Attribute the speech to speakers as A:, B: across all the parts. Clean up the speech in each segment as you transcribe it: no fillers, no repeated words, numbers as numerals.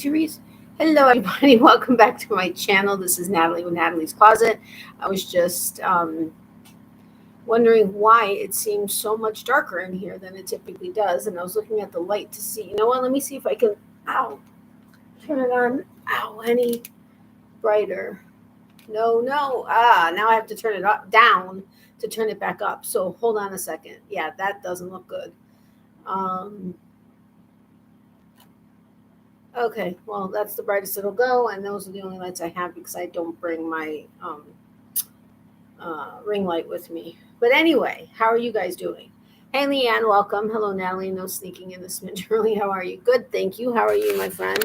A: series. Hello, everybody. Welcome back to my channel. This is Natalie with Natalie's Closet. I was just wondering why it seems so much darker in here than it typically does. And I was looking at the light to see, you know what? Let me see if I can, turn it on, any brighter. No. Now I have to turn it down to turn it back up. So hold on a second. Yeah, that doesn't look good. Okay, well, that's the brightest it'll go, and those are the only lights I have because I don't bring my ring light with me. But anyway, how are you guys doing? Hey, Leanne, welcome. Hello, Natalie. No sneaking in this smidge early. How are you? Good, thank you. How are you, my friend?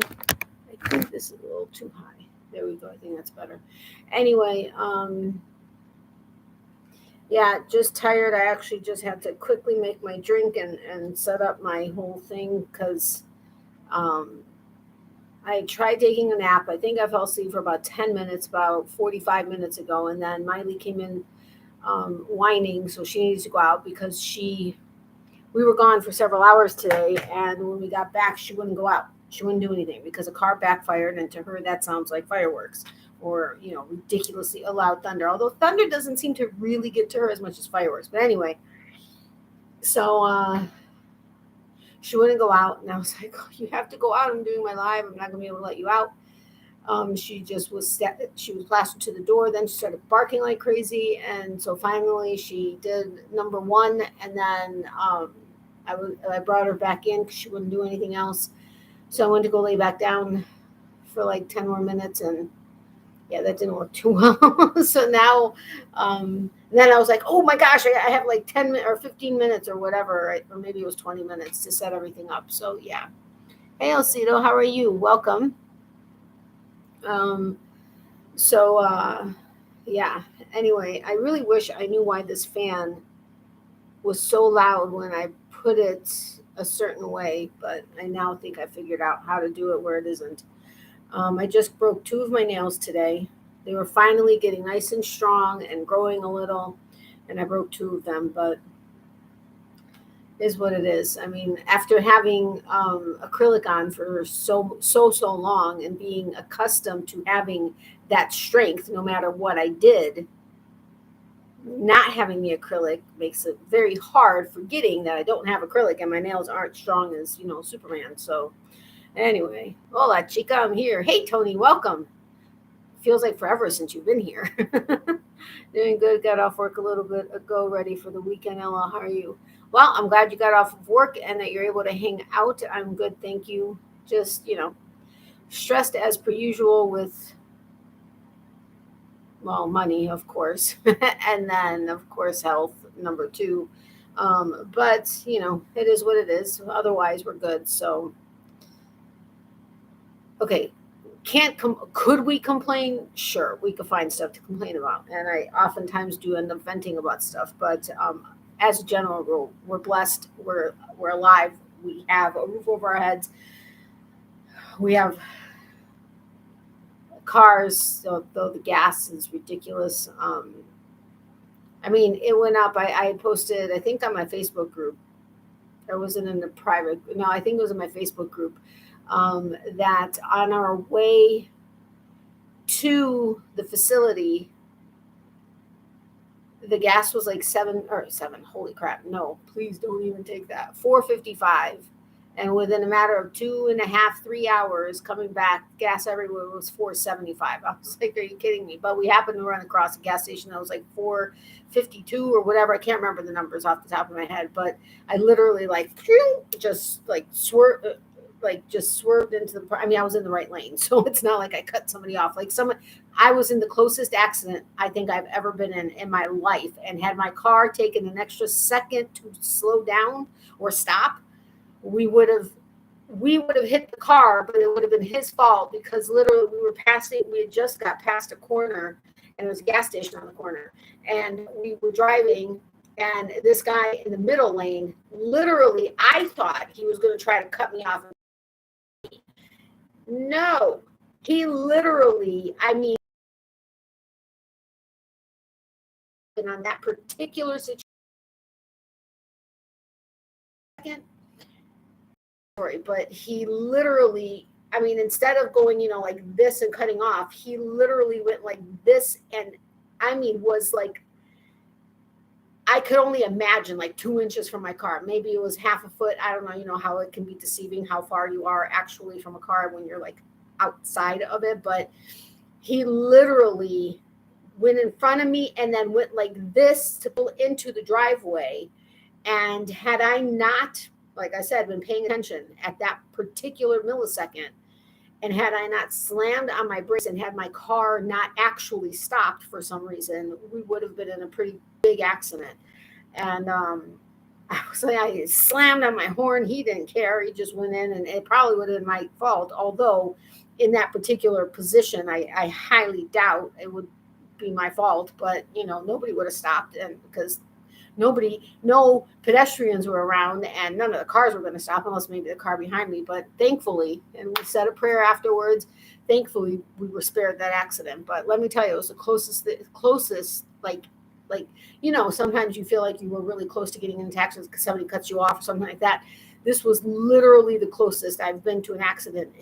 A: I think this is a little too high. There we go. I think that's better. Anyway, yeah, just tired. I actually just had to quickly make my drink and set up my whole thing because I tried taking a nap. I think I fell asleep for about 10 minutes, about 45 minutes ago. And then Miley came in whining, so she needs to go out because we were gone for several hours today. And when we got back, she wouldn't go out. She wouldn't do anything because a car backfired. And to her, that sounds like fireworks or, ridiculously loud thunder. Although thunder doesn't seem to really get to her as much as fireworks. But anyway, so she wouldn't go out, and I was like, oh, you have to go out. I'm doing my live. I'm not going to be able to let you out. She was plastered to the door. Then she started barking like crazy. And so finally she did number one. And then I brought her back in because she wouldn't do anything else. So I went to go lay back down for like 10 more minutes. And yeah, that didn't work too well. So now, then I was like, oh my gosh, I have like 10 or 15 minutes or whatever, right? Or maybe it was 20 minutes to set everything up. So yeah. Hey, Alcido, how are you? Welcome. Yeah, anyway, I really wish I knew why this fan was so loud when I put it a certain way, but I now think I figured out how to do it where it isn't. I just broke 2 of my nails today. They were finally getting nice and strong and growing a little, and I broke 2 of them, but it is what it is. I mean, after having acrylic on for so long and being accustomed to having that strength no matter what I did, not having the acrylic makes it very hard forgetting that I don't have acrylic and my nails aren't strong as, Superman. So anyway, hola chica, I'm here. Hey Tony, welcome. Feels like forever since you've been here. Doing good. Got off work a little bit ago, ready for the weekend. Ella, how are you? Well, I'm glad you got off of work and that you're able to hang out. I'm good, thank you. Just, stressed as per usual with, well, money, of course, and then, of course, health, number 2. But, it is what it is. Otherwise, we're good. So, okay. Could we complain? Sure, we could find stuff to complain about. And I oftentimes do end up venting about stuff. But as a general rule, we're blessed. We're alive. We have a roof over our heads. We have cars, though the gas is ridiculous. I mean, it went up. I posted, I think, on my Facebook group. Or was it in the private? No, I think it was in my Facebook group. That on our way to the facility, the gas was like 7. Holy crap. No, please don't even take that. $4.55. And within a matter of 2.5, 3 hours coming back, gas everywhere was $4.75. I was like, are you kidding me? But we happened to run across a gas station that was like $4.52 or whatever. I can't remember the numbers off the top of my head, but I literally just swerved into the, I was in the right lane. So it's not like I cut somebody off. I was in the closest accident I think I've ever been in my life. And had my car taken an extra second to slow down or stop, we would have hit the car, but it would have been his fault because literally we had just got past a corner and there was a gas station on the corner. And we were driving, and this guy in the middle lane, literally, I thought he was going to try to cut me off. No, he literally, and on that particular situation, but he literally, I mean, instead of going, like this and cutting off, he literally went like this. And I mean, was like, I could only imagine like 2 inches from my car. Maybe it was half a foot. I don't know, how it can be deceiving how far you are actually from a car when you're like outside of it. But he literally went in front of me and then went like this to pull into the driveway. And had I not, like I said, been paying attention at that particular millisecond, and had I not slammed on my brakes and had my car not actually stopped for some reason, we would have been in a pretty big accident. And I slammed on my horn. He didn't care. He just went in, and it probably would have been my fault. Although in that particular position, I highly doubt it would be my fault. But, nobody would have stopped, and because no pedestrians were around, and none of the cars were going to stop unless maybe the car behind me. But thankfully, and we said a prayer afterwards, thankfully we were spared that accident. But let me tell you, it was the closest, like, sometimes you feel like you were really close to getting into accidents because somebody cuts you off or something like that. This was literally the closest I've been to an accident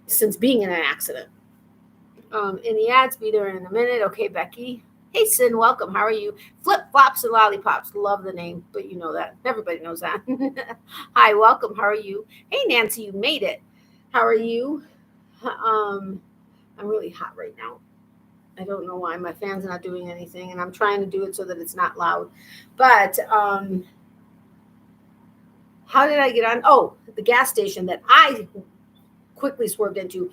A: since being in an accident. In the ads, be there in a minute. Okay, Becky. Hey, Sin, welcome. How are you? Flip Flops and Lollipops. Love the name, but you know that. Everybody knows that. Hi, welcome. How are you? Hey, Nancy, you made it. How are you? I'm really hot right now. I don't know why. My fan's not doing anything, and I'm trying to do it so that it's not loud. But how did I get on? Oh, the gas station that I quickly swerved into.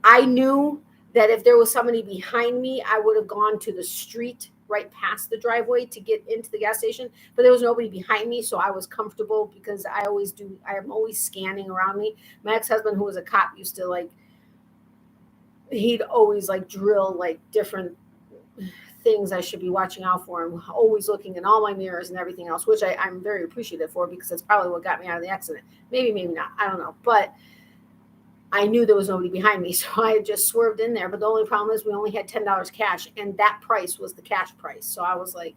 A: I knew that if there was somebody behind me, I would have gone to the street right past the driveway to get into the gas station, but there was nobody behind me. So I was comfortable because I am always scanning around me. My ex-husband, who was a cop, used to he'd always drill different things I should be watching out for, and always looking in all my mirrors and everything else, which I'm very appreciative for, because that's probably what got me out of the accident. Maybe not. I don't know. But I knew there was nobody behind me, so I had just swerved in there. But the only problem is we only had $10 cash, and that price was the cash price. So I was like,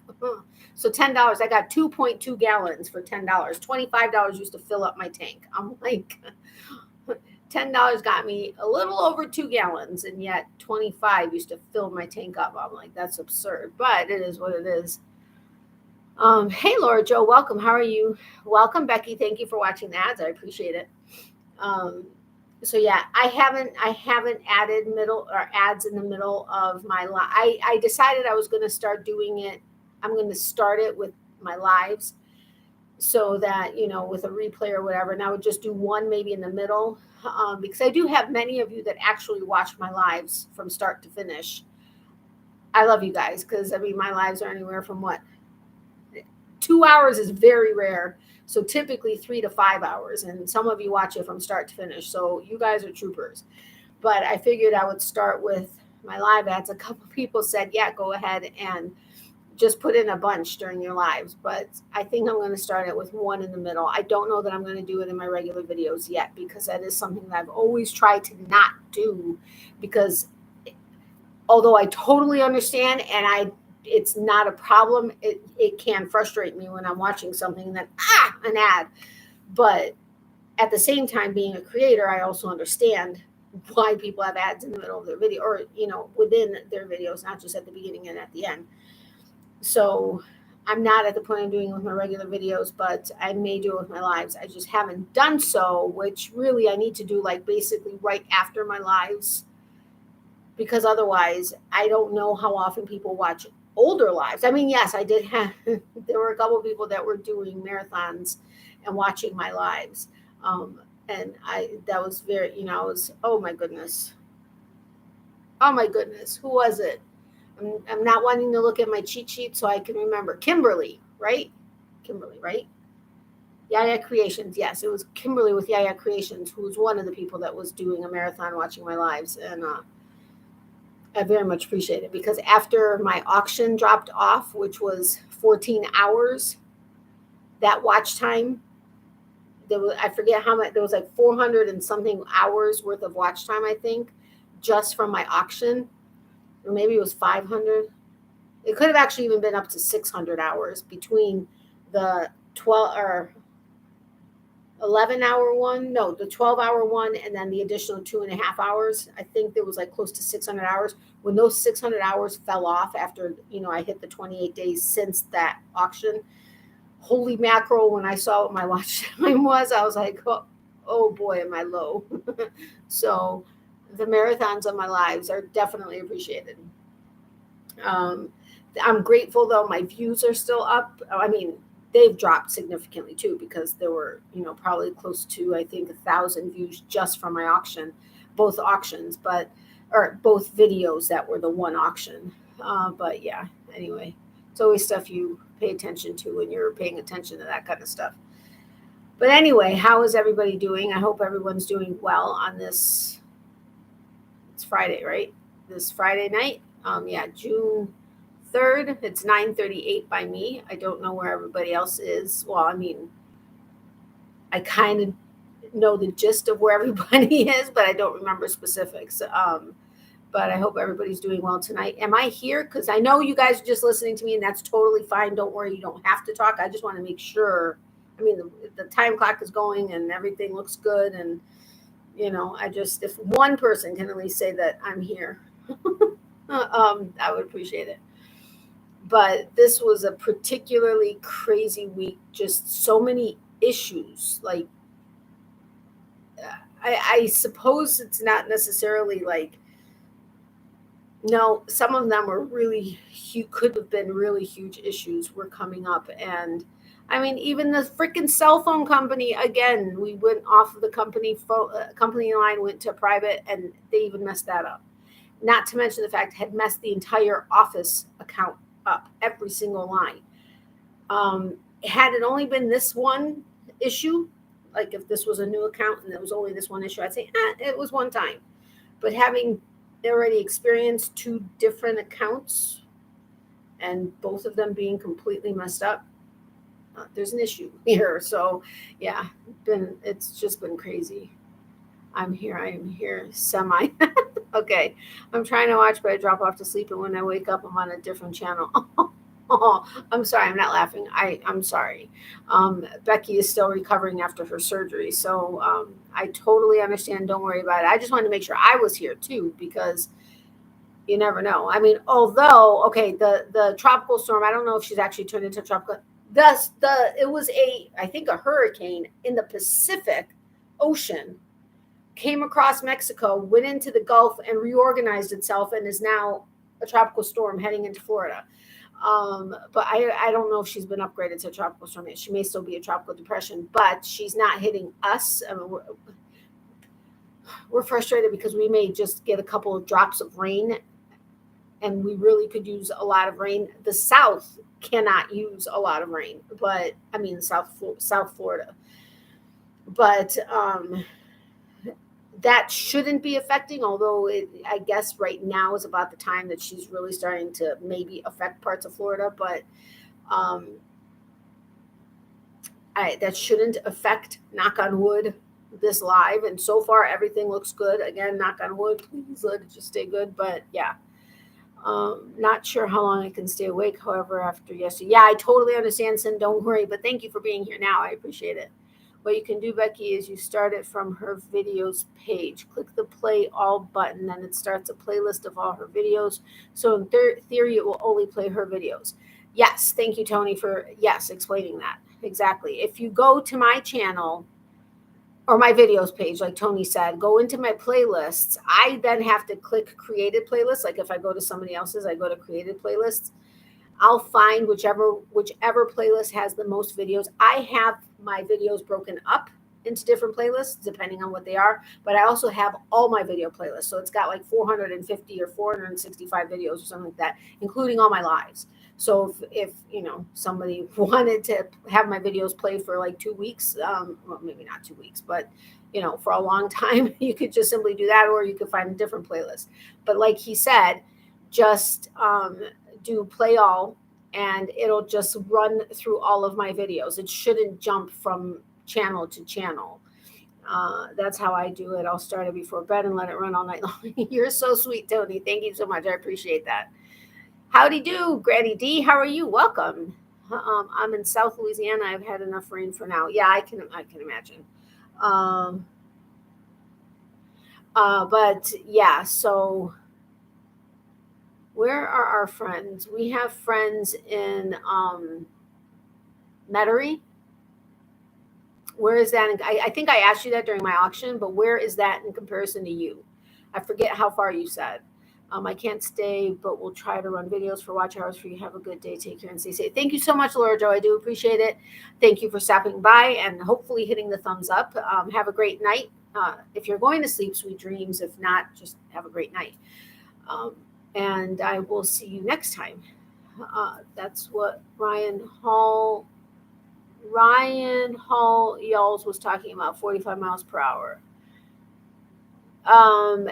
A: so $10. I got 2.2 gallons for $10. $25 used to fill up my tank. I'm like, $10 got me a little over 2 gallons, and yet 25 used to fill my tank up. I'm like, that's absurd, but it is what it is. Hey, Laura Joe, welcome. How are you? Welcome, Becky. Thank you for watching the ads. I appreciate it. So yeah, I haven't added middle or ads in the middle of my live. I decided I was going to start doing it. I'm going to start it with my lives, so that, with a replay or whatever, and I would just do one maybe in the middle, because I do have many of you that actually watch my lives from start to finish. I love you guys, because my lives are anywhere from 2 hours is very rare. So typically 3 to 5 hours, and some of you watch it from start to finish. So you guys are troopers. But I figured I would start with my live ads. A couple people said, yeah, go ahead and just put in a bunch during your lives. But I think I'm going to start it with one in the middle. I don't know that I'm going to do it in my regular videos yet, because that is something that I've always tried to not do, because although I totally understand and it's not a problem, it can frustrate me when I'm watching something and then an ad. But at the same time, being a creator, I also understand why people have ads in the middle of their video, or within their videos, not just at the beginning and at the end. So I'm not at the point of doing it with my regular videos, but I may do it with my lives. I just haven't done so, which really I need to do basically right after my lives, because otherwise I don't know how often people watch older lives. Yes, I did have, there were a couple of people that were doing marathons and watching my lives. And that was very, I was, oh my goodness, who was it? I'm not wanting to look at my cheat sheet so I can remember. Kimberly, right? Yaya Creations. Yes, it was Kimberly with Yaya Creations, who was one of the people that was doing a marathon watching my lives. And I very much appreciate it, because after my auction dropped off, which was 14 hours, that watch time, I forget how much, there was 400 and something hours worth of watch time, I think, just from my auction, or maybe it was 500. It could have actually even been up to 600 hours between the 12 or 11-hour one, no, the 12-hour one, and then the additional 2.5 hours. I think there was like close to 600 hours. When those 600 hours fell off after, I hit the 28 days since that auction, holy mackerel, when I saw what my watch time was, I was like, oh boy, am I low. So the marathons of my lives are definitely appreciated. I'm grateful though, my views are still up. I mean, they've dropped significantly too, because there were, probably close to, I think, 1,000 views just from my auction, both auctions, or both videos that were the one auction. But yeah, anyway, it's always stuff you pay attention to when you're paying attention to that kind of stuff. But anyway, how is everybody doing? I hope everyone's doing well on this. It's Friday, right? This Friday night. Yeah, June 3rd. It's 9:38 by me. I don't know where everybody else is. Well, I mean, I kind of know the gist of where everybody is, but I don't remember specifics. But I hope everybody's doing well tonight. Am I here? Because I know you guys are just listening to me, and that's totally fine. Don't worry, you don't have to talk. I just want to make sure. I mean, the time clock is going, and everything looks good. And, if one person can at least say that I'm here, I would appreciate it. But this was a particularly crazy week. Just so many issues. Like, I suppose it's not necessarily like, no, some of them were really could have been really huge issues were coming up. And I mean, even the freaking cell phone company, again, we went off of the company line, went to private, and they even messed that up. Not to mention the fact had messed the entire office account up, every single line. Had it only been this one issue, like if this was a new account and there was only this one issue, I'd say, it was one time. But having already experienced 2 different accounts and both of them being completely messed up, there's an issue here. So yeah, it's just been crazy. I am here semi. Okay, I'm trying to watch, but I drop off to sleep, and when I wake up, I'm on a different channel. Oh, I'm sorry, I'm not laughing. I'm sorry. Becky is still recovering after her surgery, so I totally understand. Don't worry about it. I just wanted to make sure I was here too, because you never know. I mean, although, okay, the tropical storm, I don't know if she's actually turned into tropical. It was I think a hurricane in the Pacific Ocean, came across Mexico, went into the Gulf, and reorganized itself, and is now a tropical storm heading into Florida. But I don't know if she's been upgraded to a tropical storm yet. She may still be a tropical depression, but she's not hitting us. I mean, we're frustrated because we may just get a couple of drops of rain, and we really could use a lot of rain. The South cannot use a lot of rain, but I mean, South Florida. But that shouldn't be affecting, although I guess right now is about the time that she's really starting to maybe affect parts of Florida. But that shouldn't affect, knock on wood, this live. And so far, everything looks good. Again, knock on wood, please let it just stay good. But yeah, not sure how long I can stay awake, however, after yesterday. Yeah, I totally understand, Sin. Don't worry. But thank you for being here now. I appreciate it. What you can do, Becky, is you start it from her videos page. Click the play all button, then it starts a playlist of all her videos. So in theory, it will only play her videos. Yes, thank you, Tony, for explaining that. Exactly. If you go to my channel or my videos page, like Tony said, go into my playlists. I then have to click created playlists. Like if I go to somebody else's, I go to created playlists. I'll find whichever playlist has the most videos. I have my videos broken up into different playlists depending on what they are, but I also have all my video playlists. So it's got like 450 or 465 videos or something like that, including all my lives. So if somebody wanted to have my videos play for like 2 weeks, well, maybe not 2 weeks, but for a long time, you could just simply do that, or you could find a different playlist. But like he said, just do play all, and it'll just run through all of my videos. It shouldn't jump from channel to channel. That's how I do it. I'll start it before bed and let it run all night long. You're so sweet, Tony. Thank you so much. I appreciate that. Howdy do, Granny D. How are you? Welcome. I'm in South Louisiana. I've had enough rain for now. Yeah, I can imagine. Um, but yeah, so where are our friends? We have friends in Metairie. Where is that? I think I asked you that during my auction, but where is that in comparison to you? I forget how far you said. I can't stay, but we'll try to run videos for watch hours for you. Have a good day. Take care and stay safe. Thank you so much, Laura Jo. I do appreciate it. Thank you for stopping by and hopefully hitting the thumbs up. Have a great night. If you're going to sleep, sweet dreams. If not, just have a great night. And I will see you next time. That's what Ryan Hall Yalls was talking about, 45 miles per hour.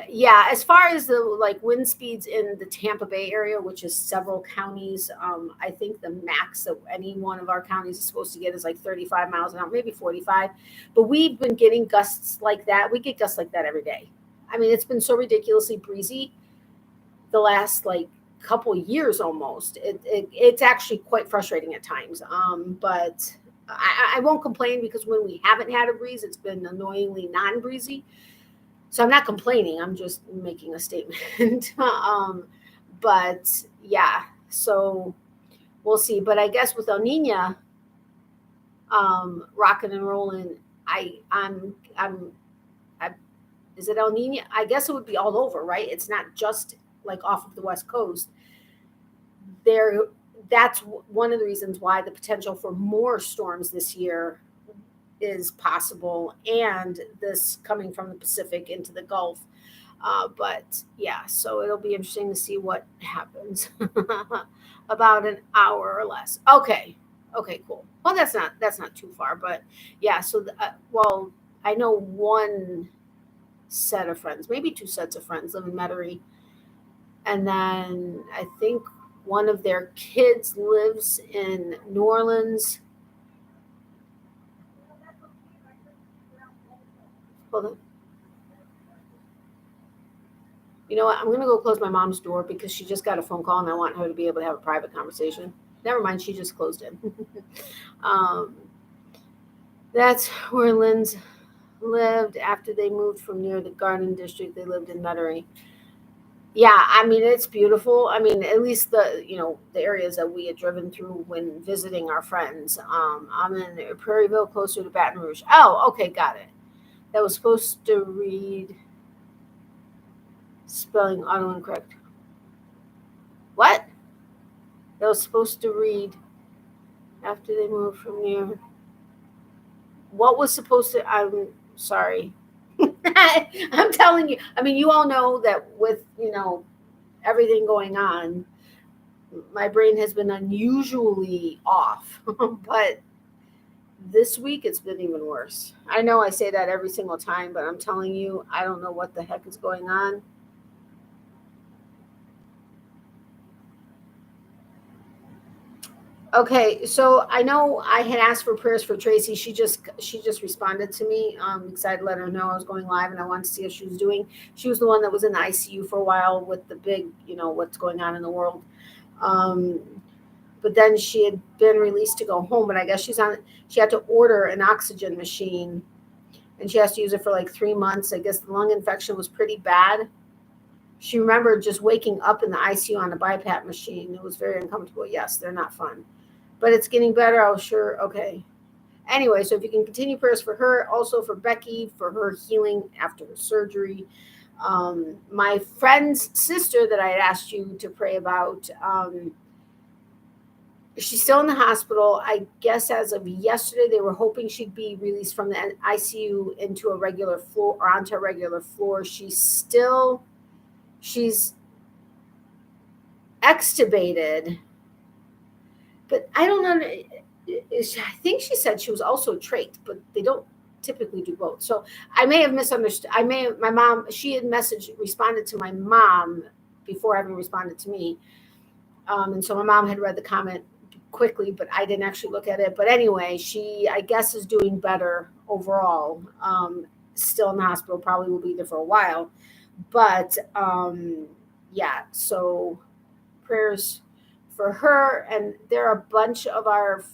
A: Yeah, as far as the like wind speeds in the Tampa Bay area, which is several counties, I think the max that any one of our counties is supposed to get is like 35 miles an hour, maybe 45. But we've been getting gusts like that. We get gusts like that every day. I mean, it's been so ridiculously breezy the last like couple years almost. It's actually quite frustrating at times. But I won't complain because when we haven't had a breeze, it's been annoyingly non-breezy. So I'm not complaining. I'm just making a statement. But yeah, so we'll see. But I guess with El Nino, rocking and rolling, is it El Nino? I guess it would be all over, right? It's not just like off of the West Coast. That's one of the reasons why the potential for more storms this year is possible, and this coming from the Pacific into the Gulf. But yeah, so it'll be interesting to see what happens. About an hour or less. Okay, cool. Well, that's not too far, but yeah. So well, I know one set of friends, maybe two sets of friends live in Metairie, and then I think one of their kids lives in New Orleans. Hold on. You know what? I'm going to go close my mom's door because she just got a phone call and I want her to be able to have a private conversation. Never mind, she just closed it. That's where Lynn's lived after they moved from near the Garden District. They lived in Metairie. Yeah, I mean, it's beautiful. I mean, at least the areas that we had driven through when visiting our friends. I'm in Prairieville, closer to Baton Rouge. Oh, okay, got it. That was supposed to read spelling auto incorrect. What? That was supposed to read after they moved from near. What was supposed to? I'm sorry. I'm telling you. I mean, you all know that with everything going on, my brain has been unusually off. But this week it's been even worse. I know I say that every single time, but I'm telling you, I don't know what the heck is going on. Okay, so I know I had asked for prayers for Tracy. She just responded to me. Because I'd let her know I was going live and I wanted to see how she was doing. She was the one that was in the ICU for a while with the big, what's going on in the world. But then she had been released to go home. But I guess she had to order an oxygen machine, and she has to use it for like 3 months. I guess the lung infection was pretty bad. She remembered just waking up in the ICU on a BiPAP machine. It was very uncomfortable. Yes, they're not fun. But it's getting better, I was sure. Okay. Anyway, so if you can continue prayers for her, also for Becky, for her healing after her surgery. My friend's sister that I had asked you to pray about, she's still in the hospital. I guess as of yesterday, they were hoping she'd be released from the ICU into a regular floor or onto a regular floor. She's extubated. But I don't know. I think she said she was also trached, but they don't typically do both. So I may have misunderstood. My mom, she had responded to my mom before having responded to me. And so my mom had read the comment quickly, but I didn't actually look at it. But anyway, she, I guess, is doing better overall. Still in the hospital, probably will be there for a while. But yeah, so prayers for her, and there are a bunch of our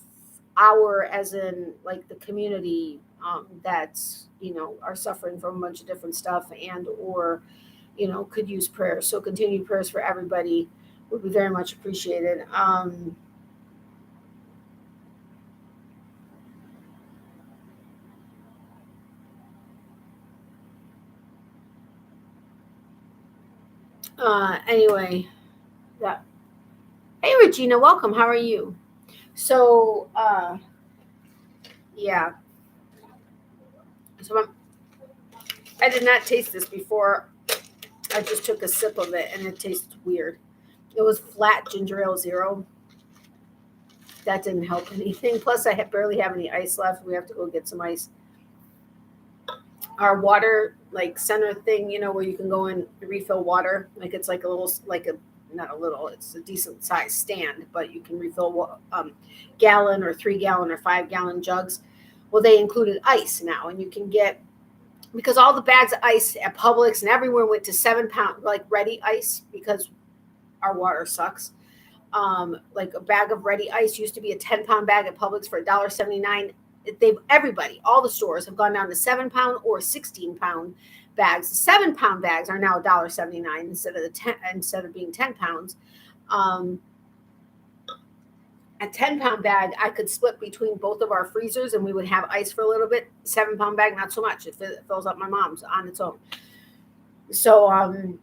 A: as in like the community that's, are suffering from a bunch of different stuff and or, could use prayers. So continued prayers for everybody would be very much appreciated. Anyway, that. Hey, Regina, welcome. How are you? So, yeah. So I did not taste this before. I just took a sip of it, and it tastes weird. It was flat ginger ale zero. That didn't help anything. Plus, I barely have any ice left. We have to go get some ice. Our water like center thing, where you can go and refill water. Like it's like a little, like a not a little. It's a decent size stand, but you can refill gallon or 3-gallon or 5-gallon jugs. Well, they included ice now, and you can get, because all the bags of ice at Publix and everywhere went to 7-pound, like ready ice, because our water sucks. Like a bag of ready ice used to be a 10-pound bag at Publix for $1.79. Everybody, all the stores have gone down to 7-pound or 16-pound bags. The 7-pound bags are now $1.79 instead of being 10 pounds. A 10-pound bag I could split between both of our freezers, and we would have ice for a little bit. 7-pound bag, not so much. It fills up my mom's on its own. So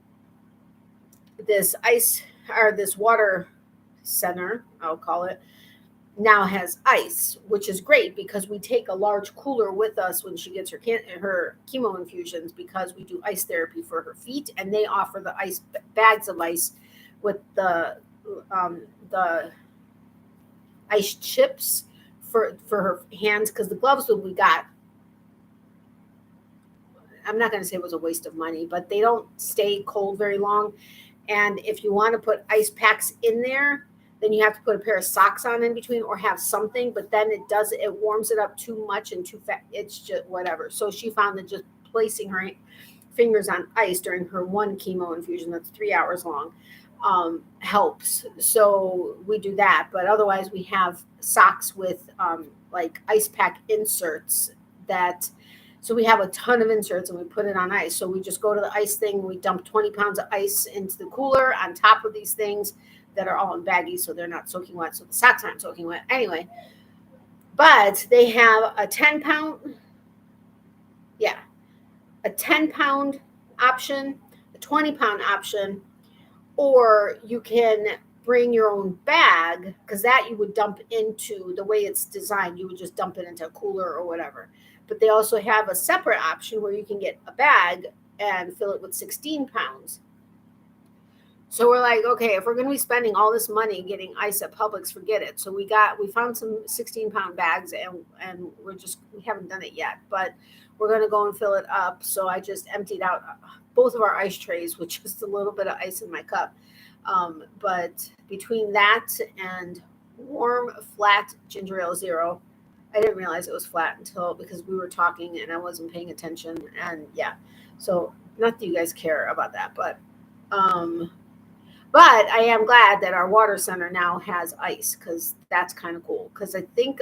A: this ice, or this water center, I'll call it, now has ice, which is great because we take a large cooler with us when she gets her chemo infusions, because we do ice therapy for her feet, and they offer the ice bags of ice with the ice chips for her hands, because the gloves that we got, I'm not going to say it was a waste of money, but they don't stay cold very long. And if you want to put ice packs in there, then you have to put a pair of socks on in between or have something, but then it warms it up too much and too fast. It's just whatever. So she found that just placing her fingers on ice during her one chemo infusion, that's 3 hours long, helps. So we do that, but otherwise we have socks with like ice pack inserts so we have a ton of inserts, and we put it on ice. So we just go to the ice thing, we dump 20 pounds of ice into the cooler on top of these things that are all in baggies, so they're not soaking wet, so the socks aren't soaking wet. Anyway, but they have a 10-pound, a 10-pound option, a 20-pound option, or you can bring your own bag, because that you would dump into, the way it's designed, you would just dump it into a cooler or whatever. But they also have a separate option where you can get a bag and fill it with 16 pounds. So we're like, okay, if we're going to be spending all this money getting ice at Publix, forget it. So we found some 16-pound bags, and we haven't done it yet, but we're going to go and fill it up. So I just emptied out both of our ice trays with just a little bit of ice in my cup. But between that and warm, flat ginger ale zero, I didn't realize it was flat because we were talking and I wasn't paying attention. And yeah, so not that you guys care about that, but I am glad that our water center now has ice, because that's kind of cool. Because I think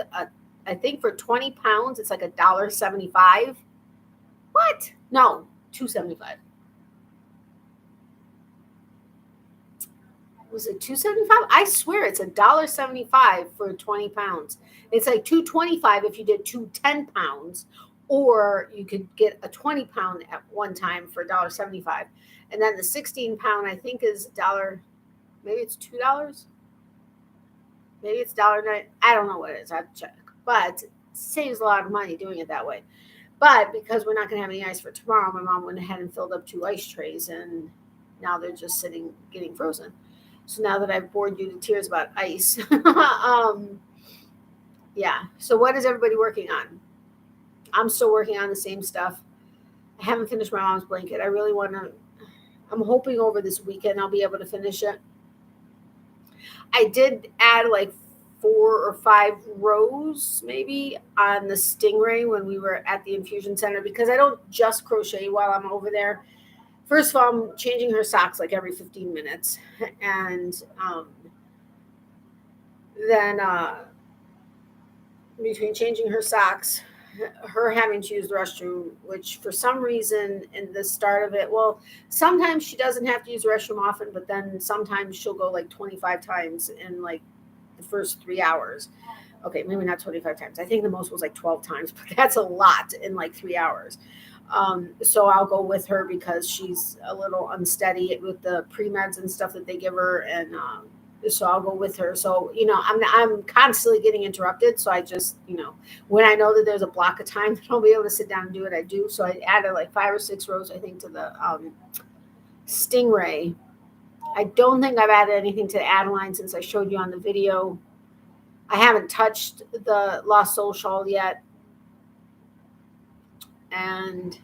A: for 20 pounds it's like $1.75. What? No, $2.75. Was it $2.75? I swear it's $1.75 for 20 pounds. It's like $2.25 if you did 2 10-pounds, or you could get a 20-pound at one time for $1.75. And then the 16-pound, I think, is $1. Maybe it's $2. Maybe it's $1.09. I don't know what it is. I have to check. But it saves a lot of money doing it that way. But because we're not going to have any ice for tomorrow, my mom went ahead and filled up 2 ice trays, and now they're just sitting, getting frozen. So now that I've bored you to tears about ice, yeah. So what is everybody working on? I'm still working on the same stuff. I haven't finished my mom's blanket. I really want to. I'm hoping over this weekend I'll be able to finish it. I did add like 4 or 5 rows maybe on the Stingray when we were at the infusion center, because I don't just crochet while I'm over there. First of all, I'm changing her socks like every 15 minutes. And then between changing her socks, her having to use the restroom, which for some reason in the start of it, well, sometimes she doesn't have to use the restroom often, but then sometimes she'll go like 25 times in like the first 3 hours. Okay, maybe not 25 times. I think the most was like 12 times, but that's a lot in like 3 hours. So I'll go with her because she's a little unsteady with the pre-meds and stuff that they give her. And so I'll go with her. So, I'm constantly getting interrupted. So I just, when I know that there's a block of time that I'll be able to sit down and do it, I do. So I added like 5 or 6 rows, I think, to the Stingray. I don't think I've added anything to the Adeline since I showed you on the video. I haven't touched the Lost Soul shawl yet. And,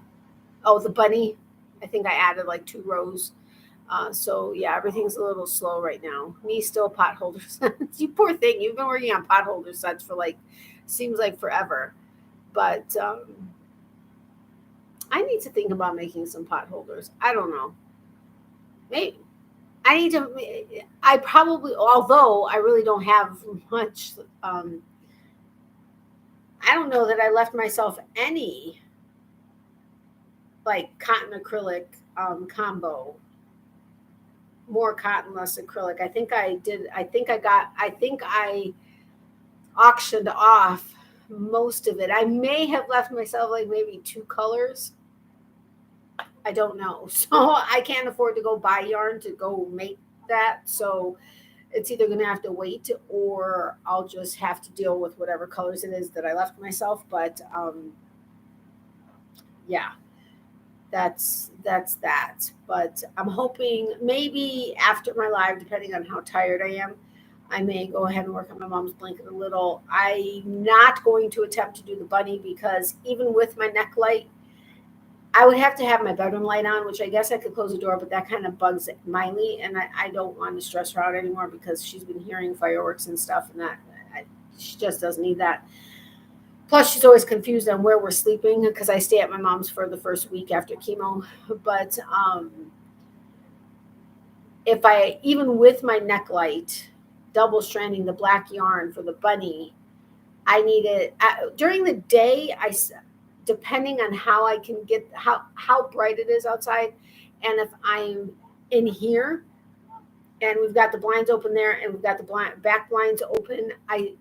A: the bunny, I think I added like 2 rows. So yeah, everything's a little slow right now. Me still potholder sets. You poor thing. You've been working on potholder sets for seems like forever. But I need to think about making some potholders. I don't know. Maybe. I probably, although I really don't have much, I don't know that I left myself any like cotton acrylic combo. More cotton, less acrylic. I think I auctioned off most of it. I may have left myself like maybe 2 colors. I don't know. So I can't afford to go buy yarn to go make that. So it's either going to have to wait or I'll just have to deal with whatever colors it is that I left myself. But yeah. That's that. But I'm hoping maybe after my live, depending on how tired I am, I may go ahead and work on my mom's blanket a little. I'm not going to attempt to do the bunny because even with my neck light, I would have to have my bedroom light on, which I guess I could close the door, but that kind of bugs Miley, and I don't want to stress her out anymore because she's been hearing fireworks and stuff, and she just doesn't need that. Plus, she's always confused on where we're sleeping because I stay at my mom's for the first week after chemo. But if I, even with my neck light, double stranding the black yarn for the bunny, I need it during the day. Depending on how I can get how bright it is outside, and if I'm in here, and we've got the blinds open there, and we've got the back blinds open, I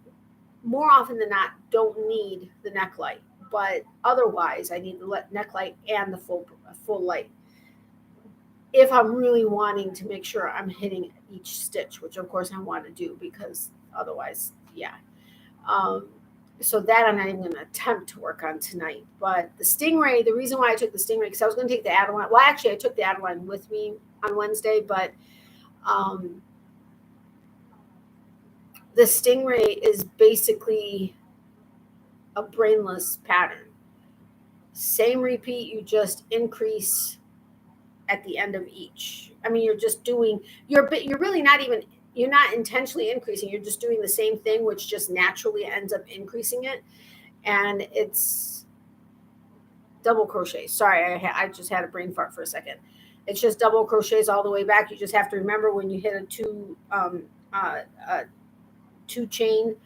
A: more often than not don't need the neck light, but otherwise I need the neck light and the full light if I'm really wanting to make sure I'm hitting each stitch, which of course I want to do because otherwise, yeah. So that I'm not even going to attempt to work on tonight. But the Stingray, the reason why I took the Stingray, because I was going to take the Adeline. Well, actually, I took the Adeline with me on Wednesday, but the Stingray is basically a brainless pattern. Same repeat, you just increase at the end of each. I mean, you're just doing, you're really not even, you're not intentionally increasing. You're just doing the same thing, which just naturally ends up increasing it. And it's double crochet. Sorry, I just had a brain fart for a second. It's just double crochets all the way back. You just have to remember when you hit a two chain,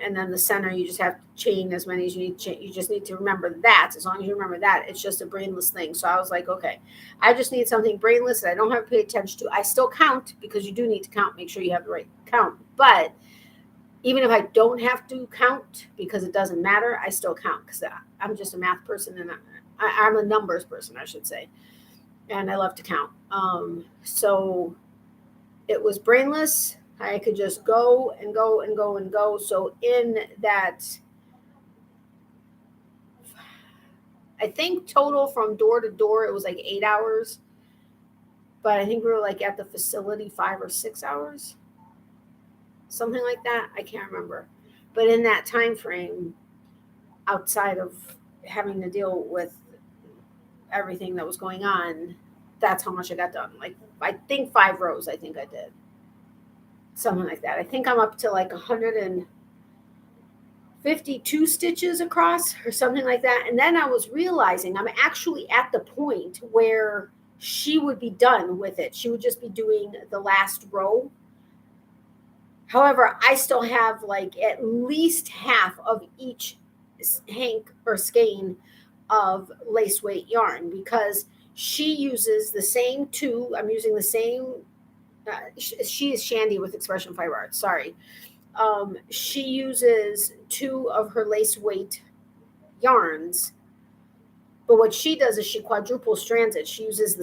A: and then the center, you just have to chain as many as you need to chain. You just need to remember that. As long as you remember that, it's just a brainless thing. So I was like, okay, I just need something brainless that I don't have to pay attention to. I still count because you do need to count, make sure you have the right count. But even if I don't have to count because it doesn't matter, I still count because I'm just a math person and I'm a numbers person, I should say. And I love to count. So it was brainless. I could just go and go and go and go. So in that, I think total from door to door, it was like 8 hours. But I think we were like at the facility 5 or 6 hours. Something like that. I can't remember. But in that time frame, outside of having to deal with everything that was going on, that's how much I got done. Like, I think 5 rows, I think I did. Something like that. I think I'm up to like 152 stitches across or something like that. And then I was realizing I'm actually at the point where she would be done with it. She would just be doing the last row. However, I still have like at least half of each hank or skein of lace weight yarn, because she uses the same two. I'm using the same. She is Shandy with Expression Fiber Arts. Sorry. She uses two of her lace weight yarns, but what she does is she quadruple strands it. She uses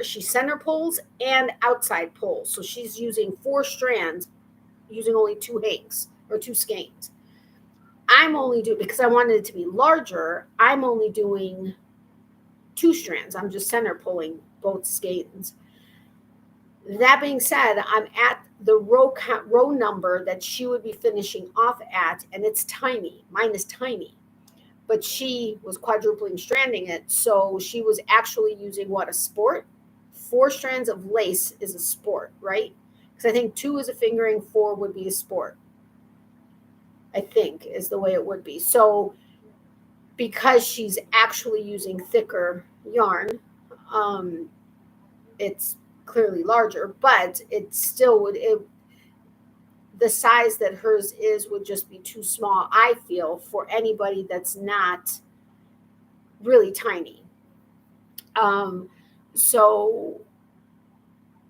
A: she center pulls and outside pulls. So she's using 4 strands, using only 2 hanks or 2 skeins. I'm only doing, because I wanted it to be larger, I'm only doing 2 strands. I'm just center pulling both skeins. That being said, I'm at the row number that she would be finishing off at, and it's tiny. Mine is tiny. But she was quadrupling stranding it, so she was actually using a sport? 4 strands of lace is a sport, right? Because I think 2 is a fingering, 4 would be a sport. I think is the way it would be. So because she's actually using thicker yarn, it's clearly larger, but it still would, the size that hers is would just be too small, I feel, for anybody that's not really tiny. So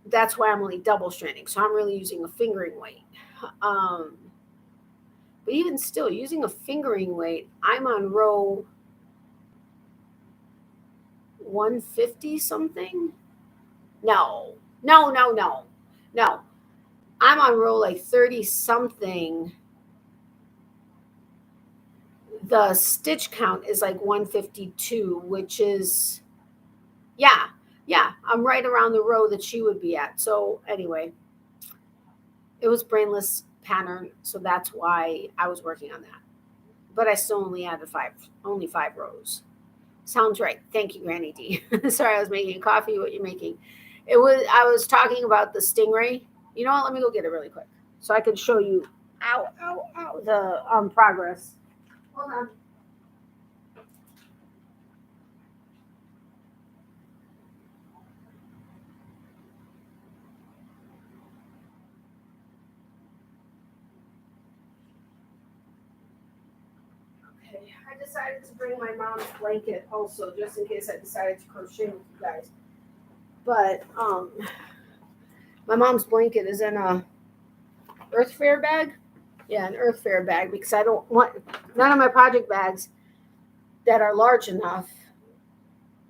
A: that's why I'm only double stranding. So I'm really using a fingering weight. But even still, using a fingering weight, I'm on row 150 something. No. I'm on row like 30 something. The stitch count is like 152, which is, yeah, I'm right around the row that she would be at. So anyway, it was brainless pattern, so that's why I was working on that. But I still only added 5 rows. Sounds right. Thank you, Granny D. Sorry, I was making coffee. What you making? I was talking about the stingray. You know what? Let me go get it really quick so I can show you the progress. Hold on. Okay, I decided to bring my mom's blanket also, just in case I decided to crochet with you guys. But my mom's blanket is in a Earth Fair bag. Yeah, an Earth Fair bag, because I don't want, none of my project bags that are large enough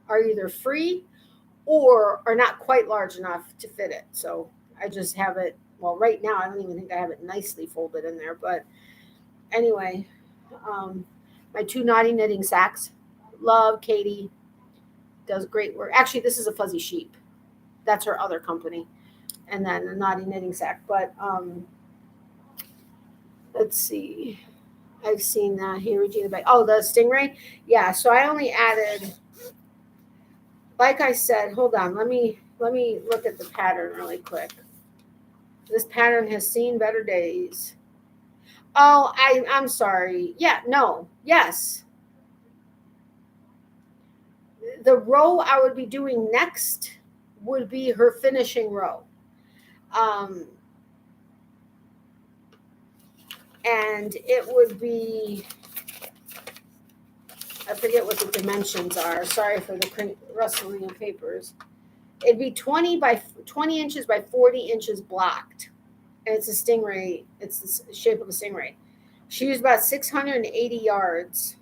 A: are either free or are not quite large enough to fit it. So I just have it, well, right now I don't even think I have it nicely folded in there. But anyway, my 2 Naughty Knitting sacks. Love Katie. Does great work. Actually, this is a Fuzzy Sheep. That's her other company. And then a Naughty Knitting sack. But let's see. I've seen that here, Regina Bay. Oh, the stingray? Yeah, so I only added, like I said, hold on. Let me look at the pattern really quick. This pattern has seen better days. Oh, I'm sorry. Yeah, no, yes. The row I would be doing next would be her finishing row. And it would be, I forget what the dimensions are. Sorry for the rustling of papers. It'd be 20 inches by 40 inches blocked. And it's a stingray. It's the shape of a stingray. She used about 680 yards.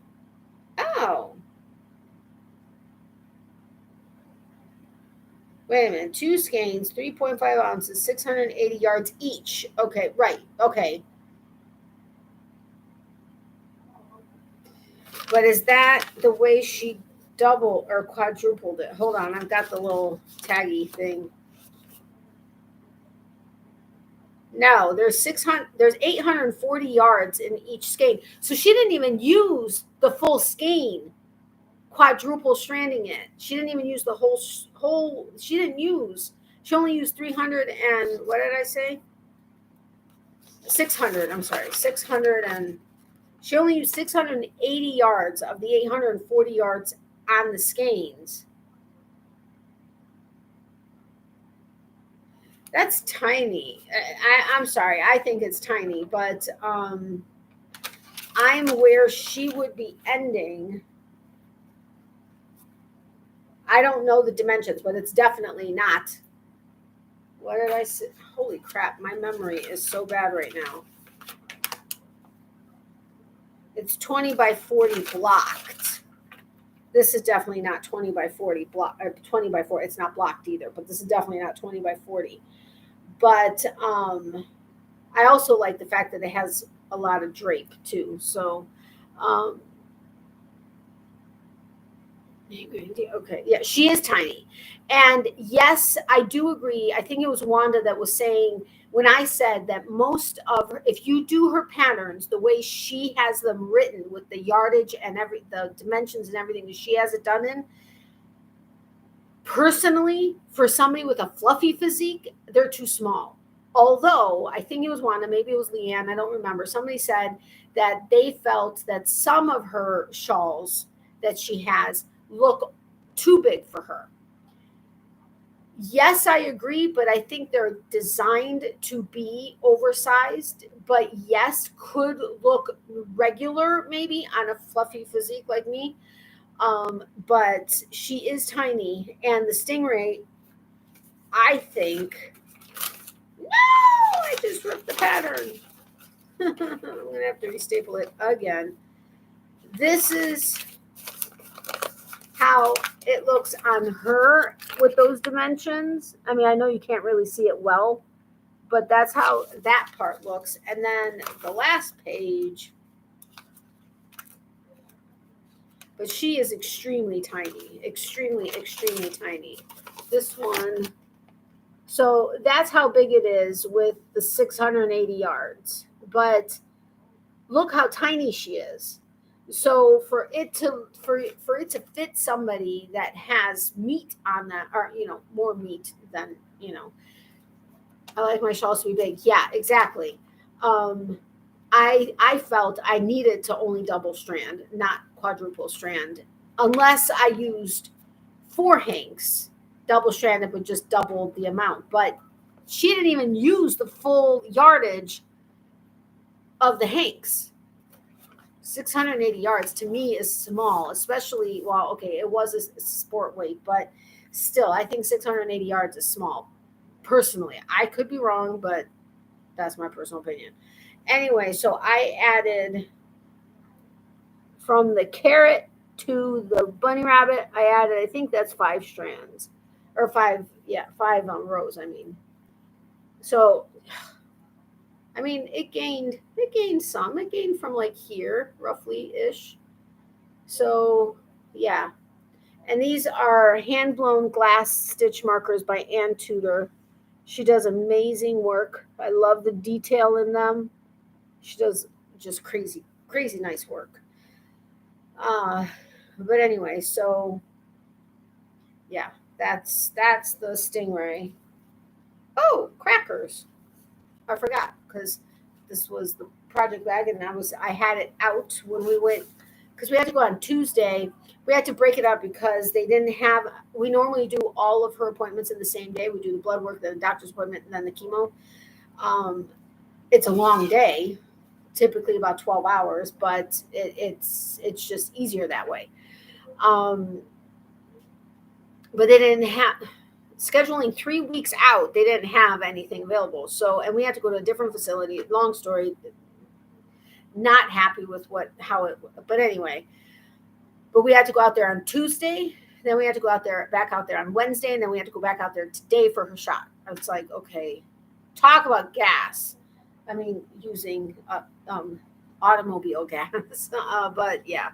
A: Oh. Wait a minute. 2 skeins, 3.5 ounces, 680 yards each. Okay, right. Okay. But is that the way she doubled or quadrupled it? Hold on, I've got the little taggy thing. No, there's 840 yards in each skein. So she didn't even use the full skein, quadruple stranding it. She didn't even use the whole. She only used 300 and what did I say? 600. I'm sorry, 600 and. She only used 680 yards of the 840 yards on the skeins. That's tiny. I'm sorry. I think it's tiny, but I'm where she would be ending. I don't know the dimensions, but it's definitely not. What did I say? Holy crap. My memory is so bad right now. It's 20 by 40 blocked. This is definitely not 20 by 40 block, 20 by 40. It's not blocked either, but this is definitely not 20 by 40. But I also like the fact that it has a lot of drape too. So, okay, yeah, she is tiny. And yes, I do agree. I think it was Wanda that was saying when I said that most of her, if you do her patterns the way she has them written with the yardage and the dimensions and everything that she has it done in, personally, for somebody with a fluffy physique, they're too small. Although I think it was Wanda, maybe it was Leanne, I don't remember. Somebody said that they felt that some of her shawls that she has look too big for her. Yes, I agree, but I think they're designed to be oversized, but yes, could look regular maybe on a fluffy physique like me. But she is tiny, and the Stingray, I think, no, I just ripped the pattern. I'm going to have to restaple it again. This is how it looks on her with those dimensions. I mean, I know you can't really see it well, but that's how that part looks. And then the last page, but she is extremely tiny, extremely, extremely tiny. This one, so that's how big it is with the 680 yards. But look how tiny she is. So for it to fit somebody that has meat on that, or more meat than I like my shawls to be big. Yeah, exactly. I felt I needed to only double strand, not quadruple strand, unless I used 4 hanks. Double stranded would just double the amount, but she didn't even use the full yardage of the hanks. 680 yards to me is small, especially, well, okay, it was a sport weight, but still, I think 680 yards is small. Personally, I could be wrong, but that's my personal opinion. Anyway, so I added from the carrot to the bunny rabbit, I added, I think that's 5 strands or 5 rows. I mean, so I mean, it gained some. It gained from like here, roughly ish. So yeah. And these are hand blown glass stitch markers by Ann Tudor. She does amazing work. I love the detail in them. She does just crazy, crazy nice work. But anyway, so yeah, that's the Stingray. Oh, crackers. I forgot because this was the project bag, and I had it out when we went because we had to go on Tuesday. We had to break it up because they didn't have. We normally do all of her appointments in the same day. We do the blood work, then the doctor's appointment, and then the chemo. It's a long day, typically about 12 hours, but it's just easier that way. But they didn't have. Scheduling 3 weeks out, they didn't have anything available. So, and we had to go to a different facility. Long story, not happy with how it, but anyway, but we had to go out there on Tuesday. Then we had to go back out there on Wednesday. And then we had to go back out there today for her shot. I was like, okay, talk about gas. I mean, using automobile gas. But yeah,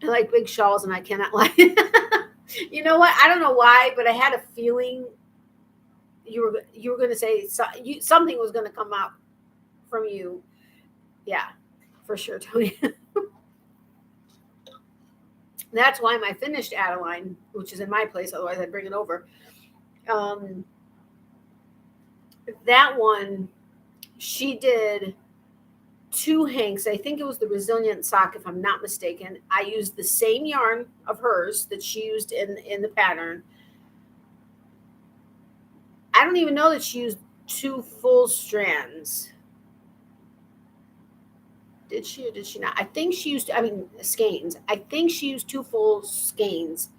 A: I like big shawls and I cannot like You know what? I don't know why, but I had a feeling you were going to say something was going to come out from you. Yeah, for sure, Tony. That's why my finished Adeline, which is in my place, otherwise I'd bring it over. That one, she did 2 hanks. I think it was the Resilient sock, if I'm not mistaken. I used the same yarn of hers that she used in the pattern. I don't even know that she used 2 full strands. Did she or did she not? I think she used, skeins. I think she used 2 full skeins.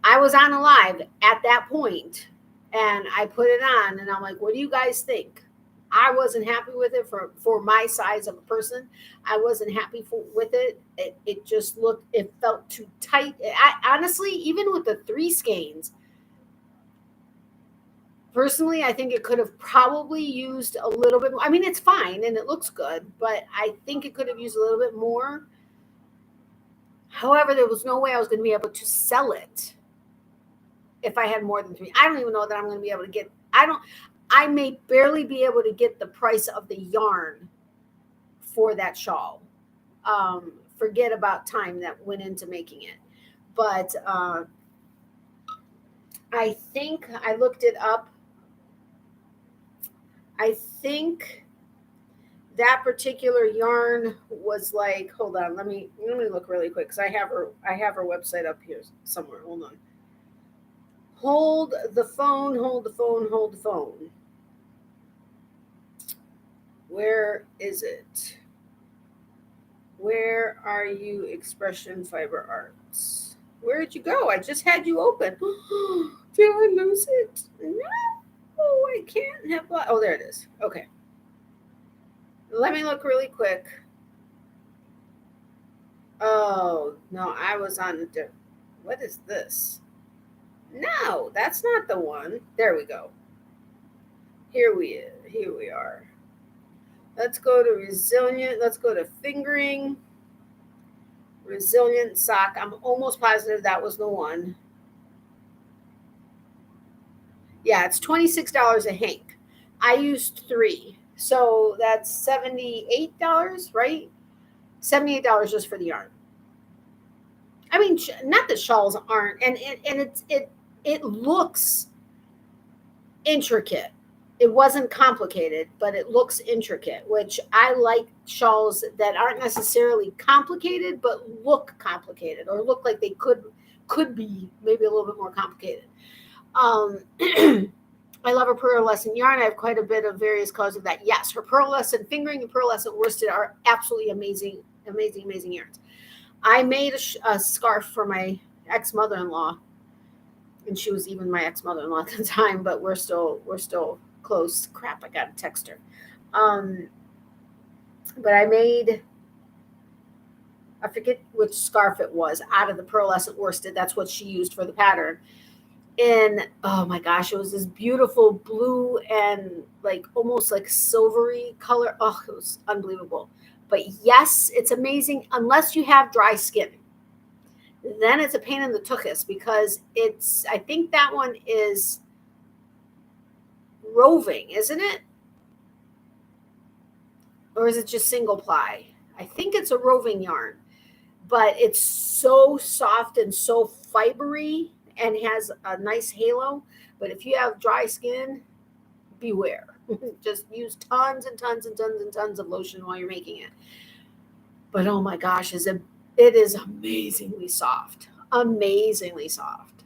A: I was on a live at that point, and I put it on, and I'm like, what do you guys think? I wasn't happy with it for my size of a person. I wasn't happy with it. It just looked, it felt too tight. I honestly, even with the 3 skeins, personally, I think it could have probably used a little bit more. I mean, it's fine and it looks good, but I think it could have used a little bit more. However, there was no way I was going to be able to sell it if I had more than 3. I don't even know that I'm going to be able to get, I may barely be able to get the price of the yarn for that shawl. Forget about time that went into making it. But I think I looked it up. I think that particular yarn was like, hold on, let me look really quick, because I have her website up here somewhere. Hold on. Hold the phone. Where is it? Where are you, Expression Fiber Arts? Where'd you go? I just had you open. Did I lose it? No, I can't have. Oh, there it is. Okay. Let me look really quick. Oh, no, I was on the. What is this? No, that's not the one. There we go. Here we are. Let's go to Resilient. Let's go to Fingering. Resilient Sock. I'm almost positive that was the one. Yeah, it's $26 a hank. I used 3. So that's $78, right? $78 just for the yarn. I mean, not that shawls aren't, and it looks intricate. It wasn't complicated, but it looks intricate, which I like shawls that aren't necessarily complicated, but look complicated, or look like they could be maybe a little bit more complicated. I love her Pearlescent yarn. I have quite a bit of various colors of that. Yes, her Pearlescent Fingering and Pearlescent Worsted are absolutely amazing yarns. I made a scarf for my ex-mother-in-law, and she was even my ex-mother-in-law at the time, but we're still close. Crap, I gotta text her. But I made, I forget which scarf it was, out of the Pearlescent Worsted. That's what she used for the pattern. And oh my gosh, it was this beautiful blue and like almost like silvery color. Oh, it was unbelievable. But yes, it's amazing unless you have dry skin. Then it's a pain in the tuchus, because I think that one is roving, isn't it? Or is it just single ply? I think it's a roving yarn, but it's so soft and so fibery and has a nice halo. But if you have dry skin, beware. Just use tons and tons and tons and tons of lotion while you're making it. But oh my gosh, it is amazingly soft. Amazingly soft.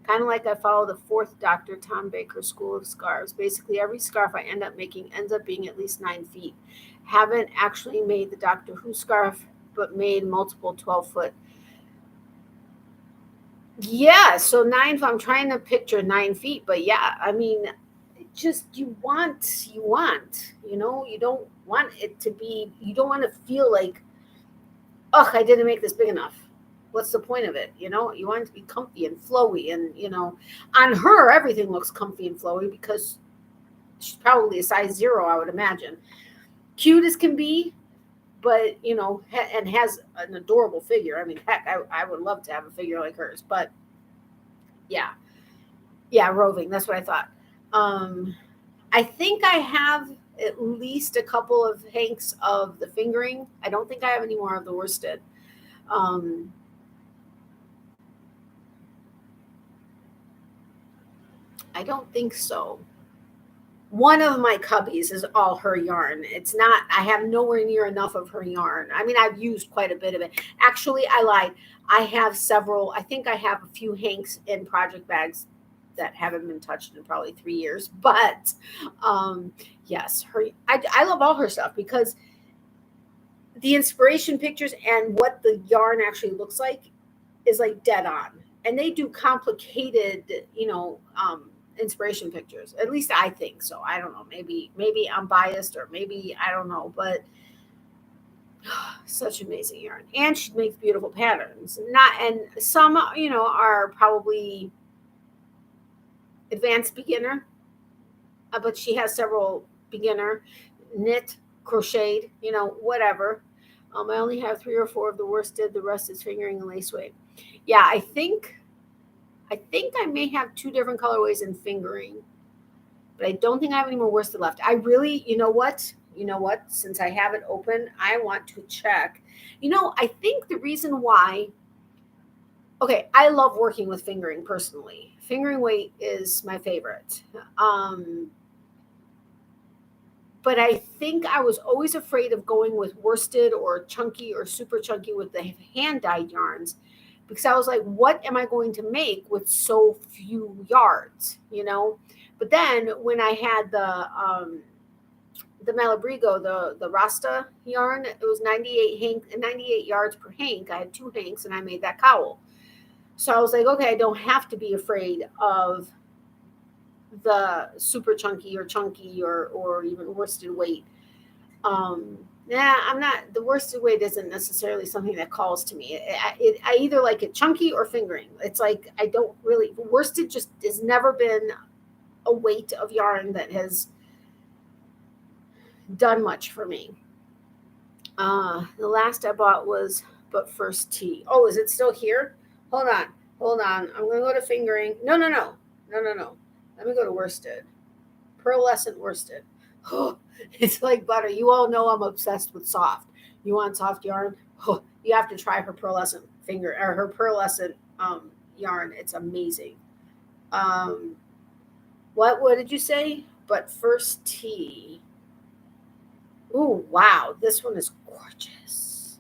A: Kind of like I follow the 4th Dr. Tom Baker School of Scarves. Basically, every scarf I end up making ends up being at least 9 feet. Haven't actually made the Doctor Who scarf, but made multiple 12-foot. Yeah, so 9, I'm trying to picture 9 feet, but yeah, I mean, just you want, you don't want it to be, you don't want to feel like, oh, I didn't make this big enough. What's the point of it? You want it to be comfy and flowy, and on her, everything looks comfy and flowy because she's probably a size 0, I would imagine. Cute as can be, but and has an adorable figure. I mean, heck, I would love to have a figure like hers. But yeah, roving. That's what I thought. I think I have at least a couple of hanks of the Fingering. I don't think I have any more of the worsted. I don't think so. One of my cubbies is all her yarn. It's not, I have nowhere near enough of her yarn. I mean, I've used quite a bit of it. Actually, I lied. I have several, I think I have a few hanks in project bags that haven't been touched in probably 3 years. But yes, I love all her stuff because the inspiration pictures and what the yarn actually looks like is like dead on. And they do complicated, inspiration pictures. At least I think so. I don't know. Maybe I'm biased, or maybe I don't know, but such amazing yarn. And she makes beautiful patterns. And some, are probably advanced beginner, but she has several beginner, knit, crocheted, whatever. I only have 3 or 4 of the worsted. The rest is fingering and lace weight. Yeah, I think I may have 2 different colorways in fingering, but I don't think I have any more worsted left. I really, you know what? Since I have it open, I want to check. I think the reason why, okay, I love working with fingering personally. Fingering weight is my favorite. But I think I was always afraid of going with worsted or chunky or super chunky with the hand-dyed yarns, because I was like, what am I going to make with so few yards, But then when I had the Malabrigo, the Rasta yarn, it was 98 yards per hank. I had 2 hanks and I made that cowl. So I was like, okay, I don't have to be afraid of the super chunky or even worsted weight. I'm not, the worsted weight isn't necessarily something that calls to me. I either like it chunky or fingering. It's like, I don't really, worsted just has never been a weight of yarn that has done much for me. The last I bought was But First Tea. Oh, is it still here? Hold on. I'm going to go to fingering. No. Let me go to worsted. Pearlescent worsted. Oh, it's like butter. You all know I'm obsessed with soft. You want soft yarn? Oh, you have to try her pearlescent her pearlescent yarn. It's amazing. What did you say? But First Tea. Ooh, wow. This one is gorgeous.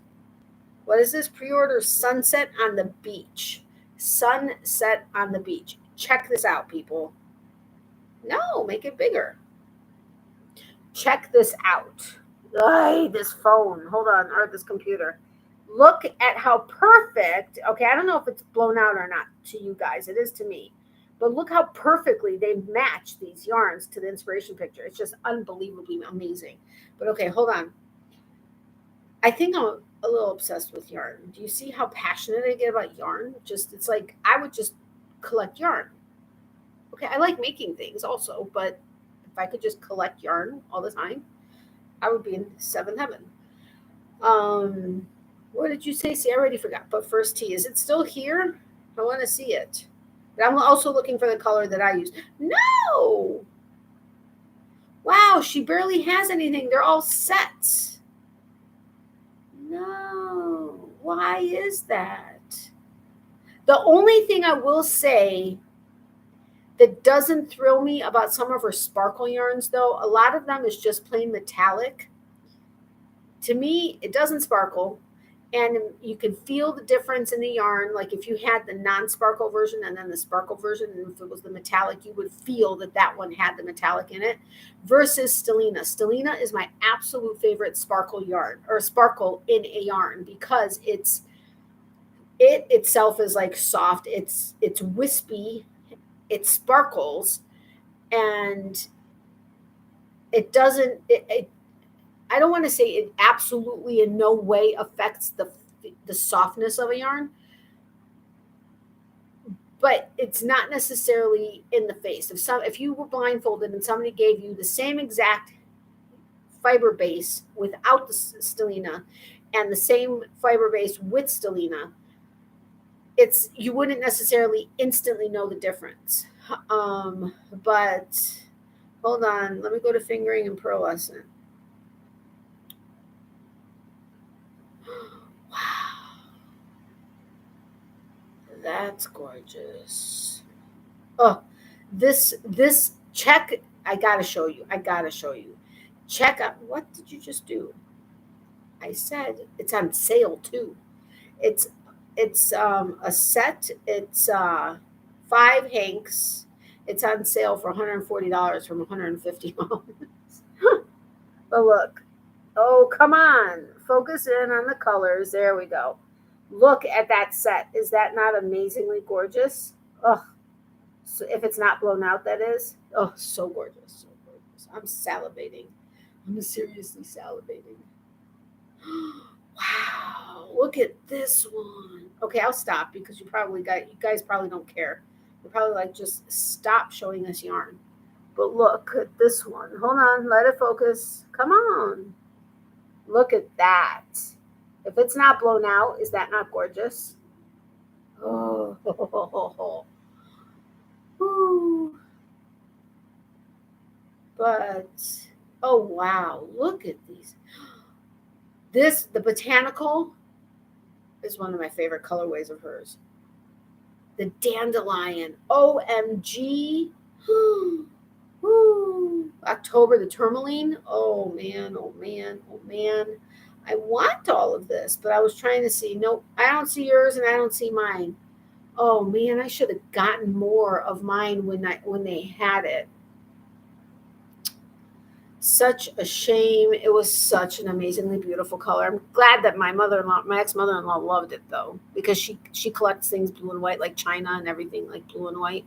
A: What is this? Pre-order Sunset on the Beach. Sunset on the Beach. Check this out, people. No, make it bigger. Check this out. This phone. Hold on, or this computer. Look at how perfect. Okay, I don't know if it's blown out or not to you guys. It is to me. But look how perfectly they've matched these yarns to the inspiration picture. It's just unbelievably amazing. But okay, hold on. I think I'm a little obsessed with yarn. Do you see how passionate I get about yarn? It's like I would just collect yarn. Okay, I like making things also, but if I could just collect yarn all the time, I would be in 7th heaven. What did you say? See, I already forgot. But First Tea, is it still here? I want to see it. But I'm also looking for the color that I use. No! Wow, she barely has anything. They're all sets. No. Why is that? The only thing I will say that doesn't thrill me about some of her sparkle yarns, though, a lot of them is just plain metallic. To me, it doesn't sparkle, and you can feel the difference in the yarn. Like if you had the non-sparkle version and then the sparkle version, and if it was the metallic, you would feel that one had the metallic in it, versus Stellina. Stellina is my absolute favorite sparkle yarn, or sparkle in a yarn, because it itself is like soft. It's wispy. It sparkles, and it doesn't, I don't want to say it absolutely in no way affects the softness of a yarn, but it's not necessarily in the face. If you were blindfolded and somebody gave you the same exact fiber base without the Stellina and the same fiber base with Stellina, you wouldn't necessarily instantly know the difference. But hold on, let me go to fingering and pearlescent. Wow, that's gorgeous. Oh, this check. I gotta show you. Check out. What did you just do? I said it's on sale too. It's a set. It's 5 hanks. It's on sale for $140 from $150. But look, oh, come on. Focus in on the colors. There we go. Look at that set. Is that not amazingly gorgeous? Oh, so if it's not blown out, that is. Oh, so gorgeous. So gorgeous. I'm salivating. I'm seriously salivating. Wow. Look at this one. Okay, I'll stop because you guys probably don't care. You're probably like, just stop showing us yarn. But look at this one. Hold on, let it focus. Come on. Look at that. If it's not blown out, is that not gorgeous? Oh, Ooh. But, oh wow, look at these. The botanical is one of my favorite colorways of hers. The dandelion, OMG. Ooh, October, the tourmaline. Oh man, oh man, oh man. I want all of this, but I was trying to see. Nope, I don't see yours and I don't see mine. Oh man, I should have gotten more of mine when they had it. Such a shame. It was such an amazingly beautiful color. I'm glad that my ex-mother-in-law loved it though, because she collects things blue and white, like China and everything, like blue and white.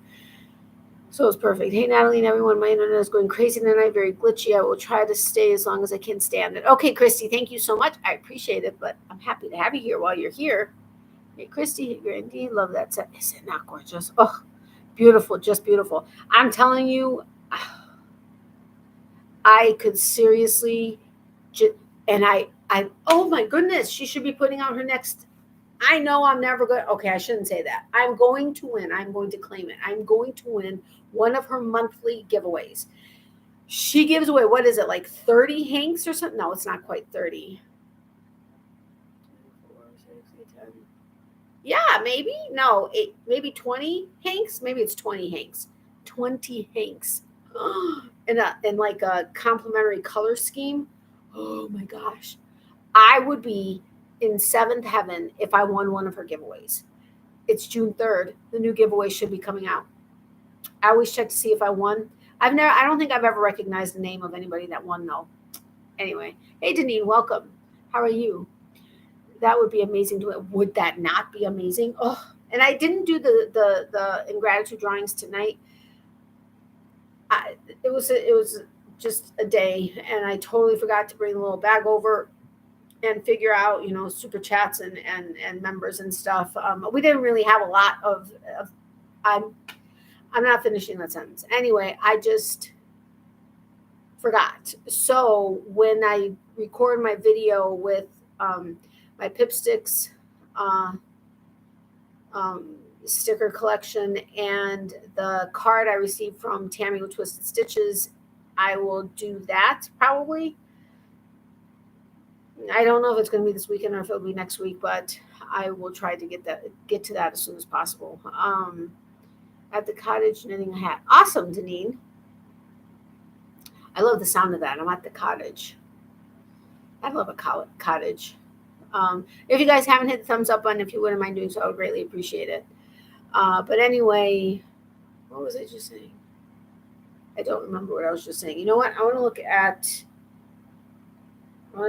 A: So it's perfect. Hey, Natalie and everyone, my internet is going crazy tonight, very glitchy. I will try to stay as long as I can stand it. Okay, Christy, thank you so much. I appreciate it, but I'm happy to have you here while you're here. Hey, Christy, you're indeed love that set. Is it not gorgeous? Oh, beautiful, just beautiful. I'm telling you, I could seriously, and oh my goodness, she should be putting out her next. I know I'm never going. Okay, I shouldn't say that. I'm going to win. I'm going to claim it. I'm going to win one of her monthly giveaways. She gives away, what is it, like 30 hanks or something? No, it's not quite 30. Yeah, maybe. No, maybe 20 hanks. Maybe it's 20 hanks. 20 hanks. In like a complimentary color scheme. Oh my gosh. I would be in seventh heaven if I won one of her giveaways. It's June 3rd. The new giveaway should be coming out. I always check to see if I won. I don't think I've ever recognized the name of anybody that won though. Anyway, hey Deneen, welcome. How are you? That would be amazing. Would that not be amazing? Oh, and I didn't do the ingratitude drawings tonight. It was just a day, and I totally forgot to bring a little bag over and figure out, super chats and members and stuff. We didn't really have a lot of I'm not finishing that sentence. Anyway, I just forgot. So when I record my video with my Pipsticks sticker collection and the card I received from Tammy with Twisted Stitches, I will do that probably. I don't know if it's going to be this weekend or if it'll be next week, but I will try to get to that as soon as possible. At the cottage knitting a hat. Awesome, Deneen. I love the sound of that. I'm at the cottage. I love a cottage. If you guys haven't hit the thumbs up button, if you wouldn't mind doing so, I would greatly appreciate it. But anyway, what was I just saying? I don't remember what I was just saying. You know what? I want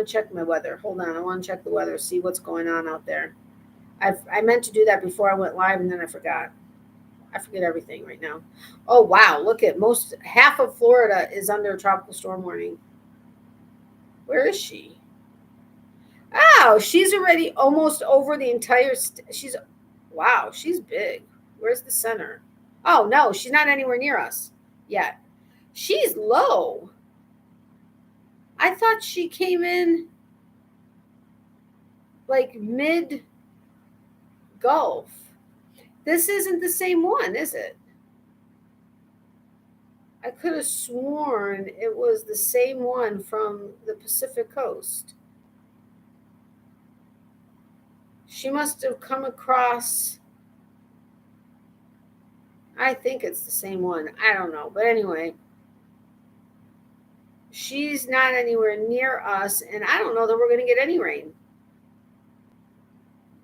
A: to check my weather. Hold on. I want to check the weather, see what's going on out there. I meant to do that before I went live, and then I forgot. I forget everything right now. Oh, wow. Look at half of Florida is under a tropical storm warning. Where is she? Oh, she's already almost over the entire wow, she's big. Where's the center? Oh, no, she's not anywhere near us yet. She's low. I thought she came in like mid Gulf. This isn't the same one, is it? I could have sworn it was the same one from the Pacific coast. She must have come across. I think it's the same one. I don't know. But anyway, she's not anywhere near us, and I don't know that we're going to get any rain.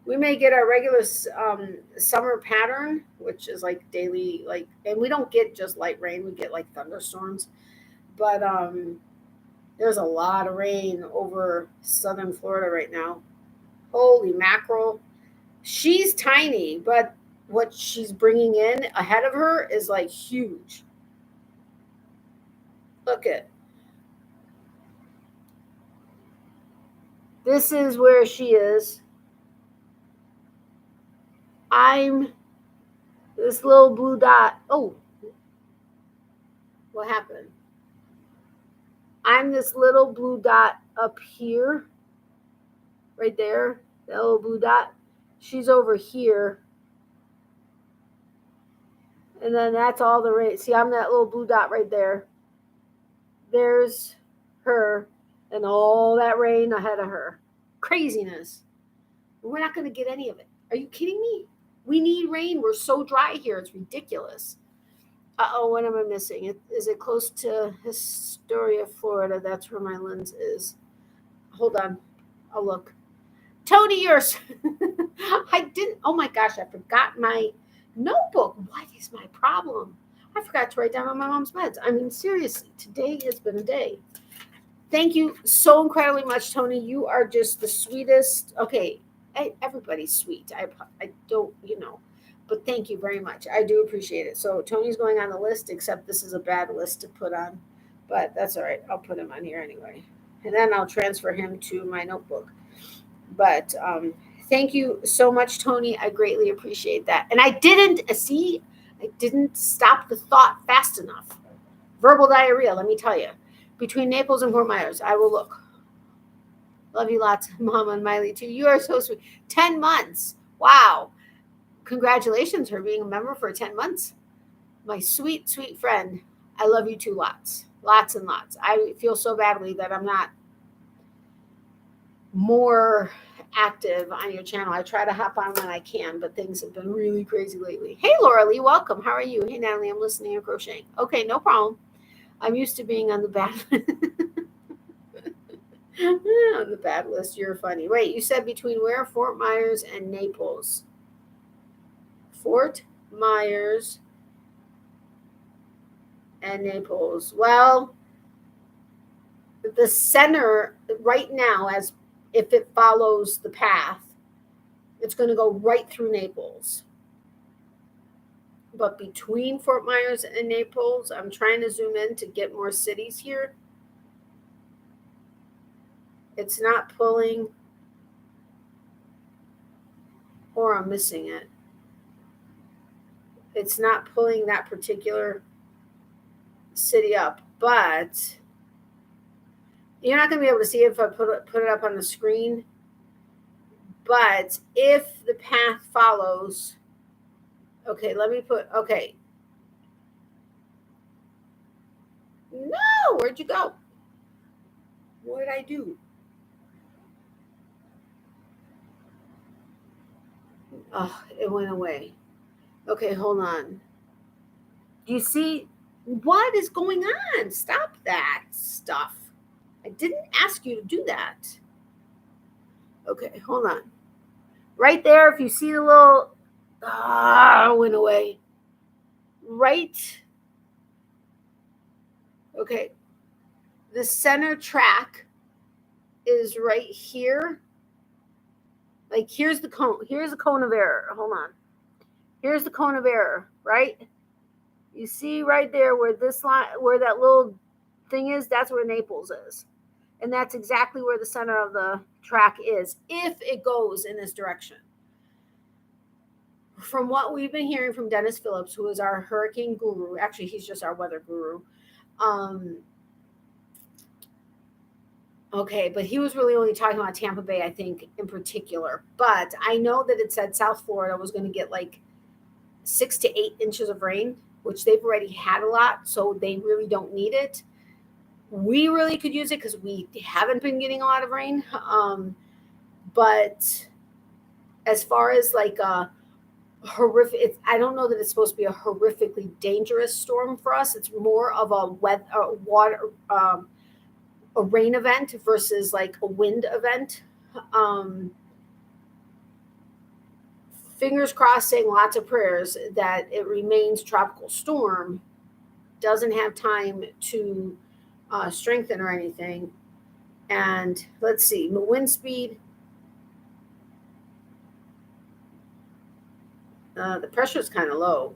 A: We may get our regular summer pattern, which is like daily, like, and we don't get just light rain. We get like thunderstorms. But there's a lot of rain over southern Florida right now. Holy mackerel. She's tiny, but what she's bringing in ahead of her is like huge. Look at. This is where she is. I'm this little blue dot. Oh, what happened? I'm this little blue dot up here, right there, that little blue dot. She's over here. And then that's all the rain. See, I'm that little blue dot right there. There's her and all that rain ahead of her. Craziness. We're not going to get any of it. Are you kidding me? We need rain. We're so dry here. It's ridiculous. Uh-oh, what am I missing? Is it close to Astoria, Florida? That's where my lens is. Hold on. I'll look. Tony, yours. I didn't. Oh my gosh, I forgot my notebook. What is my problem? I forgot to write down on my mom's meds. I mean, seriously, today has been a day. Thank you so incredibly much, Tony. You are just the sweetest. Okay, everybody's sweet. I don't, but thank you very much. I do appreciate it. So Tony's going on the list, except this is a bad list to put on, but that's all right. I'll put him on here anyway. And then I'll transfer him to my notebook. But thank you so much, Tony. I greatly appreciate that. And I didn't stop the thought fast enough. Verbal diarrhea, let me tell you. Between Naples and Fort Myers, I will look. Love you lots, Mama and Miley, too. You are so sweet. 10 months. Wow. Congratulations for being a member for 10 months. My sweet, sweet friend. I love you too lots. Lots and lots. I feel so badly that I'm not more active on your channel. I try to hop on when I can, but things have been really crazy lately. Hey, Laura Lee, welcome. How are you? Hey, Natalie, I'm listening and crocheting. Okay, no problem. I'm used to being on the bad on the bad list. You're funny. Wait, you said between where? Fort Myers and Naples. Fort Myers and Naples. Well, the center right now, as if it follows the path, it's going to go right through Naples. But between Fort Myers and Naples, I'm trying to zoom in to get more cities here. It's not pulling, or I'm missing it. It's not pulling that particular city up, but you're not going to be able to see it if I put it up on the screen. But if the path follows, okay, let me put, okay. No, where'd you go? What did I do? Oh, it went away. Okay, hold on. You see, what is going on? Stop that stuff. I didn't ask you to do that. Okay, hold on. Right there, if you see the little, went away. Right. Okay. The center track is right here. Like, here's the cone. Here's the cone of error. Hold on. Here's the cone of error, right? You see right there where this line, where that little thing is, that's where Naples is. And that's exactly where the center of the track is, if it goes in this direction. From what we've been hearing from Dennis Phillips, who is our hurricane guru, actually, he's just our weather guru. Okay, but he was really only talking about Tampa Bay, I think, in particular. But I know that it said South Florida was going to get like 6 to 8 inches of rain, which they've already had a lot, so they really don't need it. We really could use it because we haven't been getting a lot of rain. But as far as like a horrific, I don't know that it's supposed to be a horrifically dangerous storm for us. It's more of a rain event versus like a wind event. fingers crossed, saying lots of prayers that it remains tropical storm, doesn't have time to strengthen or anything. And let's see, the wind speed, the pressure is kind of low.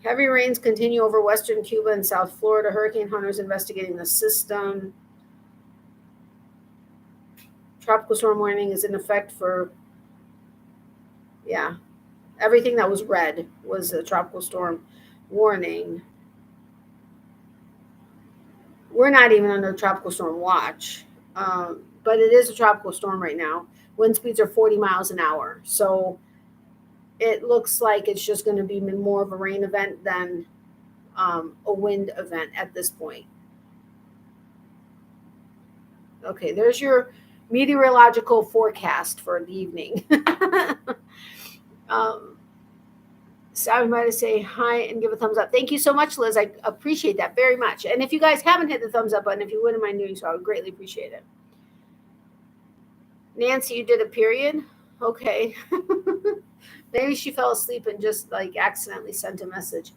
A: Heavy rains continue over western Cuba and South Florida. Hurricane hunters investigating the system. Tropical storm warning is in effect for, everything that was red was a tropical storm warning. We're not even under tropical storm watch, but it is a tropical storm right now. Wind speeds are 40 miles an hour. So it looks like it's just going to be more of a rain event than a wind event at this point. Okay, there's your meteorological forecast for the evening. So I might say hi and give a thumbs up. Thank you so much, Liz. I appreciate that very much. And if you guys haven't hit the thumbs up button, if you wouldn't mind doing so, I would greatly appreciate it. Nancy, you did a period? Okay. Maybe she fell asleep and just like accidentally sent a message.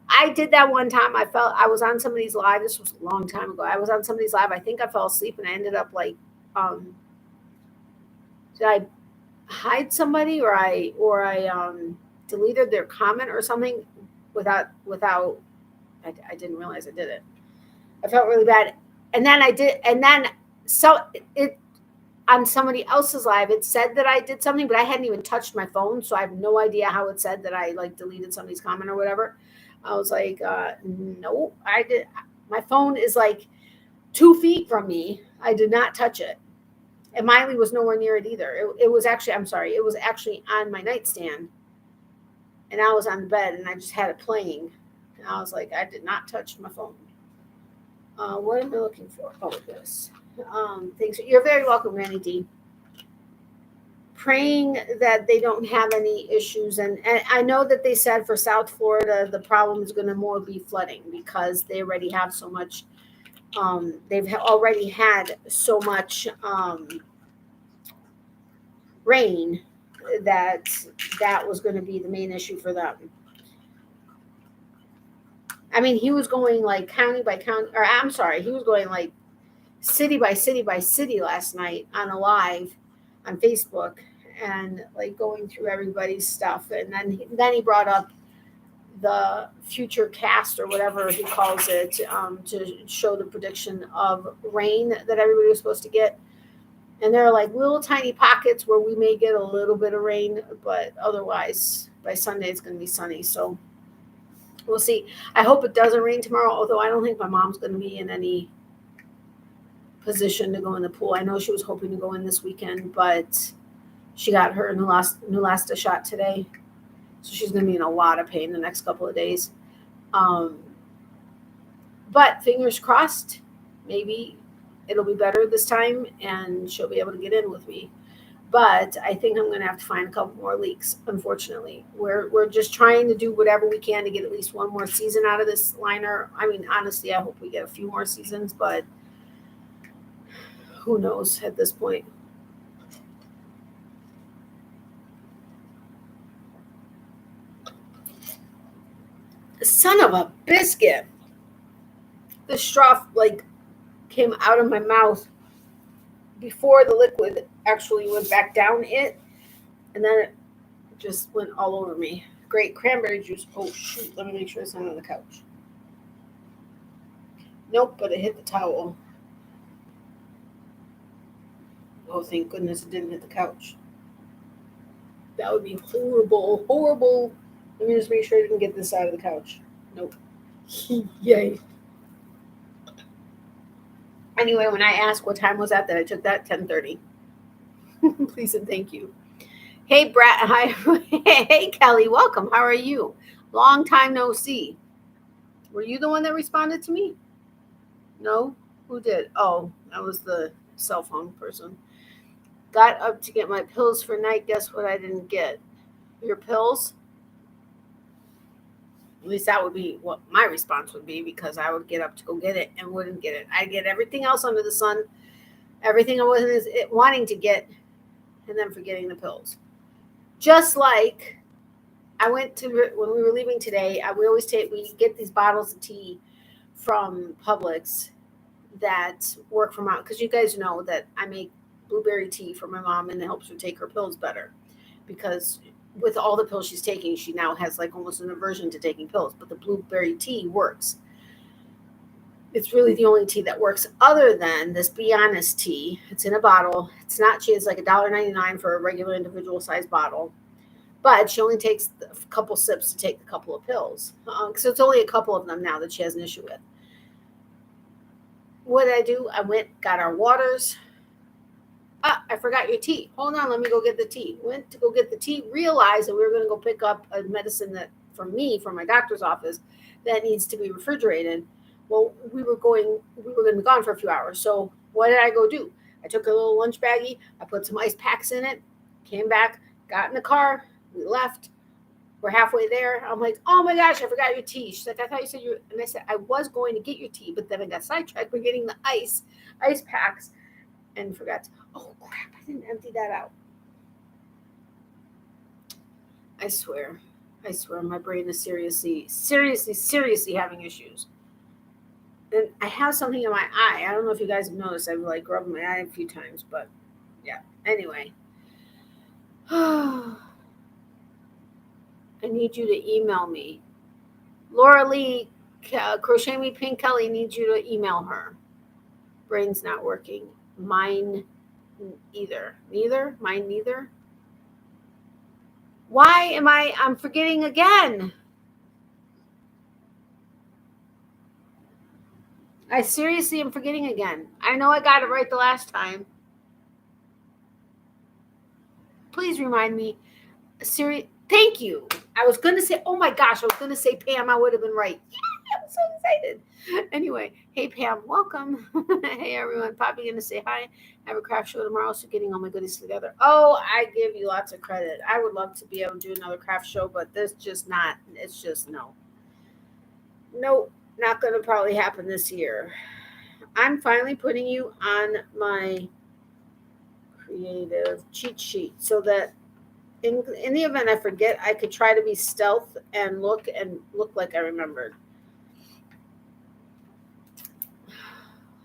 A: I did that one time. I was on somebody's live. This was a long time ago. I was on somebody's live. I think I fell asleep and I ended up like, did I hide somebody or I deleted their comment or something without I didn't realize I did it. I felt really bad. And then it on somebody else's live, it said that I did something, but I hadn't even touched my phone. So I have no idea how it said that I like deleted somebody's comment or whatever. I was like, no, I did. My phone is like 2 feet from me. I did not touch it. And Miley was nowhere near it either. It was actually on my nightstand. And I was on the bed and I just had it playing. And I was like, I did not touch my phone. What am I looking for? Oh, this. Thanks. You're very welcome, Randy D. Praying that they don't have any issues. And I know that they said for South Florida, the problem is going to more be flooding because they already have so much. They've already had so much rain that was going to be the main issue for them. I mean, he was going like county by county, or I'm sorry, he was going like city by city by city last night on a live on Facebook and like going through everybody's stuff. And then he brought up the future cast or whatever he calls it to show the prediction of rain that everybody was supposed to get. And there are like little tiny pockets where we may get a little bit of rain, but otherwise by Sunday it's going to be sunny. So we'll see. I hope it doesn't rain tomorrow, although I don't think my mom's going to be in any position to go in the pool. I know she was hoping to go in this weekend, but she got her Neulasta shot today. So she's going to be in a lot of pain the next couple of days. But fingers crossed, maybe it'll be better this time and she'll be able to get in with me. But I think I'm going to have to find a couple more leaks, unfortunately. We're just trying to do whatever we can to get at least one more season out of this liner. I mean, honestly, I hope we get a few more seasons, but who knows at this point. Son of a biscuit. The straw like came out of my mouth before the liquid actually went back down it, and then it just went all over me. Great cranberry juice. Oh shoot, let me make sure it's not on the couch. Nope, but it hit the towel. Oh, thank goodness it didn't hit the couch. That would be horrible, horrible. Let me just make sure I didn't get this out of the couch. Nope. Yay. Anyway, when I asked what time was that I took that, 10:30. Please and thank you. Hey, Brad. Hi. Hey, Kelly. Welcome. How are you? Long time no see. Were you the one that responded to me? No? Who did? Oh, that was the cell phone person. Got up to get my pills for night. Guess what I didn't get? Your pills? At least that would be what my response would be, because I would get up to go get it and wouldn't get it. I get everything else under the sun, Everything I wasn't wanting to get, and then forgetting the pills. Just like I went to, when we were leaving today, we get these bottles of tea from Publix that work for mom, because you guys know that I make blueberry tea for my mom, and it helps her take her pills better, because with all the pills she's taking, she now has like almost an aversion to taking pills, but the blueberry tea works. It's really the only tea that works other than this Be Honest tea. It's in a bottle. It's not cheap. It's like $1.99 for a regular individual size bottle. But she only takes a couple sips to take a couple of pills. So it's only a couple of them now that she has an issue with. What did I do? I went, got our waters. I forgot your tea. Hold on, let me go get the tea. Went to go get the tea, realized that we were going to go pick up a medicine that, from my doctor's office, that needs to be refrigerated. Well, we were going to be gone for a few hours. So what did I go do? I took a little lunch baggie. I put some ice packs in it, came back, got in the car. We left. We're halfway there. I'm like, oh my gosh, I forgot your tea. She's like, I thought you said and I said, I was going to get your tea, but then I got sidetracked. We're getting the ice packs and forgot. Oh crap, I didn't empty that out. I swear, my brain is seriously having issues. And I have something in my eye. I don't know if you guys have noticed. I've like rubbed my eye a few times, but yeah. Anyway. I need you to email me. Laura Lee, Crochet Me Pink Kelly needs you to email her. Brain's not working. Mine either. Mine neither. Why am I'm forgetting again? I seriously am forgetting again. I know I got it right the last time. Please remind me. Thank you. I was going to say, oh my gosh, I was going to say Pam. I would have been right. Yeah, I'm so excited. Anyway, hey Pam, welcome. Hey everyone, Poppy going to say hi. I have a craft show tomorrow, so getting all my goodies together. Oh, I give you lots of credit. I would love to be able to do another craft show, but it's just no. Nope, not going to probably happen this year. I'm finally putting you on my creative cheat sheet so that in the event I forget, I could try to be stealth and look like I remembered.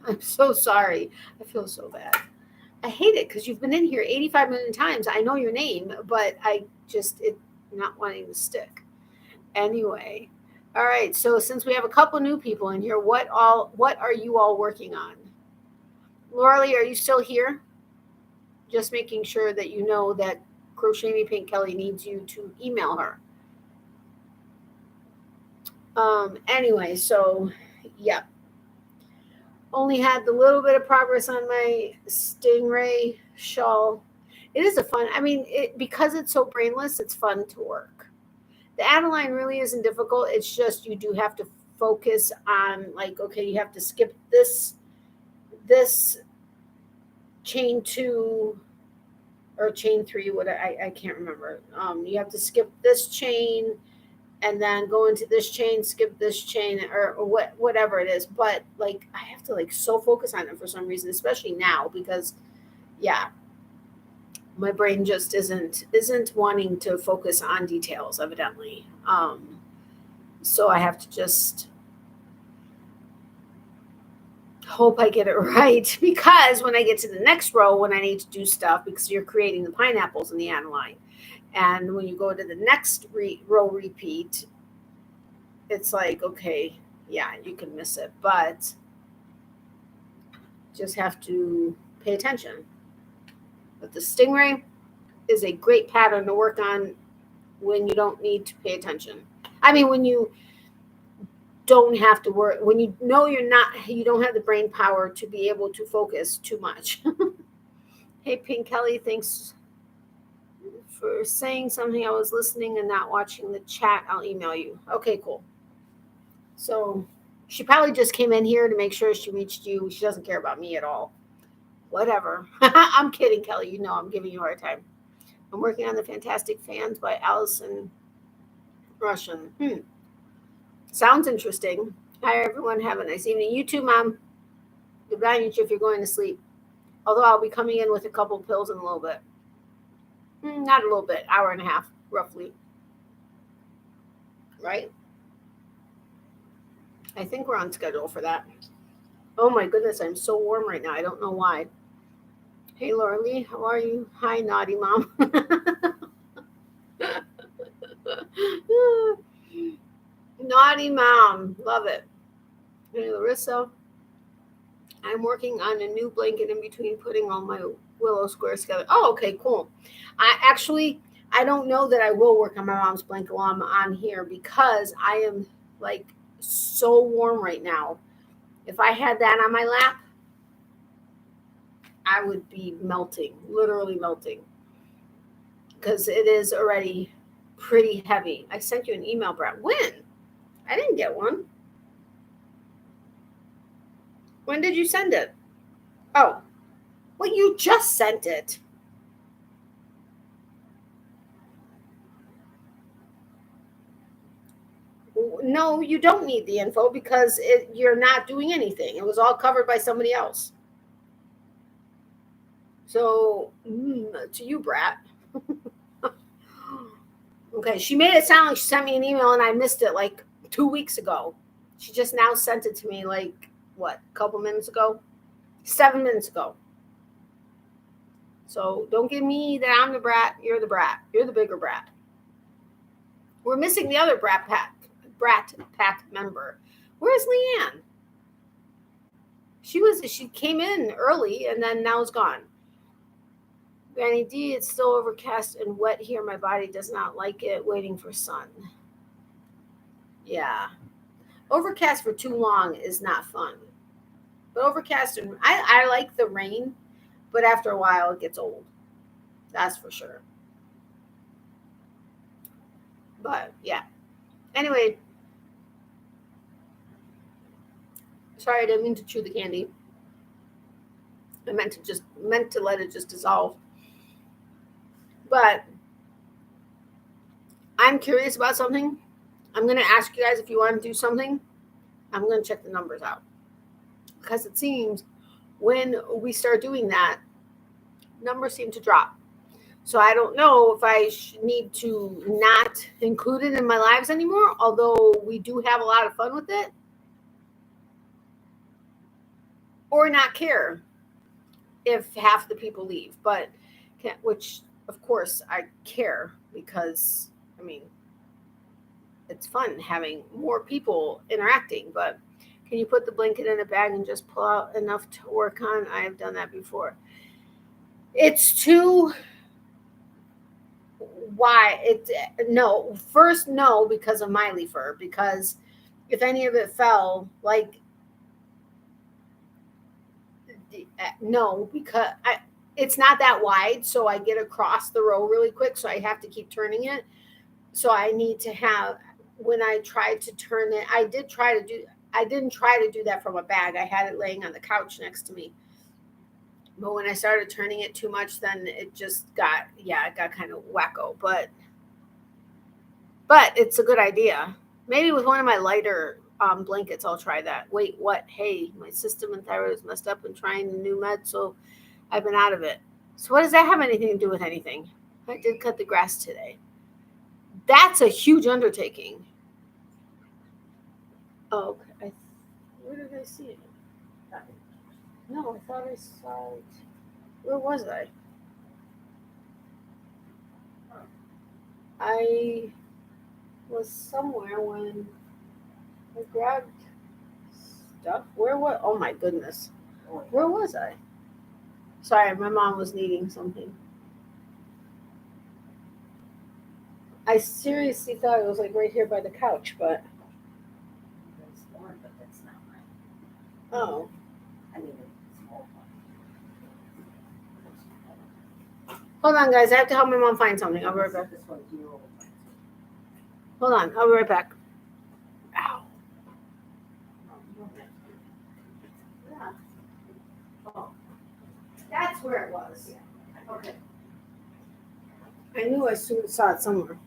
A: I'm so sorry. I feel so bad. I hate it because you've been in here 85 million times. I know your name, but it's not wanting to stick. Anyway, all right. So since we have a couple new people in here, what are you all working on? Laura Lee, are you still here? Just making sure that you know that Crochet Me Pink Kelly needs you to email her. Anyway, so yeah. Only had the little bit of progress on my stingray shawl. It is because it's so brainless, it's fun to work. The Adeline really isn't difficult. It's just you do have to focus on you have to skip this chain 2 or chain 3, I can't remember. You have to skip this chain and then go into this chain, skip this chain, or whatever it is. But I have to so focus on it for some reason, especially now because, yeah, my brain just isn't wanting to focus on details, evidently. So I have to just hope I get it right, because when I get to the next row, when I need to do stuff, because you're creating the pineapples in the Adeline, and when you go to the next row repeat, it's okay, yeah, you can miss it, but just have to pay attention. But the stingray is a great pattern to work on when you don't need to pay attention. When you don't have to work, when you know you don't have the brain power to be able to focus too much. Hey, Pink Kelly, thanks for saying something. I was listening and not watching the chat. I'll email you. Okay, cool. So she probably just came in here to make sure she reached you. She doesn't care about me at all. Whatever. I'm kidding, Kelly. You know I'm giving you a hard time. I'm working on the Fantastic Fans by Allison Russian. Sounds interesting. Hi, everyone. Have a nice evening. You too, Mom. Goodbye, if you're going to sleep. Although I'll be coming in with a couple pills in a little bit. Not a little bit, hour and a half, roughly. Right? I think we're on schedule for that. Oh my goodness, I'm so warm right now. I don't know why. Hey, Laura Lee, how are you? Hi, naughty mom. Naughty mom. Love it. Hey, Larissa. I'm working on a new blanket in between putting all my willow squares together. Oh, okay, cool. I don't know that I will work on my mom's blanket while I'm on here because I am like so warm right now. If I had that on my lap, I would be melting, literally melting, because it is already pretty heavy. I sent you an email, Brett. When? I didn't get one. When did you send it? Oh, well, you just sent it. No, you don't need the info because you're not doing anything. It was all covered by somebody else. So, to you, Brat. Okay, she made it sound like she sent me an email and I missed it like 2 weeks ago. She just now sent it to me like, what, a couple minutes ago? 7 minutes ago. So don't give me that I'm the brat. You're the brat. You're the bigger brat. We're missing the other brat pack member. Where's Leanne? She came in early and then now is gone. Granny D, it's still overcast and wet here. My body does not like it. Waiting for sun. Yeah. Overcast for too long is not fun. But overcast, and I like the rain, but after a while it gets old. That's for sure. But yeah. Anyway. Sorry, I didn't mean to chew the candy. I meant to let it just dissolve. But I'm curious about something. I'm going to ask you guys if you want to do something. I'm going to check the numbers out. Because it seems when we start doing that, numbers seem to drop. So I don't know if I need to not include it in my lives anymore, although we do have a lot of fun with it. Or not care if half the people leave. But, which, of course, I care because, I mean, it's fun having more people interacting. But can you put the blanket in a bag and just pull out enough to work on? I have done that before. It's too... Why? No. First, no, because of Miley fur. Because if any of it fell, like... No, because it's not that wide, so I get across the row really quick, so I have to keep turning it. So I need to have... When I tried to turn it, I didn't try to do that from a bag. I had it laying on the couch next to me. But when I started turning it too much, then it just got kind of wacko. But it's a good idea. Maybe with one of my lighter blankets, I'll try that. Wait, what? Hey, my system and thyroid is messed up and trying the new med, so I've been out of it. So what does that have anything to do with anything? I did cut the grass today. That's a huge undertaking. Oh, okay. Where did I see it? No, I thought I saw it. Where was I? I was somewhere when I grabbed stuff. Oh my goodness. Where was I? Sorry, my mom was needing something. I seriously thought it was like right here by the couch, but...
B: There's one, but that's not mine.
A: Oh.
B: I mean, a small one.
A: Hold on, guys. I have to help my mom find something. I'll be right back.
B: This one's your one.
A: Hold on. I'll be right back. Ow. Yeah. Oh. That's where it was. Okay. I knew I soon saw it somewhere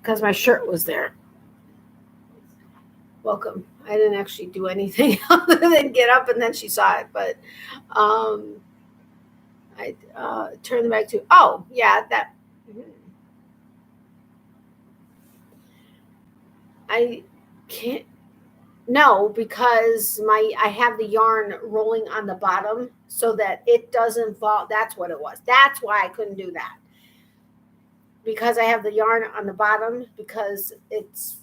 A: because my shirt was there. Welcome. I didn't actually do anything other than get up and then she saw it. But I turn them back to, oh, yeah, that. I can't, no, because I have the yarn rolling on the bottom so that it doesn't fall. That's what it was. That's why I couldn't do that. Because I have the yarn on the bottom, because is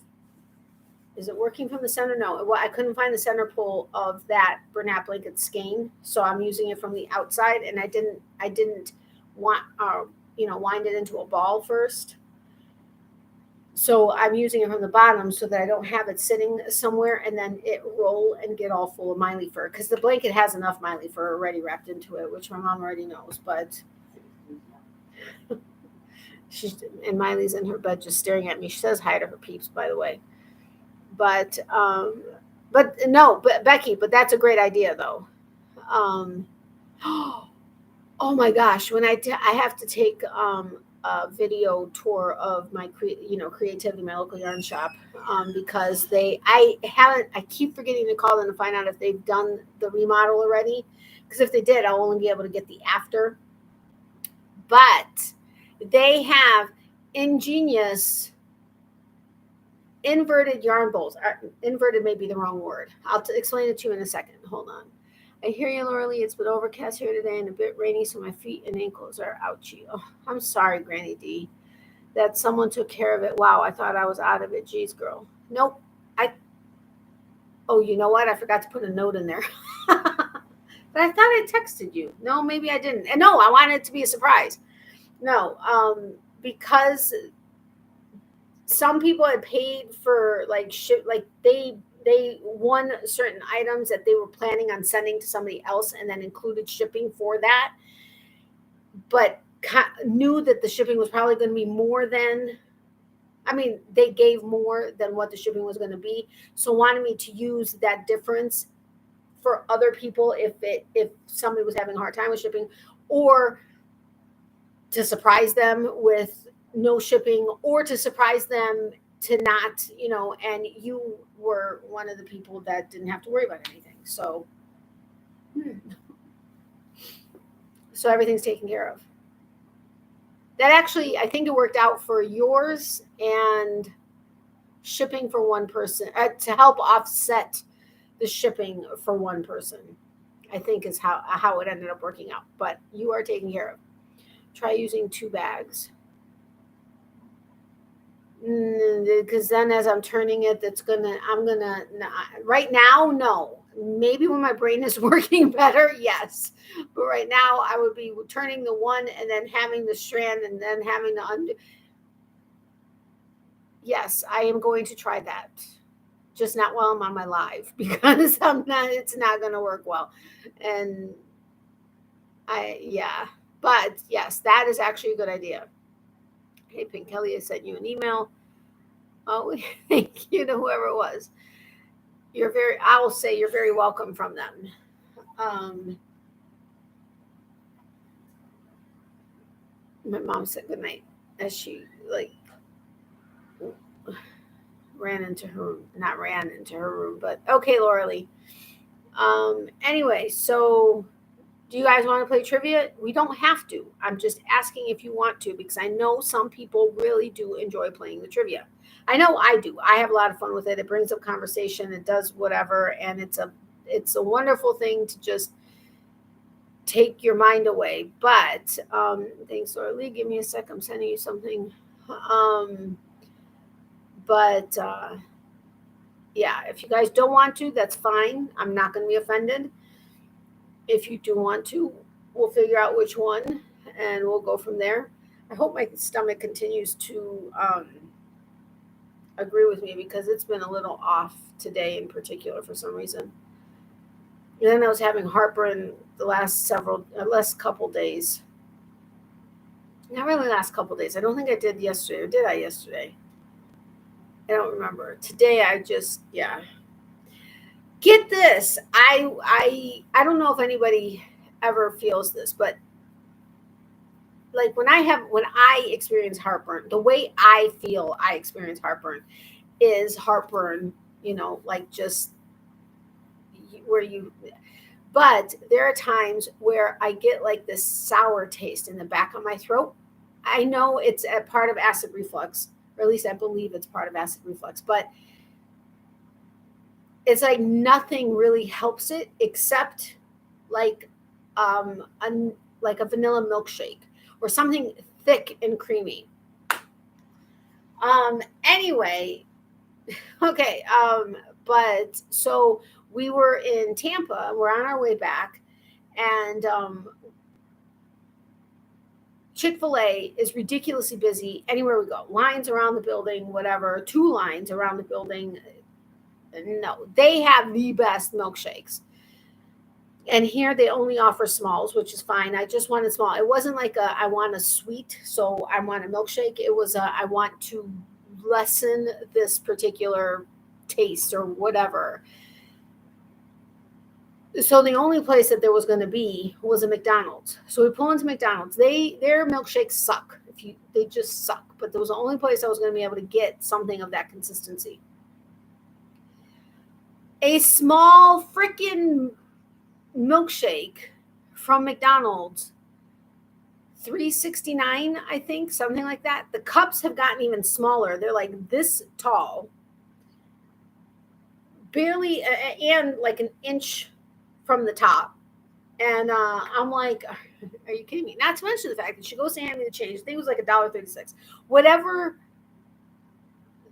A: it working from the center? No, well, I couldn't find the center pole of that Bernat blanket skein, so I'm using it from the outside, and I didn't want, wind it into a ball first. So I'm using it from the bottom so that I don't have it sitting somewhere and then it roll and get all full of Miley fur, because the blanket has enough Miley fur already wrapped into it, which my mom already knows. But and Miley's in her bed just staring at me. She says hi to her peeps, by the way. But Becky, but that's a great idea though. Oh my gosh, when I have to take a video tour of my creativity, my local yarn shop, because I keep forgetting to call them to find out if they've done the remodel already, because if they did, I'll only be able to get the after. But they have ingenious inverted yarn bowls. Inverted may be the wrong word. I'll explain it to you in a second. Hold on. I hear you, Lauralee. It's been overcast here today and a bit rainy, so my feet and ankles are ouchy. Oh, I'm sorry, Granny D, that someone took care of it. Wow, I thought I was out of it. Geez, girl. Nope. Oh, you know what? I forgot to put a note in there. But I thought I texted you. No, maybe I didn't. And no, I wanted it to be a surprise. No, because some people had paid for they won certain items that they were planning on sending to somebody else and then included shipping for that, but knew that the shipping was probably going to be more than, they gave more than what the shipping was going to be. So wanted me to use that difference for other people if somebody was having a hard time with shipping, or to surprise them with no shipping, or to surprise them to not, and you were one of the people that didn't have to worry about anything. So everything's taken care of. That actually, I think it worked out for yours and shipping for one person, to help offset the shipping for one person, I think is how it ended up working out. But you are taken care of. Try using 2 bags. Because then as I'm turning it, right now, no. Maybe when my brain is working better, yes. But right now I would be turning the one and then having the strand and then having to undo. Yes, I am going to try that. Just not while I'm on my live, because it's not going to work well. And but yes, that is actually a good idea. Hey, Pink Kelly, I sent you an email. Oh, thank you to whoever it was. I will say you're very welcome from them. My mom said goodnight as she not ran into her room, but okay, Lauralee. Anyway, so do you guys want to play trivia? We don't have to. I'm just asking if you want to, because I know some people really do enjoy playing the trivia. I know I do. I have a lot of fun with it. It brings up conversation. It does whatever. And it's a wonderful thing to just take your mind away. But thanks, Lauralee. Give me a sec. I'm sending you something. Yeah, if you guys don't want to, that's fine. I'm not going to be offended. If you do want to, we'll figure out which one and we'll go from there. I hope my stomach continues to agree with me, because it's been a little off today in particular for some reason. And then I was having heartburn the last couple days. Not really last couple days. I don't think I did yesterday. Or did I yesterday? I don't remember. Today I just, Get this. I don't know if anybody ever feels this, but like when I experience heartburn, the way I feel I experience heartburn is heartburn, like just where But there are times where I get like this sour taste in the back of my throat. I know it's a part of acid reflux, or at least I believe it's part of acid reflux, but it's like nothing really helps it except like like a vanilla milkshake or something thick and creamy. Anyway, okay. But so we were in Tampa, we're on our way back, and Chick-fil-A is ridiculously busy anywhere we go. Lines around the building, whatever, 2 lines around the building. No, they have the best milkshakes. And here they only offer smalls, which is fine. I just wanted small. It wasn't like I want a sweet, so I want a milkshake. It was I want to lessen this particular taste or whatever. So the only place that there was going to be was a McDonald's. So we pull into McDonald's. Their milkshakes suck. They just suck. But there was the only place I was going to be able to get something of that consistency. A small freaking milkshake from McDonald's, $3.69, I think, something like that. The cups have gotten even smaller. They're like this tall, barely, and like an inch from the top. And I'm like, are you kidding me? Not to mention the fact that she goes to hand me the change. I think it was like $1.36. Whatever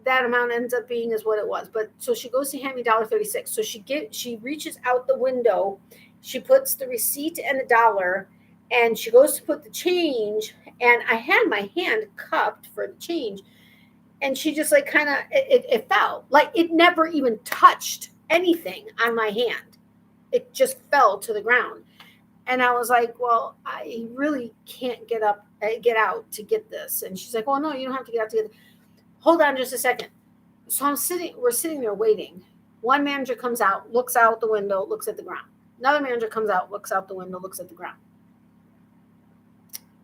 A: that amount ends up being is what it was. But so she goes to hand me $1.36. So she reaches out the window, she puts the receipt and the dollar, and she goes to put the change. And I had my hand cupped for the change, and she just like kind of it fell, like it never even touched anything on my hand. It just fell to the ground. And I was like, well, I really can't get out to get this. And she's like, well, no, you don't have to get out to get it. Hold on just a second. So we're sitting there waiting. One manager comes out, looks out the window, looks at the ground. Another manager comes out, looks out the window, looks at the ground.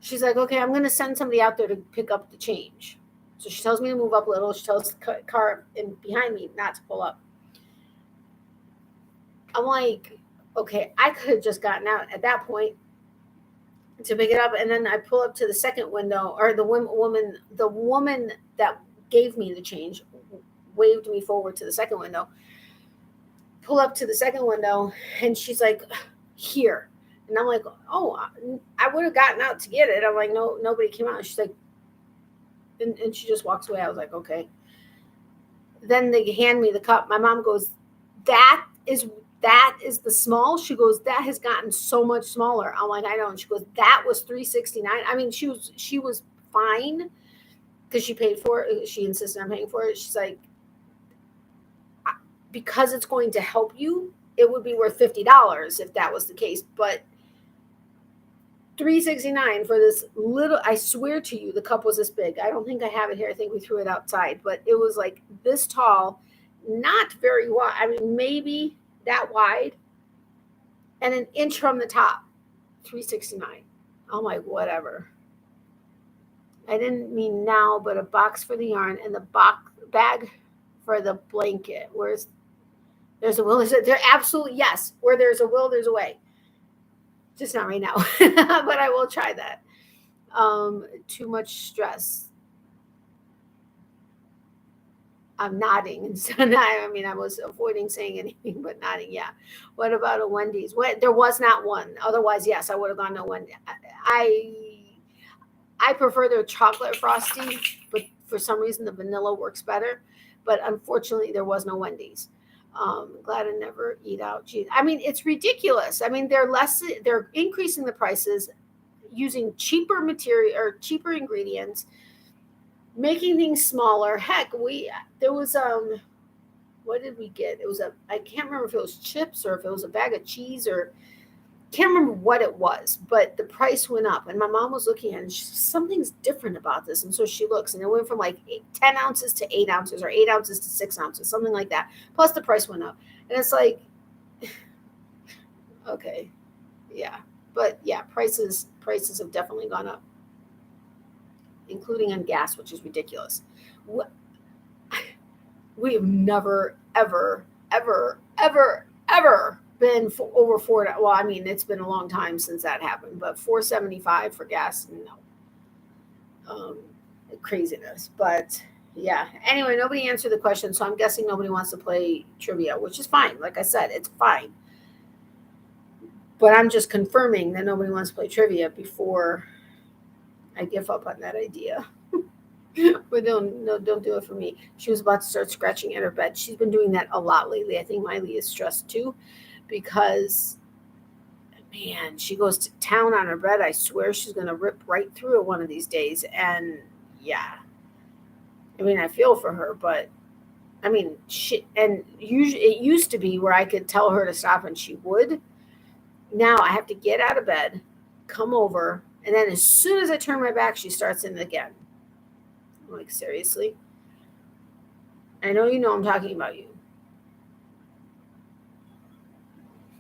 A: She's like, okay, I'm going to send somebody out there to pick up the change. So she tells me to move up a little. She tells the car behind me not to pull up. I'm like, okay, I could have just gotten out at that point to pick it up. And then I pull up to the second window, or the woman that gave me the change waved me forward to the second window. Pull up to the second window, and she's like, here. And I'm like, oh, I would have gotten out to get it. I'm like, no, nobody came out. She's like, and she just walks away. I was like, okay. Then they hand me the cup. My mom goes, that is the small. She goes, that has gotten so much smaller. I'm like, I know. And she goes, that was $3.69. I mean, she was fine because she paid for it. She insisted on paying for it. She's like, because it's going to help you, it would be worth $50 if that was the case. But $3.69 for this little, I swear to you, the cup was this big. I don't think I have it here. I think we threw it outside, but it was like this tall, not very wide. I mean, maybe that wide, and an inch from the top. $3.69. I'm like, whatever. I didn't mean now, but a box for the yarn and the bag for the blanket. There's a will, there absolutely, yes. Where there's a will, there's a way. Just not right now, but I will try that. Too much stress. I'm nodding, and so I was avoiding saying anything, but nodding. Yeah. What about a Wendy's? There was not one. Otherwise, yes, I would have gone to Wendy's. I prefer their chocolate frosty, but for some reason the vanilla works better. But unfortunately, there was no Wendy's. Glad I never eat out. Geez. I mean, it's ridiculous. I mean, they're increasing the prices, using cheaper material or cheaper ingredients, making things smaller. Heck, there was what did we get? It was I can't remember if it was chips or if it was a bag of cheese, or can't remember what it was, but the price went up. And my mom was looking at it, and something's different about this. And so she looks, and it went from like 10 ounces to 8 ounces, or 8 ounces to 6 ounces, something like that. Plus the price went up. And it's like, okay, yeah. But yeah, prices have definitely gone up, including on gas, which is ridiculous. We have never, ever, ever, ever, ever been over $4. Well, I mean, it's been a long time since that happened, but $4.75 for gas, no. Craziness. But yeah. Anyway, nobody answered the question, so I'm guessing nobody wants to play trivia, which is fine. Like I said, it's fine. But I'm just confirming that nobody wants to play trivia before I give up on that idea. But don't do it for me. She was about to start scratching at her bed. She's been doing that a lot lately. I think Miley is stressed too, because man, she goes to town on her bed. I swear she's gonna rip right through it one of these days. And yeah, I mean, I feel for her, but I mean, usually it used to be where I could tell her to stop and she would. Now I have to get out of bed, come over, and then as soon as I turn my back, she starts in again. I'm like, seriously? I know I'm talking about you.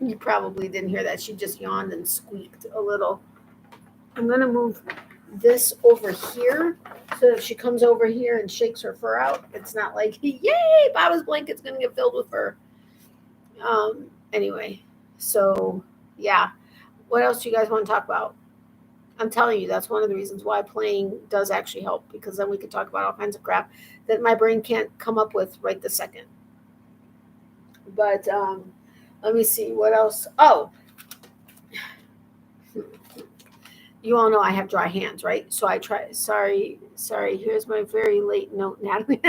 A: You probably didn't hear that. She just yawned and squeaked a little. I'm going to move this over here so if she comes over here and shakes her fur out, it's not like, yay, Baba's blanket's going to get filled with fur. Anyway, so yeah. What else do you guys want to talk about? I'm telling you, that's one of the reasons why playing does actually help, because then we could talk about all kinds of crap that my brain can't come up with right this second. But let me see what else. Oh, you all know I have dry hands, right? So I try. Sorry. Here's my very late note, Natalie.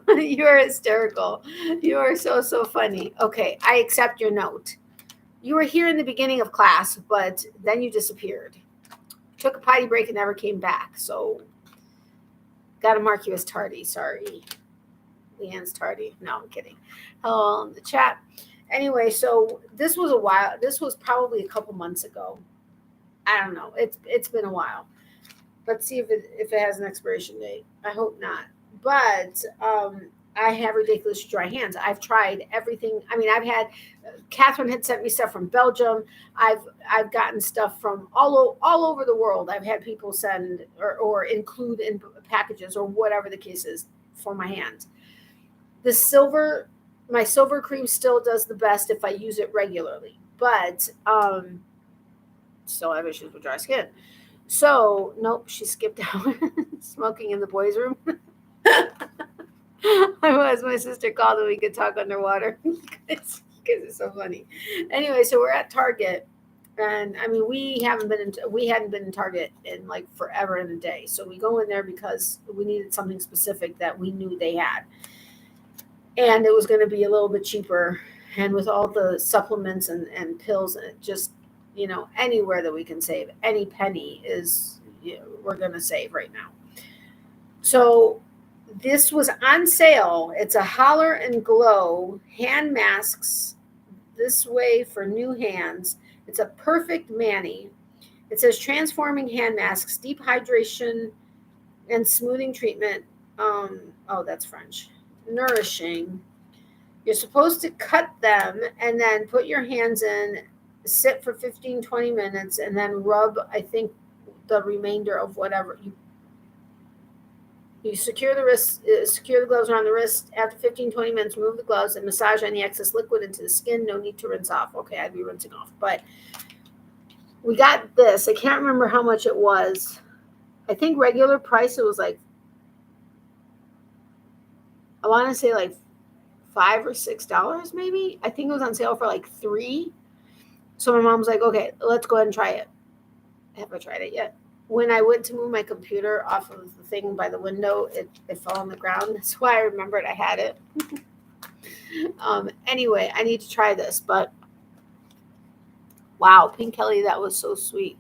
A: You are hysterical. You are so funny. Okay, I accept your note. You were here in the beginning of class, but then you disappeared. Took a potty break and never came back. So, got to mark you as tardy. Sorry. Leanne's tardy. No, I'm kidding. Hello in the chat. Anyway, so this was a while. This was probably a couple months ago. I don't know. It's been a while. Let's see if it has an expiration date. I hope not. But I have ridiculous dry hands. I've tried everything. I mean, Catherine had sent me stuff from Belgium. I've gotten stuff from all over the world. I've had people send or include in packages or whatever the case is for my hands. My silver cream still does the best if I use it regularly, but still have issues with dry skin. So nope, she skipped out. Smoking in the boys' room. My sister called and we could talk underwater. Because it's so funny. Anyway, so we're at Target, and I mean we hadn't been in Target in like forever and a day. So we go in there because we needed something specific that we knew they had, and it was going to be a little bit cheaper. And with all the supplements and pills, and just anywhere that we can save any penny is we're going to save right now. So this was on sale. It's a Holler and Glow hand masks. This way for new hands. It's a perfect mani. It says transforming hand masks, deep hydration and smoothing treatment. Oh, that's French. Nourishing. You're supposed to cut them and then put your hands in, sit for 15-20 minutes, and then rub, I think, the remainder of whatever you secure the wrist, secure the gloves around the wrist. After 15-20 minutes, remove the gloves and massage any excess liquid into the skin. No need to rinse off. Okay, I'd be rinsing off. But we got this. I can't remember how much it was. I think regular price, it was like, I want to say like $5 or $6 maybe. I think it was on sale for like $3. So my mom's like, okay, let's go ahead and try it. I haven't tried it yet. When I went to move my computer off of the thing by the window, it fell on the ground. That's why I remembered I had it. Anyway, I need to try this, but wow, Pink Kelly, that was so sweet.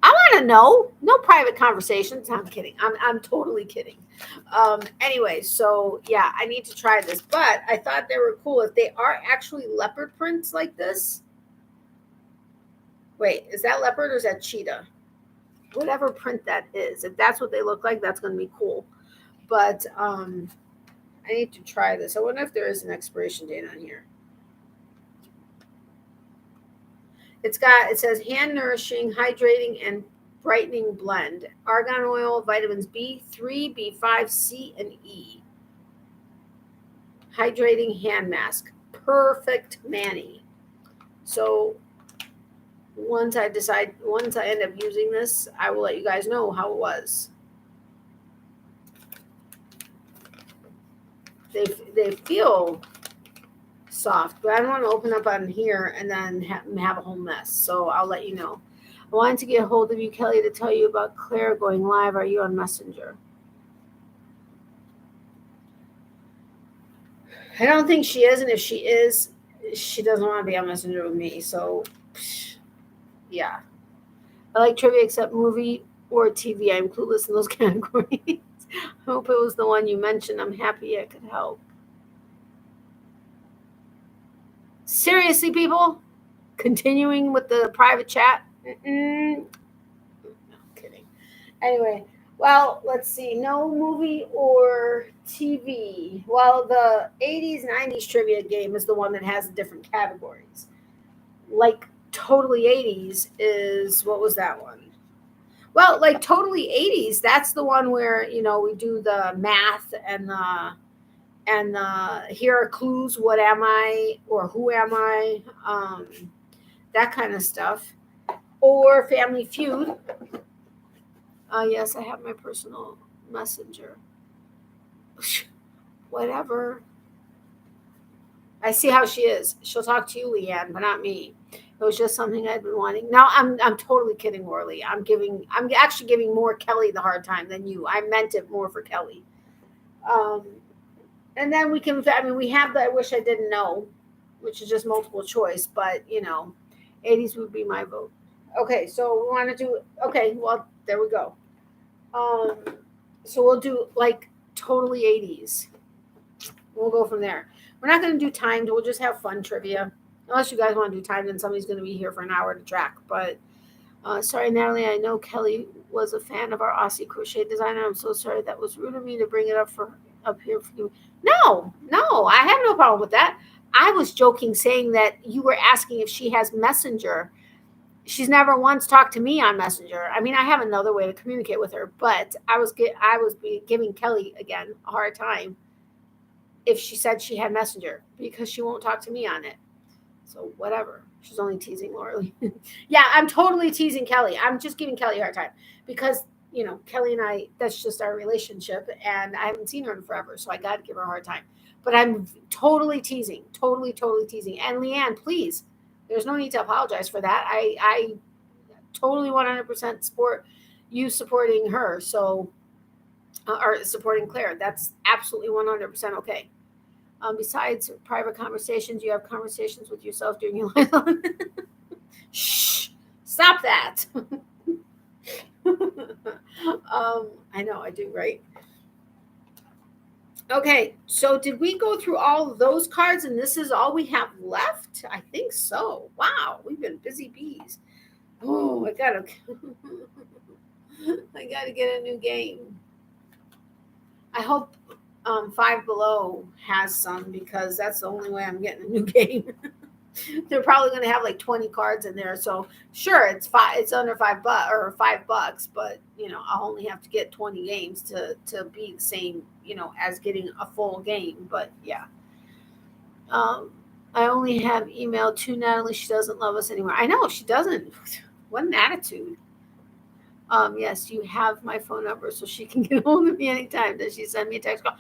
A: I want to know. No private conversations. I'm kidding. I'm totally kidding. Anyway, so yeah, I need to try this, but I thought they were cool. If they are actually leopard prints like this. Wait, is that leopard or is that cheetah? Whatever print that is, if that's what they look like, that's going to be cool. But I need to try this. I wonder if there is an expiration date on here. It says hand nourishing, hydrating, and brightening blend. Argan oil, vitamins B3, B5, C, and E. Hydrating hand mask. Perfect Manny. So once I end up using this, I will let you guys know how it was. They feel soft, but I don't want to open up on here and then have a whole mess. So I'll let you know. I wanted to get a hold of you, Kelly, to tell you about Claire going live. Are you on Messenger? I don't think she is, and if she is, she doesn't want to be on Messenger with me. So, yeah. I like trivia except movie or TV. I'm clueless in those categories. I hope it was the one you mentioned. I'm happy I could help. Seriously, people? Continuing with the private chat? No, kidding. Anyway, well, let's see. No movie or TV. Well, the 80s, 90s trivia game is the one that has the different categories. Like Totally 80s is, what was that one? Well, like Totally 80s, that's the one where, we do the math and the here are clues, what am I or who am I, that kind of stuff. Or Family Feud. Yes, I have my personal messenger. Whatever. I see how she is. She'll talk to you, Leanne, but not me. It was just something I'd been wanting. Now I'm totally kidding, Orly. I'm actually giving more Kelly the hard time than you. I meant it more for Kelly. And then we have the I wish I didn't know, which is just multiple choice, but 80s would be my vote. Okay, so we want to do well, there we go. So we'll do like Totally 80s. We'll go from there. We're not going to do timed. We'll just have fun trivia. Unless you guys want to do timed, then somebody's going to be here for an hour to track. But sorry, Natalie, I know Kelly was a fan of our Aussie crochet designer. I'm so sorry. That was rude of me to bring it up here for you. No, I have no problem with that. I was joking, saying that you were asking if she has Messenger. She's never once talked to me on Messenger. I mean, I have another way to communicate with her, but I was giving Kelly again a hard time if she said she had Messenger because she won't talk to me on it. So whatever. She's only teasing Laura. Yeah, I'm totally teasing Kelly. I'm just giving Kelly a hard time because Kelly and I, that's just our relationship, and I haven't seen her in forever, so I got to give her a hard time. But I'm totally teasing, totally teasing. And Leanne, please, there's no need to apologize for that. I totally 100% support you supporting her. So, or supporting Claire. That's absolutely 100% okay. Besides private conversations, you have conversations with yourself during your life. Shh! Stop that. I know I do, right? Okay, so did we go through all of those cards and this is all we have left? I think so. Wow, we've been busy bees. Oh, I gotta get a new game. I hope Five Below has some because that's the only way I'm getting a new game. They're probably going to have like 20 cards in there. So sure, it's under $5 or $5, but I'll only have to get 20 games to be the same, as getting a full game. But yeah. I only have emailed to Natalie. She doesn't love us anymore. I know she doesn't. What an attitude. Yes, you have my phone number so she can get hold of me anytime. Does she send me a text call?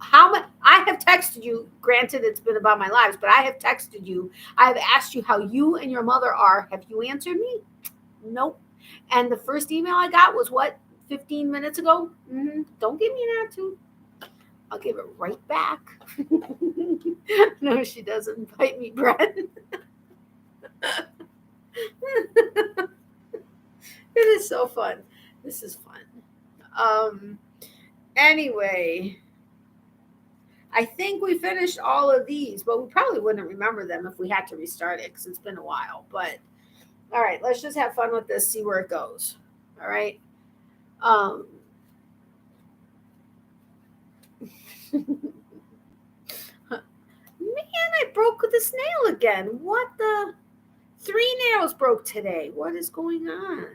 A: How much? I have texted you. Granted, it's been about my lives, but I have texted you. I have asked you how you and your mother are. Have you answered me? Nope. And the first email I got was 15 minutes ago? Don't give me an attitude. I'll give it right back. No, she doesn't bite me, Brett. It is so fun. This is fun. Anyway, I think we finished all of these, but we probably wouldn't remember them if we had to restart it because it's been a while. But all right, let's just have fun with this, see where it goes. All right. Man, I broke this nail again. What the? 3 nails broke today. What is going on?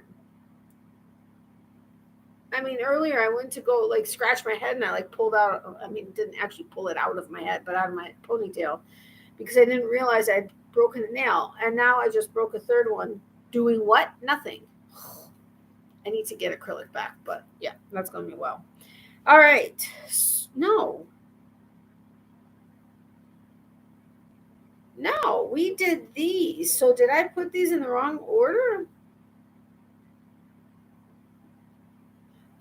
A: I mean, earlier I went to go like scratch my head and I like pulled out, I mean, didn't actually pull it out of my head, but out of my ponytail because I didn't realize I'd broken a nail. And now I just broke a third one. Doing what? Nothing. I need to get acrylic back, but yeah, that's going to be well. All right. No, we did these. So did I put these in the wrong order?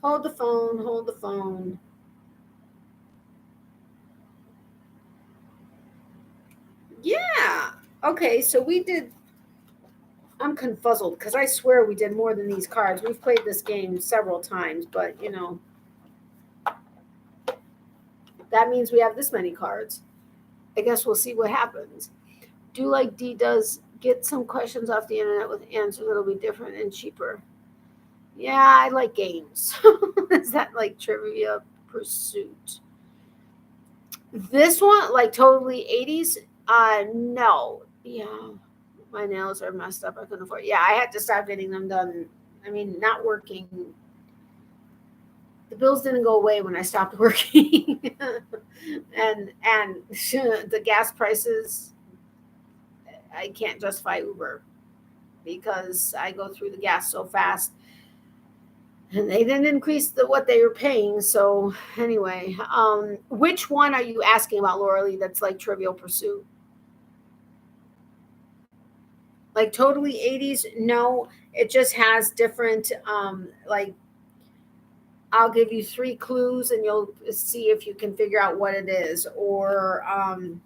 A: Hold the phone. Yeah. Okay, so we did. I'm confuzzled because I swear we did more than these cards. We've played this game several times, but you know, that means we have this many cards. I guess we'll see what happens. Do like Dee does, get some questions off the internet with answers that'll be different and cheaper. Yeah, I like games. Is that like Trivia Pursuit? This one, like totally 80s? No. Yeah. My nails are messed up. I couldn't afford it. Yeah, I had to stop getting them done. I mean, not working. The bills didn't go away when I stopped working. and the gas prices, I can't justify Uber because I go through the gas so fast. And they didn't increase what they were paying. So anyway, which one are you asking about, Laura Lee, that's like Trivial Pursuit? Like totally 80s? No, it just has different, like, I'll give you 3 clues and you'll see if you can figure out what it is. Or, are you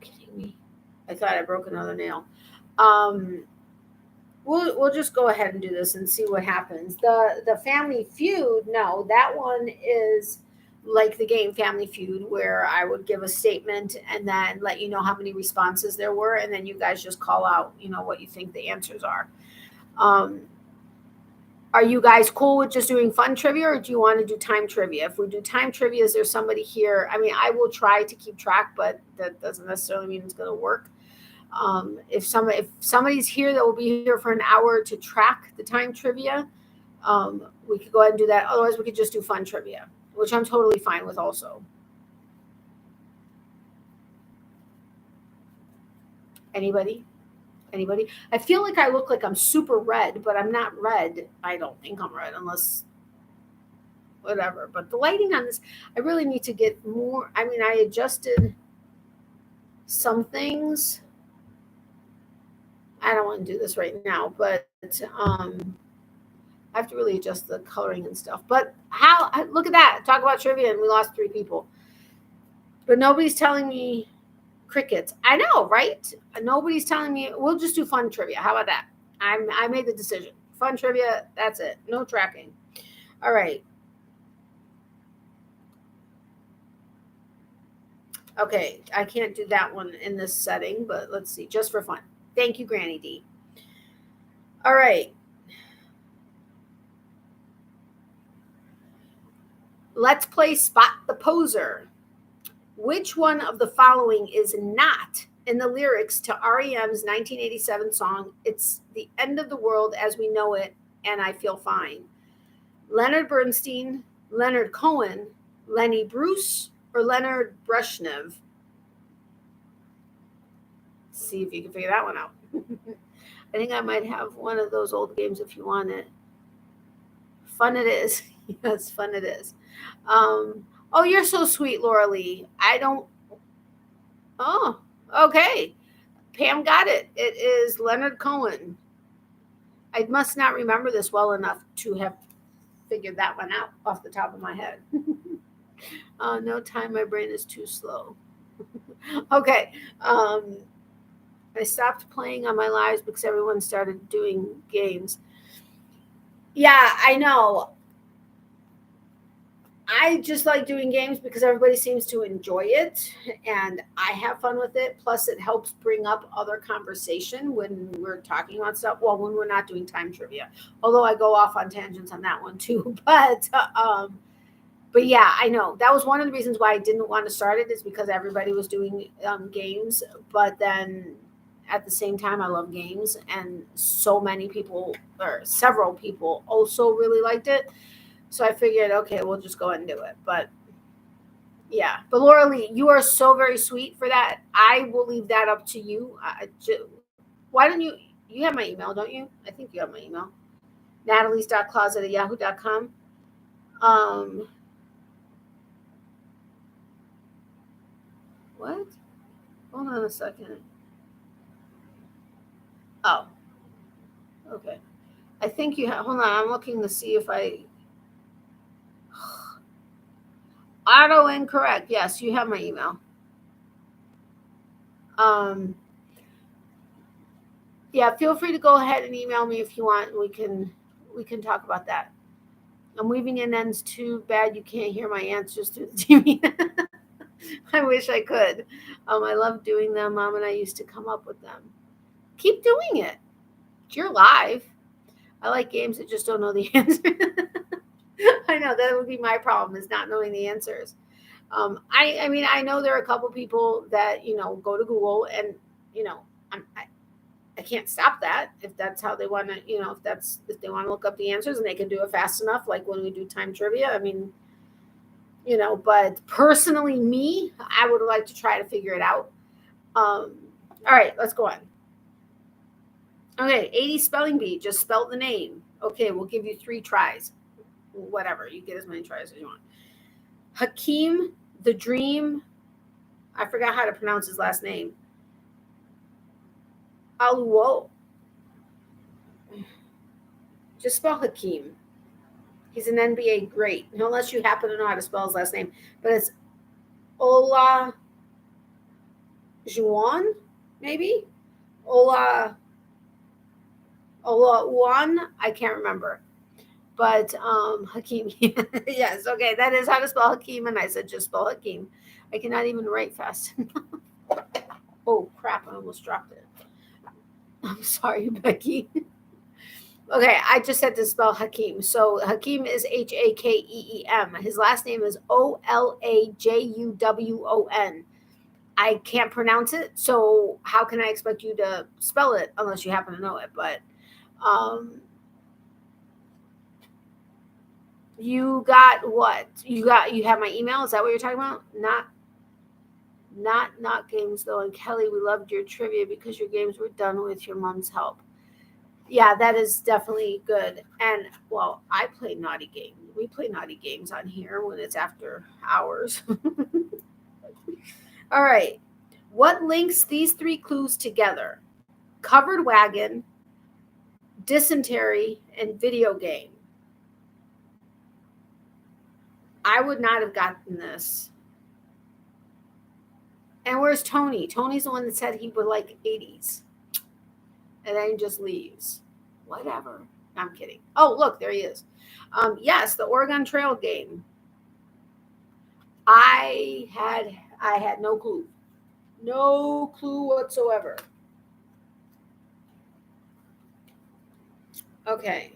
A: kidding me? I thought I broke another nail. We'll just go ahead and do this and see what happens. The Family Feud, no, that one is like the game Family Feud, where I would give a statement and then let you know how many responses there were, and then you guys just call out, you know, what you think the answers are. Are you guys cool with just doing fun trivia, or do you want to do time trivia? If we do time trivia, is there somebody here? I mean, I will try to keep track, but that doesn't necessarily mean it's going to work. If somebody's here that will be here for an hour to track the time trivia, we could go ahead and do that. Otherwise, we could just do fun trivia, which I'm totally fine with also. Anybody? I feel like I look like I'm super red, but I'm not red. I don't think I'm red unless whatever. But the lighting on this, I really need to get more. I mean, I adjusted some things. I don't want to do this right now, but I have to really adjust the coloring and stuff. But look at that. Talk about trivia and we lost 3 people. But nobody's telling me crickets. I know, right? Nobody's telling me. We'll just do fun trivia. How about that? I made the decision. Fun trivia, that's it. No tracking. All right. Okay, I can't do that one in this setting, but let's see, just for fun. Thank you, Granny D. All right. Let's play Spot the Poser. Which one of the following is not in the lyrics to REM's 1987 song, It's the End of the World as We Know It, and I Feel Fine? Leonard Bernstein, Leonard Cohen, Lenny Bruce, or Leonard Brezhnev? See if you can figure that one out. I think I might have one of those old games if you want it. Fun it is. Yes, fun it is. Oh, you're so sweet, Laura Lee. Oh, okay. Pam got it. It is Leonard Cohen. I must not remember this well enough to have figured that one out off the top of my head. No time, my brain is too slow. Okay. I stopped playing on my lives because everyone started doing games. Yeah, I know. I just like doing games because everybody seems to enjoy it and I have fun with it. Plus, it helps bring up other conversation when we're talking about stuff. Well, when we're not doing time trivia, although I go off on tangents on that one too. But yeah, I know that was one of the reasons why I didn't want to start it, is because everybody was doing games. But then at the same time, I love games, and so many people, or several people, also really liked it. So I figured, okay, we'll just go ahead and do it. But yeah, but Laura Lee, you are so very sweet for that. I will leave that up to you. Why don't you have my email, don't you? I think you have my email. Natalie's.closet@yahoo.com. What? Hold on a second. Oh, okay. I think you have, hold on, I'm looking to see if auto incorrect. Yes, you have my email. Yeah, feel free to go ahead and email me if you want. We can talk about that. I'm weaving in ends too bad you can't hear my answers through the TV. I wish I could. I love doing them. Mom and I used to come up with them. Keep doing it. You're live. I like games that just don't know the answer. I know that would be my problem, is not knowing the answers. I mean, I know there are a couple people that, go to Google and, I can't stop that if that's how they want to, if they want to look up the answers and they can do it fast enough, like when we do time trivia. I mean, but personally, me, I would like to try to figure it out. All right, let's go on. Okay, 80 spelling bee, just spell the name. Okay, we'll give you 3 tries. Whatever, you get as many tries as you want. Hakeem the Dream, I forgot how to pronounce his last name. Aluo. Just spell Hakeem. He's an NBA great, unless you happen to know how to spell his last name. But it's Ola Juan, maybe? Ola Uan, I can't remember. But Hakeem, yes, okay, that is how to spell Hakeem, and I said just spell Hakeem. I cannot even write fast enough. Oh, crap, I almost dropped it. I'm sorry, Becky. Okay, I just had to spell Hakeem. So Hakeem is Hakeem. His last name is Olajuwon. I can't pronounce it, so how can I expect you to spell it unless you happen to know it? But you got what? You have my email? Is that what you're talking about? Not games though. And Kelly, we loved your trivia because your games were done with your mom's help. Yeah, that is definitely good. And well, I play naughty games. We play naughty games on here when it's after hours. All right. What links these 3 clues together? Covered wagon, dysentery, and video game. I would not have gotten this. And where's Tony? Tony's the one that said he would like 80s. And then he just leaves. Whatever. I'm kidding. Oh, look, there he is. Yes, the Oregon Trail game. I had no clue. No clue whatsoever. Okay.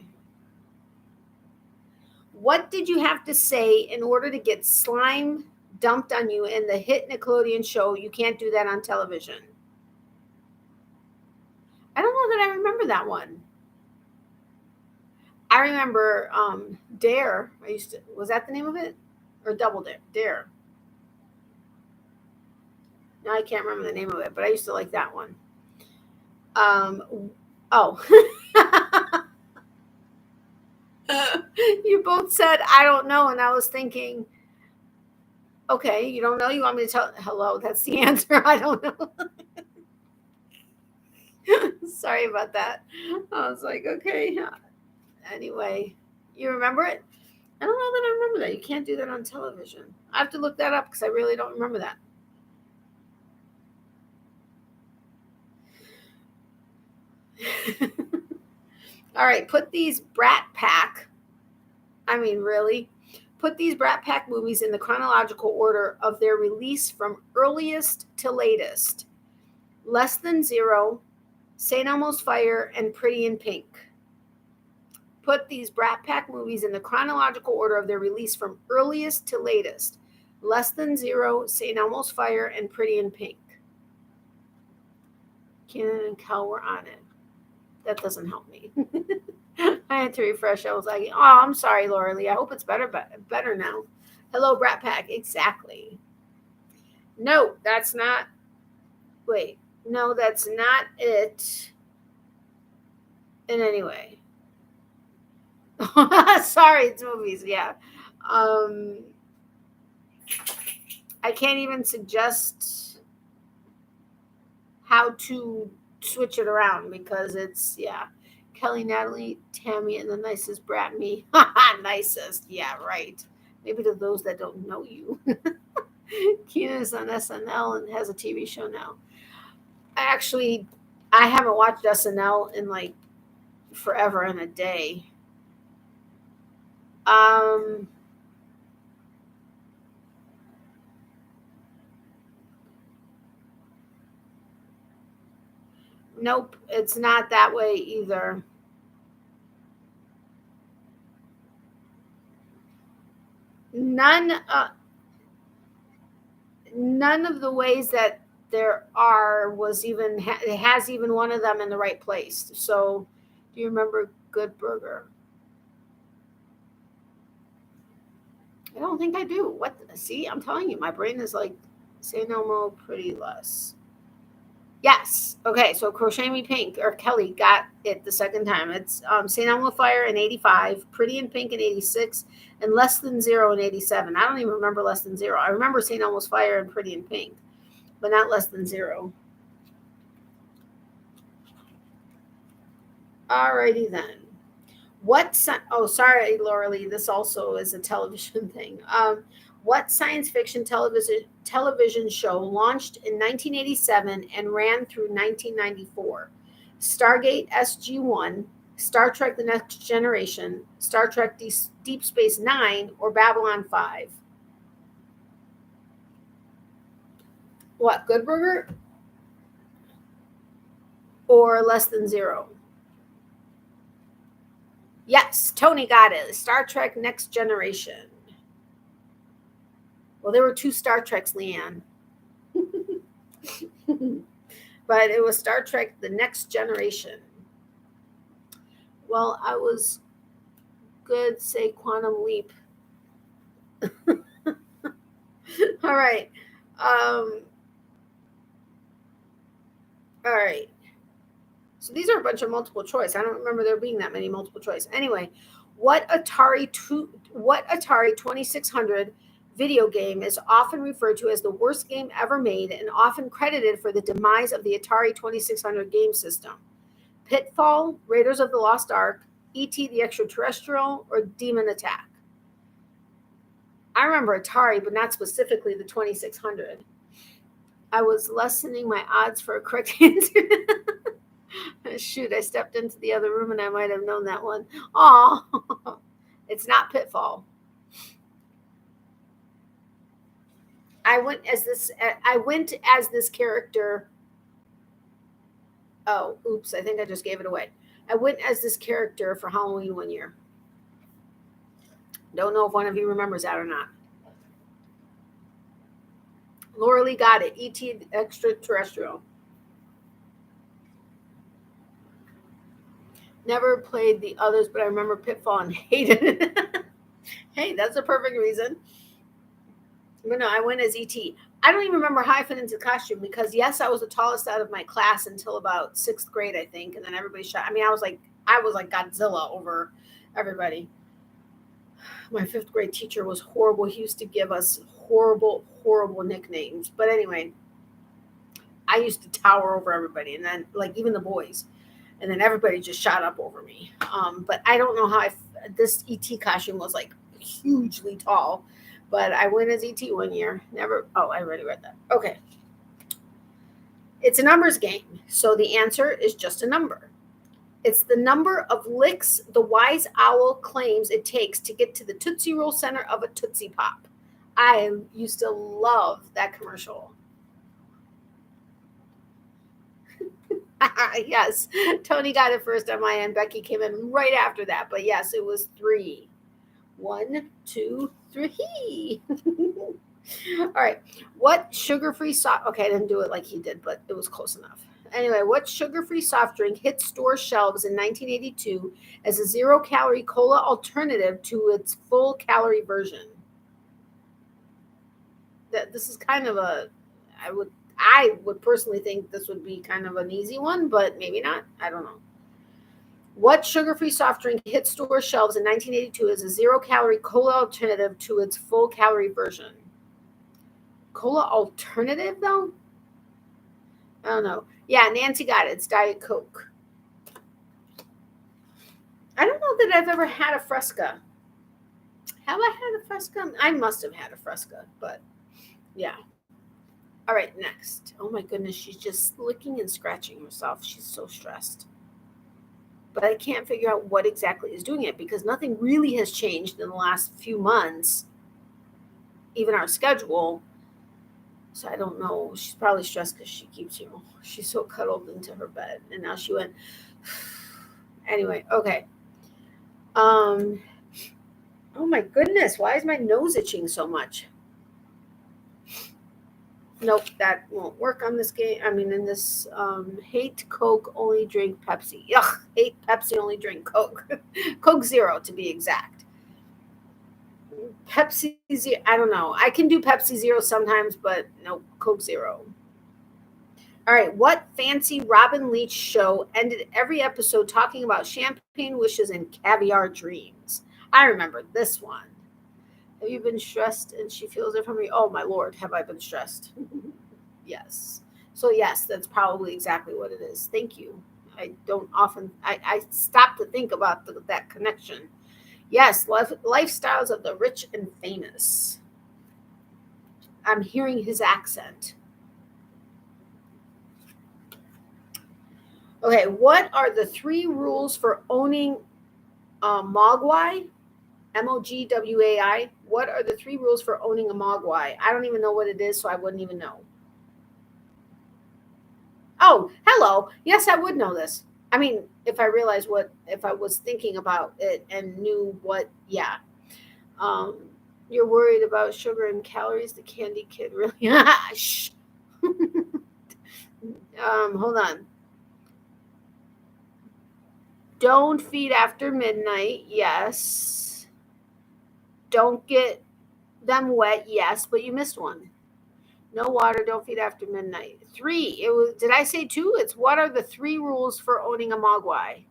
A: What did you have to say in order to get slime dumped on you in the hit Nickelodeon show You Can't Do That on Television? I don't know that I remember that one. I remember Dare. Was that the name of it? Or Double Dare? Dare. No, I can't remember the name of it, but I used to like that one. You both said, I don't know. And I was thinking, okay, you don't know? You want me to tell? Hello, that's the answer. I don't know. Sorry about that. I was like, okay. Anyway, you remember it? I don't know that I remember that. You can't do that on television. I have to look that up because I really don't remember that. All right, put these Brat Pack movies in the chronological order of their release from earliest to latest. Less Than Zero, St. Elmo's Fire, and Pretty in Pink. Put these Brat Pack movies in the chronological order of their release from earliest to latest. Less Than Zero, St. Elmo's Fire, and Pretty in Pink. Kenan and Kel were on it. That doesn't help me. I had to refresh. I was like, oh, I'm sorry, Laura Lee. I hope it's better now. Hello, Brat Pack. Exactly. No, that's not. Wait. No, that's not it. In any way. Sorry, it's movies. Yeah. I can't even suggest how to switch it around because it's, yeah. Kelly, Natalie, Tammy, and the nicest brat me. Nicest. Yeah, right. Maybe to those that don't know you. Keenan is on SNL and has a TV show now. I haven't watched SNL in like forever and a day. Nope, it's not that way either. None of the ways that there are was even it has even one of them in the right place. So, do you remember Good Burger? I don't think I do. What? See, I'm telling you, my brain is like, say no more, pretty less. Yes. Okay. So Crochet Me Pink or Kelly got it the second time. It's St. Elmo Fire in 85, Pretty in Pink in 86, and Less Than Zero in 87. I don't even remember Less Than Zero. I remember St. Elmo's Fire and Pretty in Pink, but not Less Than Zero. Alrighty then. Oh, sorry, Laura Lee. This also is a television thing. What science fiction television show launched in 1987 and ran through 1994? Stargate SG-1, Star Trek: The Next Generation, Star Trek: Deep Space Nine, or Babylon 5? What, Good Burger or Less Than Zero? Yes, Tony got it. Star Trek: Next Generation. Well, there were two Star Treks, Leanne. But it was Star Trek: The Next Generation. Well, I was good, say Quantum Leap. All right. All right. So these are a bunch of multiple choice. I don't remember there being that many multiple choice. Anyway, what Atari 2600 video game is often referred to as the worst game ever made and often credited for the demise of the Atari 2600 game system? Pitfall, Raiders of the Lost Ark, E.T. the Extraterrestrial, or Demon Attack? I remember Atari, but not specifically the 2600. I was lessening my odds for a correct answer. Shoot, I stepped into the other room and I might have known that one. Oh, it's not Pitfall. I went as this character. Oh, oops, I think I just gave it away. I went as this character for Halloween one year. Don't know if one of you remembers that or not. Laura Lee got it. E.T. Extraterrestrial. Never played the others, but I remember Pitfall and hated it. Hey, that's a perfect reason. But no, I went as E.T. I don't even remember how I fit into costume because, yes, I was the tallest out of my class until about 6th grade, I think. And then everybody shot. I mean, I was like Godzilla over everybody. My 5th grade teacher was horrible. He used to give us horrible nicknames. But anyway, I used to tower over everybody. And then, like, even the boys. And then everybody just shot up over me. But I don't know how this ET costume was like hugely tall. But I went as ET one year. Never. Oh, I already read that. Okay. It's a numbers game. So the answer is just a number. It's the number of licks the wise owl claims it takes to get to the Tootsie Roll center of a Tootsie Pop. I used to love that commercial. Yes, Tony got it first on my end. Becky came in right after that. But yes, it was 3. 1, 2, 3. All right. What sugar-free sauce? Okay, I didn't do it like he did, but it was close enough. Anyway, what sugar-free soft drink hit store shelves in 1982 as a zero-calorie cola alternative to its full-calorie version? This is kind of a, I would personally think this would be kind of an easy one, but maybe not. I don't know. What sugar-free soft drink hit store shelves in 1982 as a zero-calorie cola alternative to its full-calorie version? Cola alternative, though? I don't know. Yeah, Nancy got it. It's Diet Coke. I don't know that I've ever had a Fresca. Have I had a Fresca? I must have had a Fresca, but yeah. All right, next. Oh my goodness, she's just licking and scratching herself. She's so stressed. But I can't figure out what exactly is doing it because nothing really has changed in the last few months, even our schedule. So I don't know. She's probably stressed because she keeps, she's so cuddled into her bed. And now she went. Anyway, okay. Oh my goodness, why is my nose itching so much? Nope, that won't work on this game. I mean, in this, hate Coke, only drink Pepsi. Ugh, hate Pepsi, only drink Coke. Coke Zero, to be exact. Pepsi Zero, I don't know. I can do Pepsi Zero sometimes, but no, Coke Zero. All right, what fancy Robin Leach show ended every episode talking about champagne wishes and caviar dreams? I remember this one. Have you been stressed and she feels it from me? Oh, my Lord, have I been stressed? Yes. So, yes, that's probably exactly what it is. Thank you. I don't often, I stop to think about that connection. Yes, lifestyles of the rich and famous. I'm hearing his accent. Okay, what are the 3 rules for owning Mogwai? Mogwai. What are the 3 rules for owning a Mogwai? I don't even know what it is, so I wouldn't even know. Oh, hello. Yes, I would know this. I mean, if I realized if I was thinking about it and knew what, yeah. You're worried about sugar and calories. The candy kid really. Shh. Hold on. Don't feed after midnight. Yes. Don't get them wet. Yes, but you missed one. No water. Don't feed after midnight. 3. It was. Did I say 2? It's what are the 3 rules for owning a Mogwai?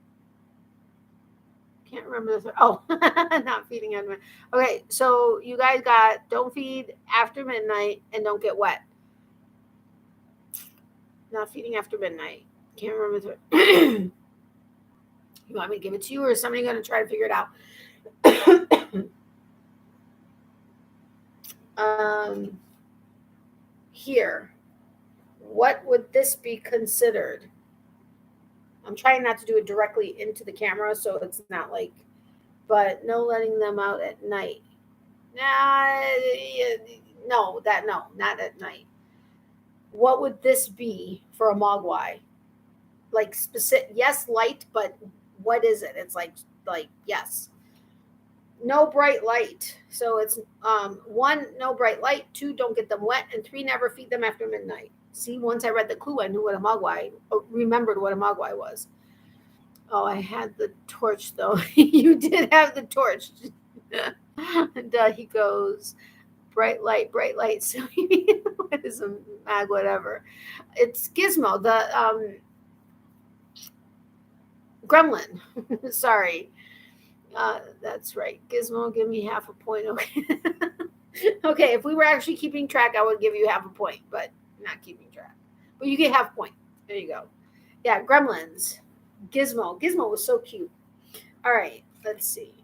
A: Can't remember the. Oh, not feeding after midnight. Okay, so you guys got don't feed after midnight and don't get wet. Not feeding after midnight. Can't remember the. You want me to give it to you, or is somebody going to try to figure it out? Here, what would this be considered? I'm trying not to do it directly into the camera, so it's not like, but no letting them out at night. No, not at night. What would this be for a Mogwai? Like specific, yes, light, but what is it? It's like yes. No bright light. So it's 1, no bright light, 2, don't get them wet, and 3, never feed them after midnight. See, once I read the clue, I knew what a Mogwai, remembered what a Mogwai was. Oh, I had the torch though. You did have the torch. And he goes, bright light, bright light. So what is a mag, whatever. It's Gizmo, the gremlin. Sorry. That's right. Gizmo, give me half a point. Okay. Okay, if we were actually keeping track, I would give you half a point, but not keeping track. But you get half a point. There you go. Yeah, Gremlins. Gizmo. Gizmo was so cute. All right, let's see.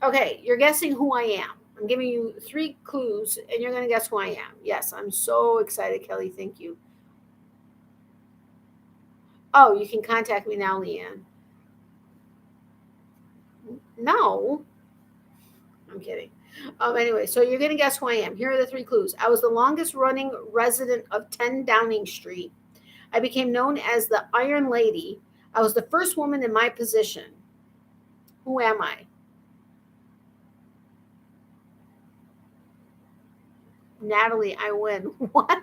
A: Okay, you're guessing who I am. I'm giving you 3 clues, and you're going to guess who I am. Yes, I'm so excited, Kelly. Thank you. Oh, you can contact me now, Leanne. No. I'm kidding. Anyway, so you're going to guess who I am. Here are the 3 clues. I was the longest running resident of 10 Downing Street. I became known as the Iron Lady. I was the first woman in my position. Who am I? Natalie, I win. What?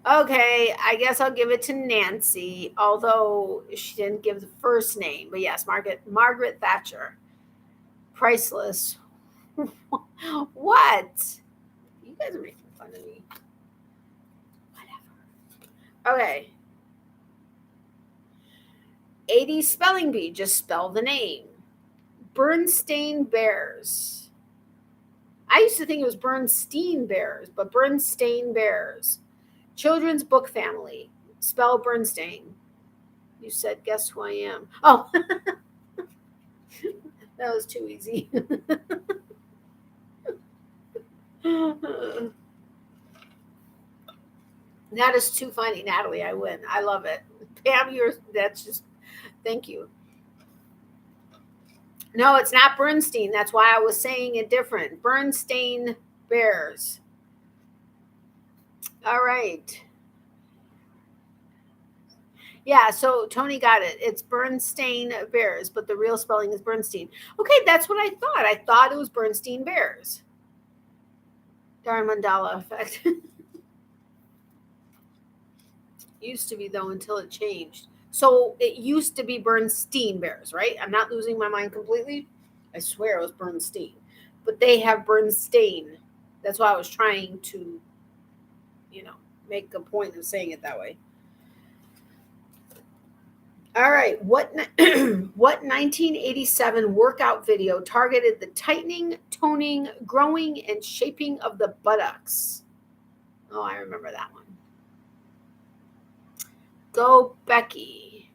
A: Okay, I guess I'll give it to Nancy, although she didn't give the first name. But yes, Margaret Thatcher. Priceless. What? You guys are making fun of me. Whatever. Okay. 80 spelling bee. Just spell the name. Bernstein Bears. I used to think it was Bernstein Bears, but Bernstein Bears. Children's book family. Spell Bernstein. You said, guess who I am. Oh, that was too easy. That is too funny, Natalie. I win. I love it. Pam, that's just, thank you. No, it's not Bernstein. That's why I was saying it different. Bernstein Bears. All right. Yeah, so Tony got it. It's Bernstein Bears, but the real spelling is Bernstein. Okay, that's what I thought. I thought it was Bernstein Bears. Darn Mandela effect. Used to be, though, until it changed. So it used to be Bernstein Bears, right? I'm not losing my mind completely. I swear it was Bernstein. But they have Bernstein. That's why I was trying to, make a point of saying it that way. All right. What 1987 workout video targeted the tightening, toning, growing, and shaping of the buttocks? Oh, I remember that one. Go Becky.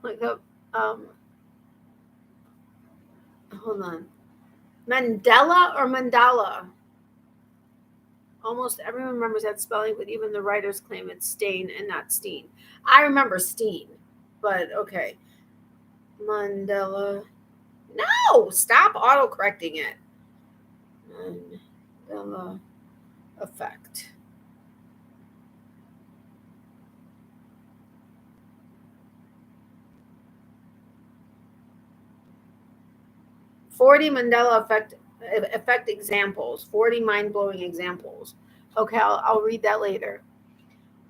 A: Look up. Hold on. Mandela or Mandala? Almost everyone remembers that spelling, but even the writers claim it's Stain and not Steen. I remember Steen, but okay. Mandela. No, stop auto-correcting it. Mandela effect. Mandela effect examples. 40 mind-blowing examples. Okay, I'll read that later.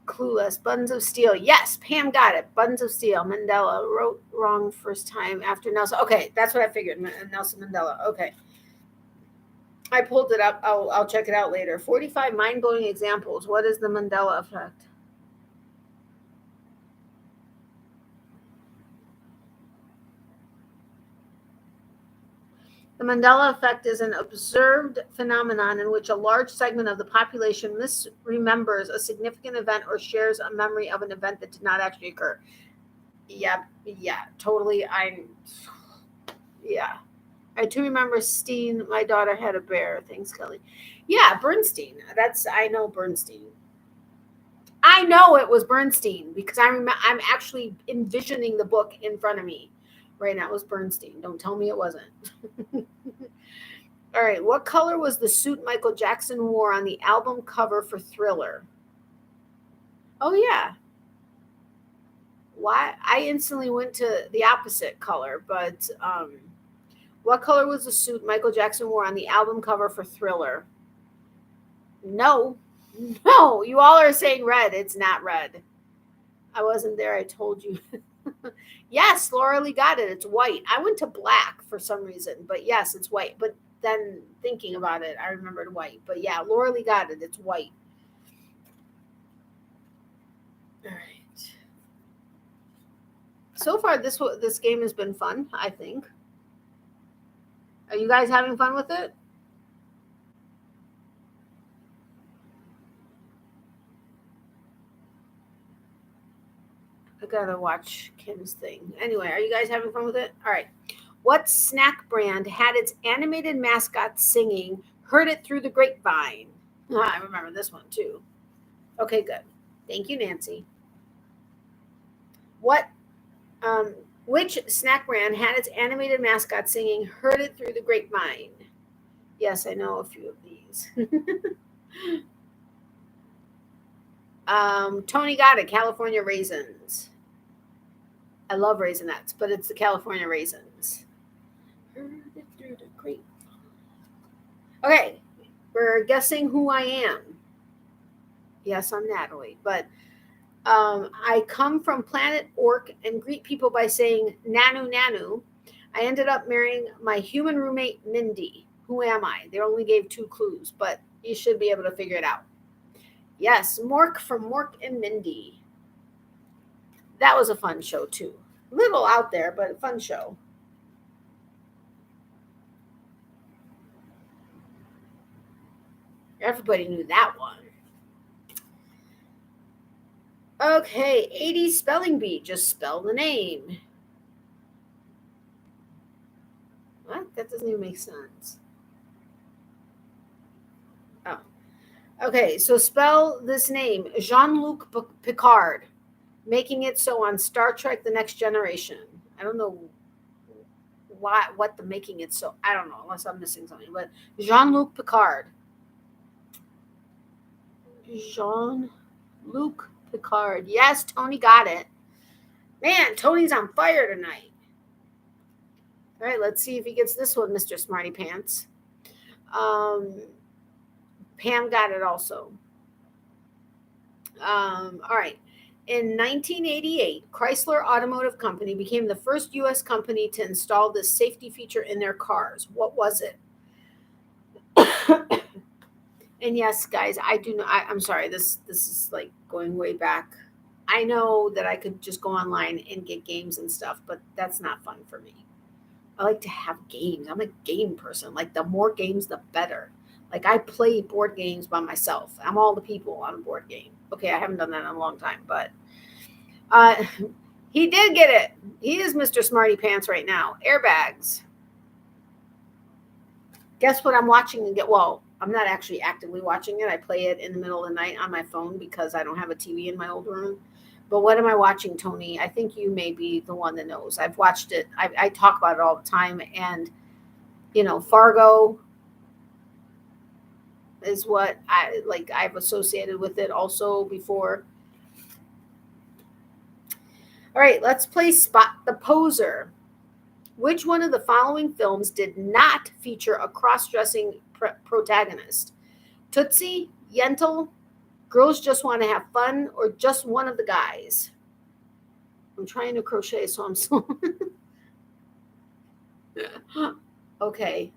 A: Clueless. Buttons of Steel. Yes, Pam got it. Buttons of Steel. Mandela wrote wrong first time after Nelson. Okay, that's what I figured. Nelson Mandela. Okay. I pulled it up. I'll check it out later. 45 mind-blowing examples. What is the Mandela effect? The Mandela effect is an observed phenomenon in which a large segment of the population misremembers a significant event or shares a memory of an event that did not actually occur. Yeah, totally. I do remember Steen. My daughter had a bear. Thanks, Kelly. Yeah, Bernstein. I know Bernstein. I know it was Bernstein because I'm actually envisioning the book in front of me right now. It was Bernstein. Don't tell me it wasn't. All right. What color was the suit Michael Jackson wore on the album cover for Thriller? Oh, yeah. Why? I instantly went to the opposite color, but what color was the suit Michael Jackson wore on the album cover for Thriller? No, you all are saying red. It's not red. I wasn't there. I told you. Yes, Laura Lee got it. It's white. I went to black for some reason, but yes, it's white. But then thinking about it, I remembered white. But yeah, Laura Lee got it. It's white. All right. So far, this game has been fun, I think. Are you guys having fun with it? I gotta watch Kim's thing. Anyway, are you guys having fun with it? All right. What snack brand had its animated mascot singing "Heard It Through the Grapevine"? I remember this one too. Okay, good. Thank you, Nancy. Which snack brand had its animated mascot singing "Heard It Through the Grapevine"? Yes, I know a few of these. Tony got it. California Raisins. I love Raisinets, but it's the California raisins. Great. Okay, we're guessing who I am. Yes, I'm Natalie, but I come from planet Orc and greet people by saying Nanu Nanu. I ended up marrying my human roommate, Mindy. Who am I? They only gave 2 clues, but you should be able to figure it out. Yes, Mork from Mork and Mindy. That was a fun show, too. Little out there, but a fun show. Everybody knew that one. Okay, 80s spelling bee. Just spell the name. What? That doesn't even make sense. Oh. Okay, so spell this name. Jean-Luc Picard. Making it so on Star Trek The Next Generation. I don't know what the making it so. I don't know, unless I'm missing something. But Jean-Luc Picard. Jean-Luc Picard. Yes, Tony got it. Man, Tony's on fire tonight. All right, let's see if he gets this one, Mr. Smarty Pants. Pam got it also. All right. In 1988, Chrysler Automotive Company became the first U.S. company to install this safety feature in their cars. What was it? And yes, guys, I do know. I'm sorry. This is like going way back. I know that I could just go online and get games and stuff, but that's not fun for me. I like to have games. I'm a game person. Like the more games, the better. Like I play board games by myself. I'm all the people on a board game. Okay, I haven't done that in a long time, but he did get it. He is Mr. Smarty Pants right now. Airbags. Guess what I'm watching? Well, I'm not actually actively watching it. I play it in the middle of the night on my phone because I don't have a TV in my old room. But what am I watching, Tony? I think you may be the one that knows. I've watched it. I talk about it all the time. And, Fargo is what I've associated with it also before. All right, let's play Spot the Poser. Which one of the following films did not feature a cross-dressing protagonist? Tootsie, Yentl, Girls Just Want to Have Fun, or just one of the guys? I'm trying to crochet, so I'm slow. Okay,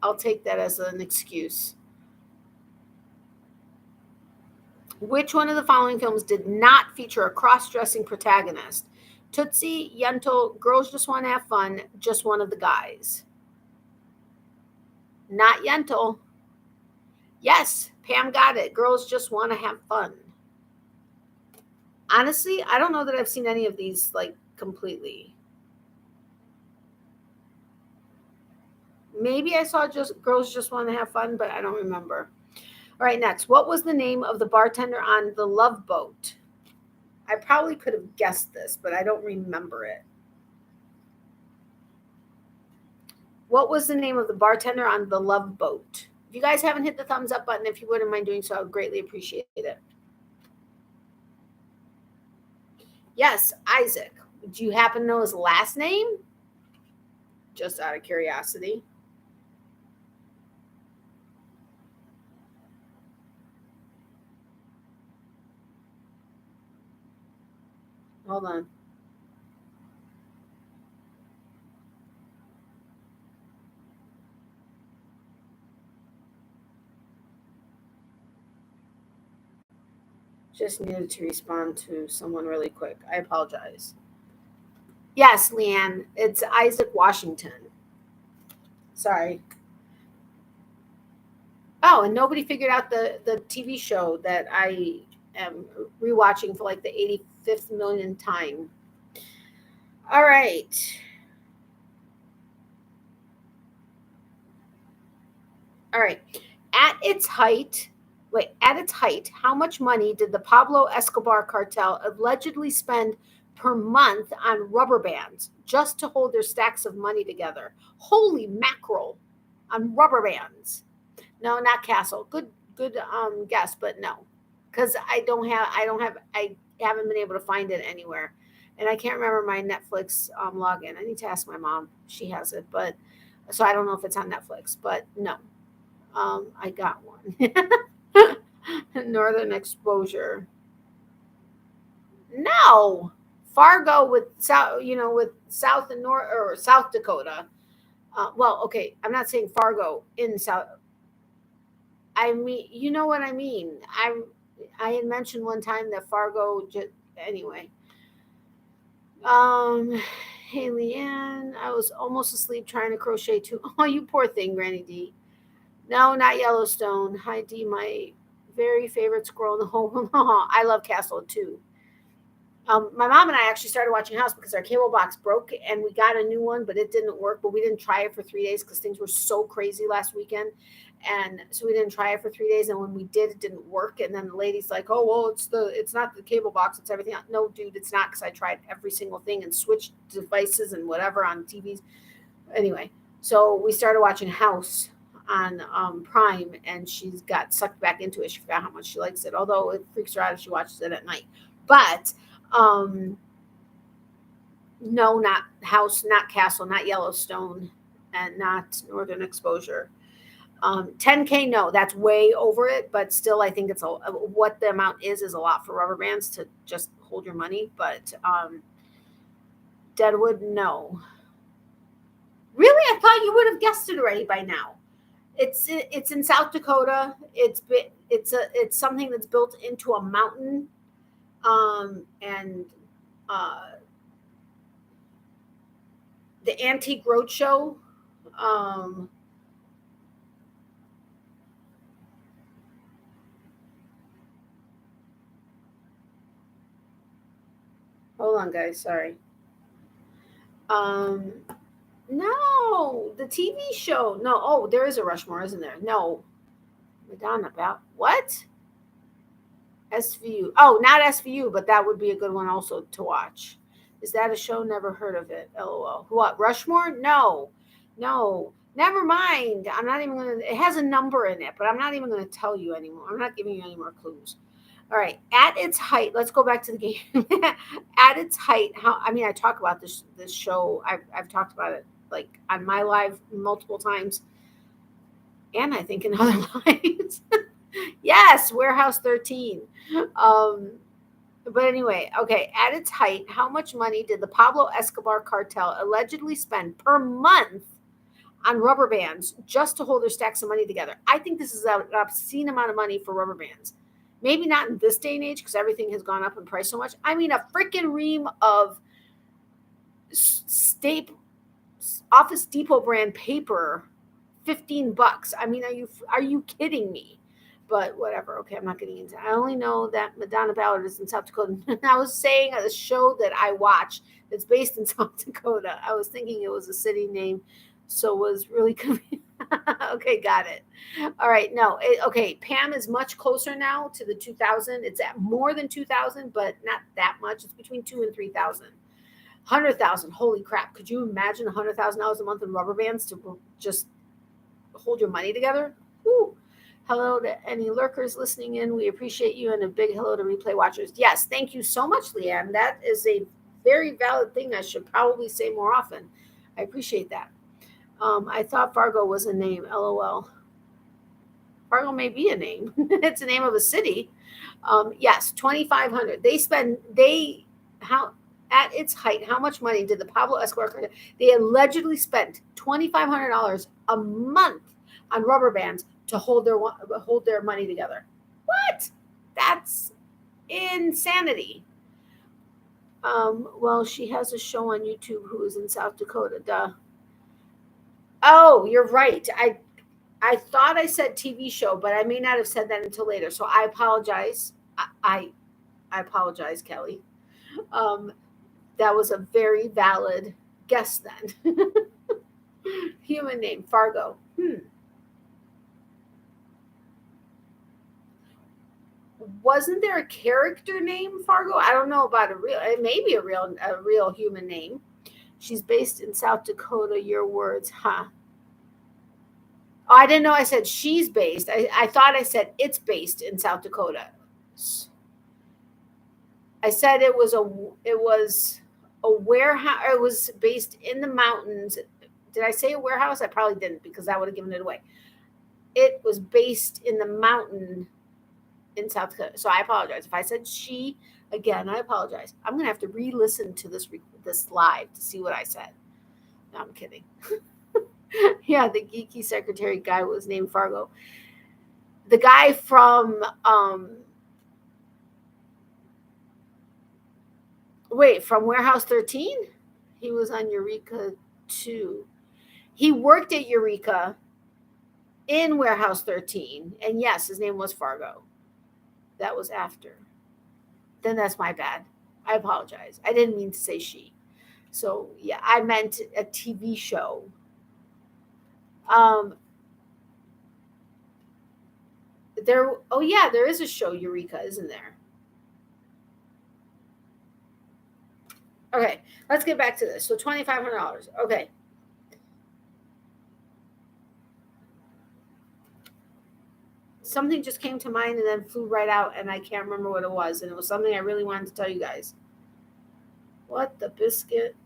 A: I'll take that as an excuse. Which one of the following films did not feature a cross-dressing protagonist? Tootsie, Yentl, Girls Just Want to Have Fun, just one of the guys. Not Yentl. Yes, Pam got it. Girls Just Want to Have Fun. Honestly, I don't know that I've seen any of these completely. Maybe I saw just Girls Just Want to Have Fun, but I don't remember. All right, next. What was the name of the bartender on The Love Boat? I probably could have guessed this, but I don't remember it. What was the name of the bartender on The Love Boat? If you guys haven't hit the thumbs up button, if you wouldn't mind doing so, I would greatly appreciate it. Yes, Isaac. Do you happen to know his last name? Just out of curiosity. Hold on. Just needed to respond to someone really quick. I apologize. Yes, Leanne, it's Isaac Washington. Sorry. Oh, and nobody figured out the TV show that I am rewatching for the 85th millionth time. All right. All right. At its height, how much money did the Pablo Escobar cartel allegedly spend per month on rubber bands just to hold their stacks of money together? Holy mackerel, on rubber bands. No, not Castle. Good guess, but no. Because I haven't been able to find it anywhere. and I can't remember my Netflix login. I need to ask my mom. She has it, but so I don't know if it's on Netflix. But no, I got one. Northern Exposure. No, Fargo with South, with South and North or South Dakota. Well, okay, I'm not saying Fargo in South. I mean, you know what I mean. I had mentioned one time that Fargo. Anyway. Hey Leanne, I was almost asleep trying to crochet too. Oh, you poor thing, Granny D. No, not Yellowstone. Hi D, my very favorite squirrel in the whole world. I love Castle too. My mom and I actually started watching House because our cable box broke and we got a new one, but it didn't work. But we didn't try it for 3 days because things were so crazy last weekend. And so we didn't try it for 3 days. And when we did, it didn't work. And then the lady's like, oh, well, it's not the cable box. It's everything else. No, dude, it's not, because I tried every single thing and switched devices and whatever on TVs. Anyway, so we started watching House on Prime, and she's got sucked back into it. She forgot how much she likes it, although it freaks her out if she watches it at night. But no, not House, not Castle, not Yellowstone, and not Northern Exposure. 10K, no, that's way over it, but still, I think it's what the amount is a lot for rubber bands to just hold your money. But Deadwood, no. Really, I thought you would have guessed it already by now. It's in South Dakota. It's something that's built into a mountain. And the Antique Roadshow. Hold on, guys. Sorry. No, the TV show. No. Oh, there is a Rushmore, isn't there? No. Madonna about what? SVU. Oh, not SVU, but that would be a good one also to watch. Is that a show? Never heard of it. LOL. What? Rushmore? No. Never mind. I'm not even going to. It has a number in it, but I'm not even going to tell you anymore. I'm not giving you any more clues. All right. At its height, let's go back to the game. At its height, I talk about this show. I've talked about it like on my live multiple times, and I think in other lives. Yes, Warehouse 13. But anyway, okay. At its height, how much money did the Pablo Escobar cartel allegedly spend per month on rubber bands just to hold their stacks of money together? I think this is an obscene amount of money for rubber bands. Maybe not in this day and age because everything has gone up in price so much. I mean, a freaking ream of Office Depot brand paper, $15. I mean, are you kidding me? But whatever. Okay, I'm not getting into it. I only know that Madonna Ballard is in South Dakota. I was saying a show that I watch that's based in South Dakota. I was thinking it was a city name, so it was really convenient. Okay, got it. All right, no. Okay, Pam is much closer now to the 2,000. It's at more than 2,000, but not that much. It's between 2,000 and 3,000. 100,000. Holy crap! Could you imagine $100,000 a month in rubber bands to just hold your money together? Woo. Hello to any lurkers listening in. We appreciate you, and a big hello to replay watchers. Yes, thank you so much, Leanne. That is a very valid thing. I should probably say more often. I appreciate that. I thought Fargo was a name. LOL. Fargo may be a name. It's a name of a city. Yes, 2,500. At its height, how much money did the Pablo Escobar? They allegedly spent $2,500 a month on rubber bands to hold their money together. What? That's insanity. Well, she has a show on YouTube who is in South Dakota. Duh. Oh, you're right. I thought I said TV show, but I may not have said that until later. So I apologize. I apologize, Kelly. That was a very valid guess then. Human name, Fargo. Wasn't there a character name, Fargo? I don't know about it may be a real human name. She's based in South Dakota. Your words, huh? Oh, I didn't know I said she's based. I thought I said it's based in South Dakota. I said it was a warehouse. It was based in the mountains. Did I say a warehouse? I probably didn't because that would have given it away. It was based in the mountain in South Dakota. So I apologize. If I said she, again, I apologize. I'm going to have to re-listen to this live to see what I said. No, I'm kidding. Yeah, the geeky secretary guy was named Fargo. The guy from from Warehouse 13? He was on Eureka 2. He worked at Eureka in Warehouse 13. And yes, his name was Fargo. That was after. Then that's my bad. I apologize. I didn't mean to say she. So yeah, I meant a TV show. There is a show, Eureka, isn't there? Okay, let's get back to this. So $2,500. Okay. Something just came to mind and then flew right out, and I can't remember what it was. And it was something I really wanted to tell you guys. What the biscuit?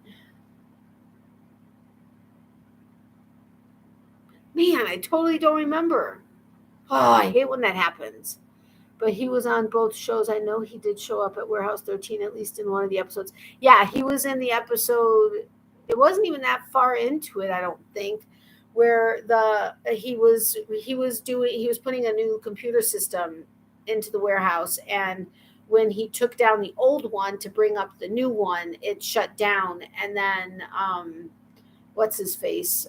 A: Man, I totally don't remember. Oh, I hate when that happens. But he was on both shows. I know he did show up at Warehouse 13, at least in one of the episodes. Yeah, he was in the episode. It wasn't even that far into it, I don't think, where he was putting a new computer system into the warehouse, and when he took down the old one to bring up the new one, it shut down. And then what's his face?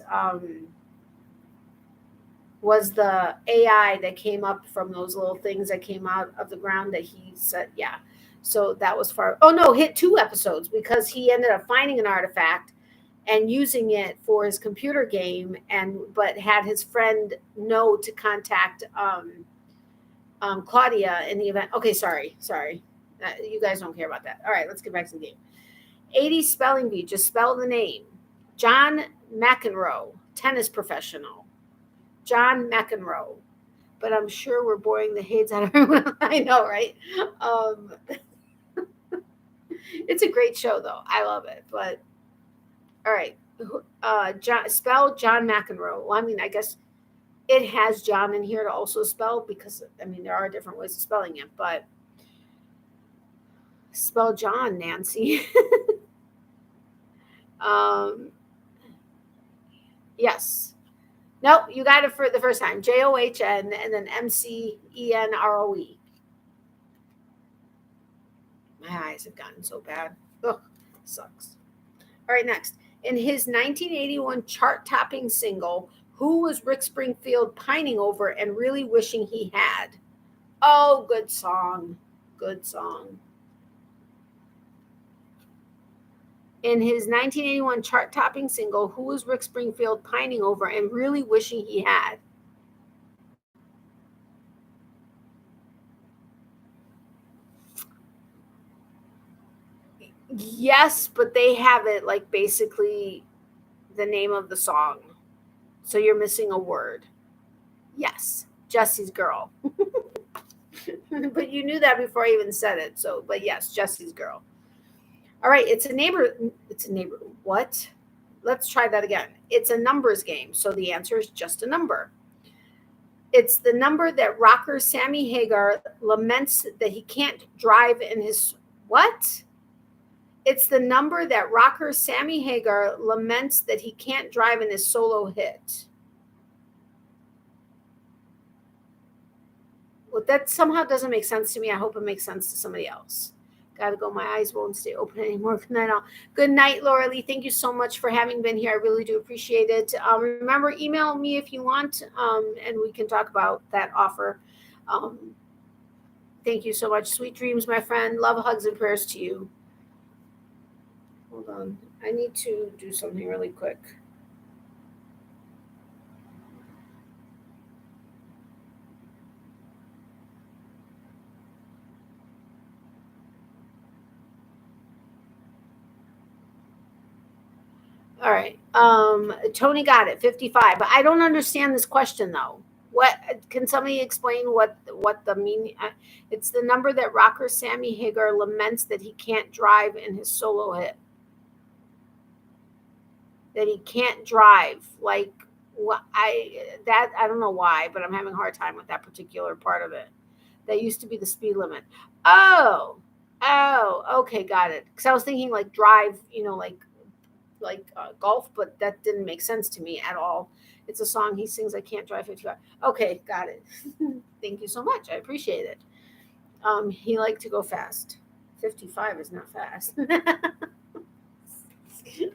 A: Was the AI that came up from those little things that came out of the ground that he said, yeah. So that was far. Oh no, hit 2 episodes because he ended up finding an artifact and using it for his computer game, but had his friend know to contact Claudia in the event. Okay, sorry. You guys don't care about that. All right, let's get back to the game. 80 spelling bee, just spell the name. John McEnroe, tennis professional. John McEnroe. But I'm sure we're boring the heads out of everyone. I know, right? It's a great show, though. I love it. But, all right. Spell John McEnroe. Well, I mean, I guess it has John in here to also spell because, I mean, there are different ways of spelling it. But spell John, Nancy. Yes. Nope, you got it for the first time. J-O-H-N and then M-C-E-N-R-O-E. My eyes have gotten so bad. Ugh, sucks. All right, next. In his 1981 chart-topping single, who was Rick Springfield pining over and really wishing he had? Oh, good song. Good song. In his 1981 chart-topping single, who was Rick Springfield pining over and really wishing he had? Yes, but they have it like basically the name of the song. So you're missing a word. Yes, Jesse's Girl. But you knew that before I even said it. So, but yes, Jesse's Girl. All right, it's a neighbor. What? Let's try that again. It's a numbers game. So the answer is just a number. It's the number that rocker Sammy Hagar laments that he can't drive in his what? It's the number that rocker Sammy Hagar laments that he can't drive in his solo hit. Well, that somehow doesn't make sense to me. I hope it makes sense to somebody else. Gotta go. My eyes won't stay open anymore. Good night, all. Good night, Laura Lee. Thank you so much for having been here. I really do appreciate it. Remember, email me if you want, and we can talk about that offer. Thank you so much. Sweet dreams, my friend. Love, hugs, and prayers to you. Hold on. I need to do something really quick. All right. Tony got it, 55. But I don't understand this question though. What can somebody explain what the meaning? It's the number that rocker Sammy Hagar laments that he can't drive in his solo hit. that he can't drive. Like, I don't know why, but I'm having a hard time with that particular part of it. That used to be the speed limit. Oh, okay, got it. Because I was thinking like drive, like golf, but that didn't make sense to me at all. It's a song he sings. I can't drive 55. Okay, got it. Thank you so much. I appreciate it. He liked to go fast. 55 is not fast.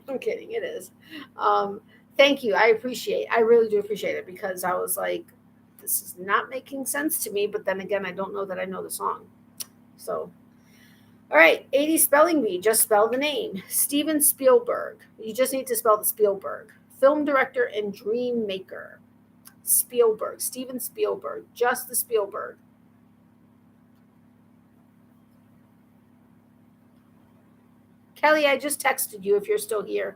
A: I'm kidding. It is. Thank you. I really do appreciate it, because I was like, this is not making sense to me. But then again, I don't know that I know the song. So, all right. 80 spelling bee. Just spell the name. Steven Spielberg. You just need to spell the Spielberg. Film director and dream maker. Spielberg. Steven Spielberg. Just the Spielberg. Kelly, I just texted you if you're still here.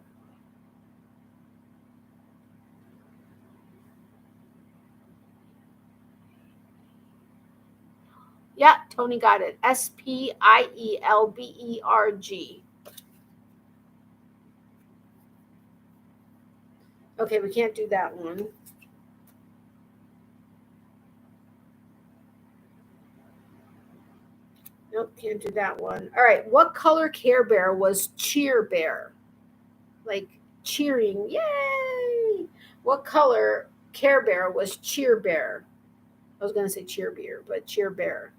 A: Yeah, Tony got it. Spielberg. Okay, we can't do that one. Nope, can't do that one. All right, what color Care Bear was Cheer Bear? Like cheering, yay! What color Care Bear was Cheer Bear? I was going to say Cheer Beer, but Cheer Bear.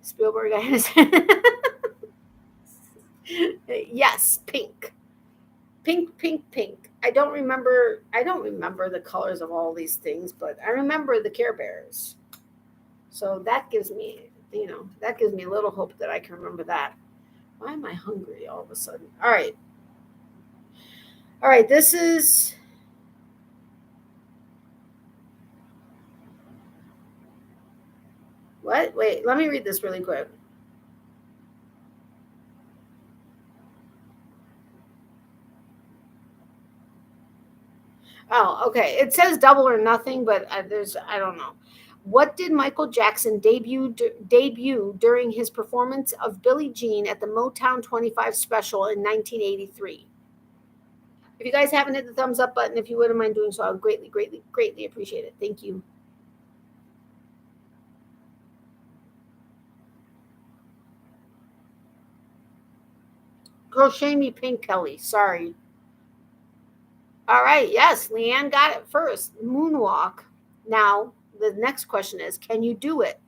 A: Spielberg, yes, pink. Pink. I don't remember the colors of all these things, but I remember the Care Bears. So that gives me, a little hope that I can remember that. Why am I hungry all of a sudden? All right, this is what? Wait, let me read this really quick. Oh, okay. It says double or nothing, but I don't know. What did Michael Jackson debut during his performance of Billie Jean at the Motown 25 special in 1983? If you guys haven't hit the thumbs up button, if you wouldn't mind doing so, I would greatly appreciate it. Thank you. Crochet me pink, Kelly. Sorry. All right. Yes, Leanne got it first. Moonwalk. Now, the next question is, can you do it?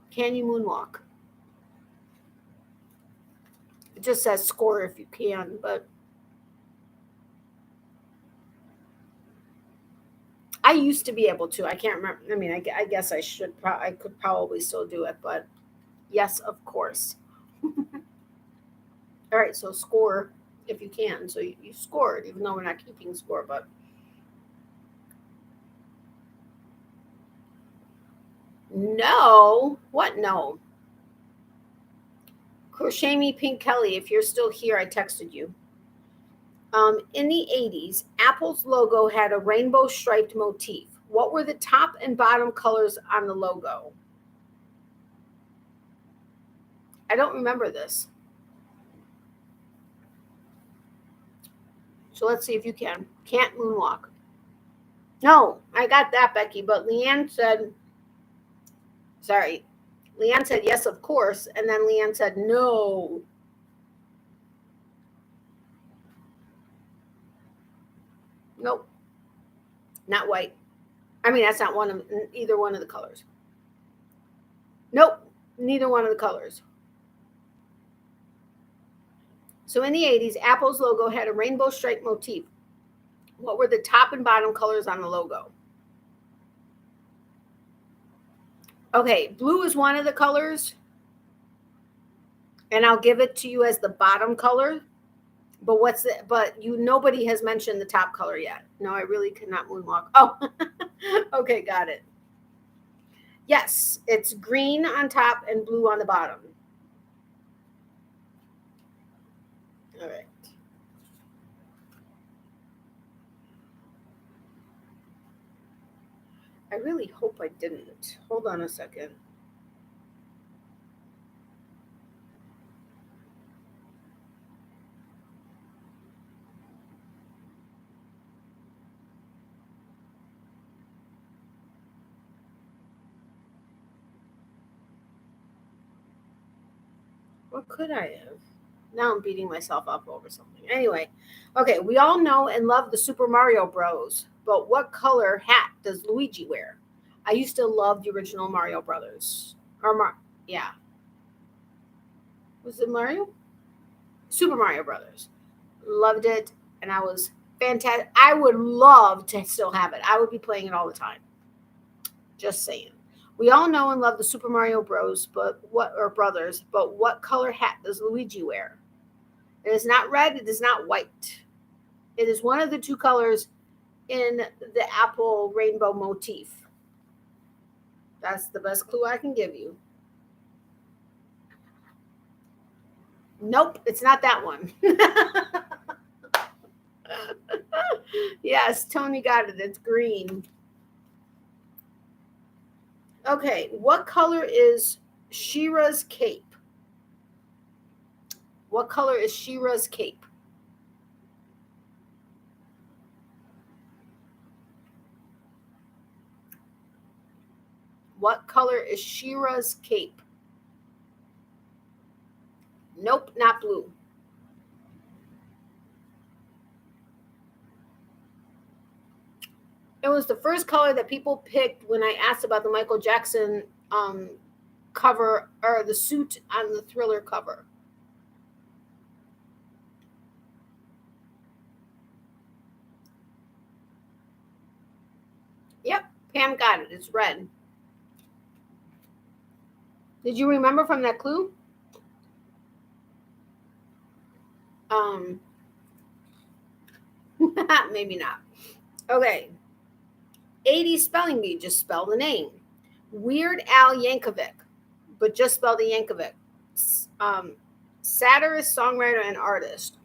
A: Can you moonwalk? It just says score if you can, but I used to be able to. I can't remember. I mean, I guess I could probably still do it, but yes, of course. All right, so score if you can. So you scored, even though we're not keeping score, but no. What? No. Crochet me pink Kelly. If you're still here, I texted you. In the 80s, Apple's logo had a rainbow striped motif. What were the top and bottom colors on the logo? I don't remember this. So let's see if you can. Can't moonwalk. No, I got that, Becky. But Leanne said yes, of course. And then Leanne said no. Nope. Not white. I mean, that's not either one of the colors. Nope. Neither one of the colors. So in the 80s, Apple's logo had a rainbow stripe motif. What were the top and bottom colors on the logo? Okay, blue is one of the colors. And I'll give it to you as the bottom color. But nobody has mentioned the top color yet. No, I really cannot moonwalk. Oh, okay, got it. Yes, it's green on top and blue on the bottom. All right. I really hope I didn't. Hold on a second. What could I have? Now I'm beating myself up over something. Anyway, okay, we all know and love the Super Mario Bros. But what color hat does Luigi wear? I used to love the original Mario Brothers. Yeah. Was it Mario? Super Mario Brothers. Loved it, and I was fantastic. I would love to still have it. I would be playing it all the time. Just saying. We all know and love the Super Mario Bros. Brothers, but what color hat does Luigi wear? It is not red. It is not white. It is one of the two colors in the apple rainbow motif. That's the best clue I can give you. Nope, it's not that one. Yes, Tony got it. It's green. Okay, what color is Shira's cape? What color is Shira's cape? What color is Shira's cape? Nope, not blue. It was the first color that people picked when I asked about the Michael Jackson cover, or the suit on the Thriller cover. Yep, Pam got it. It's red. Did you remember from that clue? Maybe not. Okay. 80 spelling bee, just spell the name. Weird Al Yankovic, but just spell the Yankovic. Satirist, songwriter, and artist.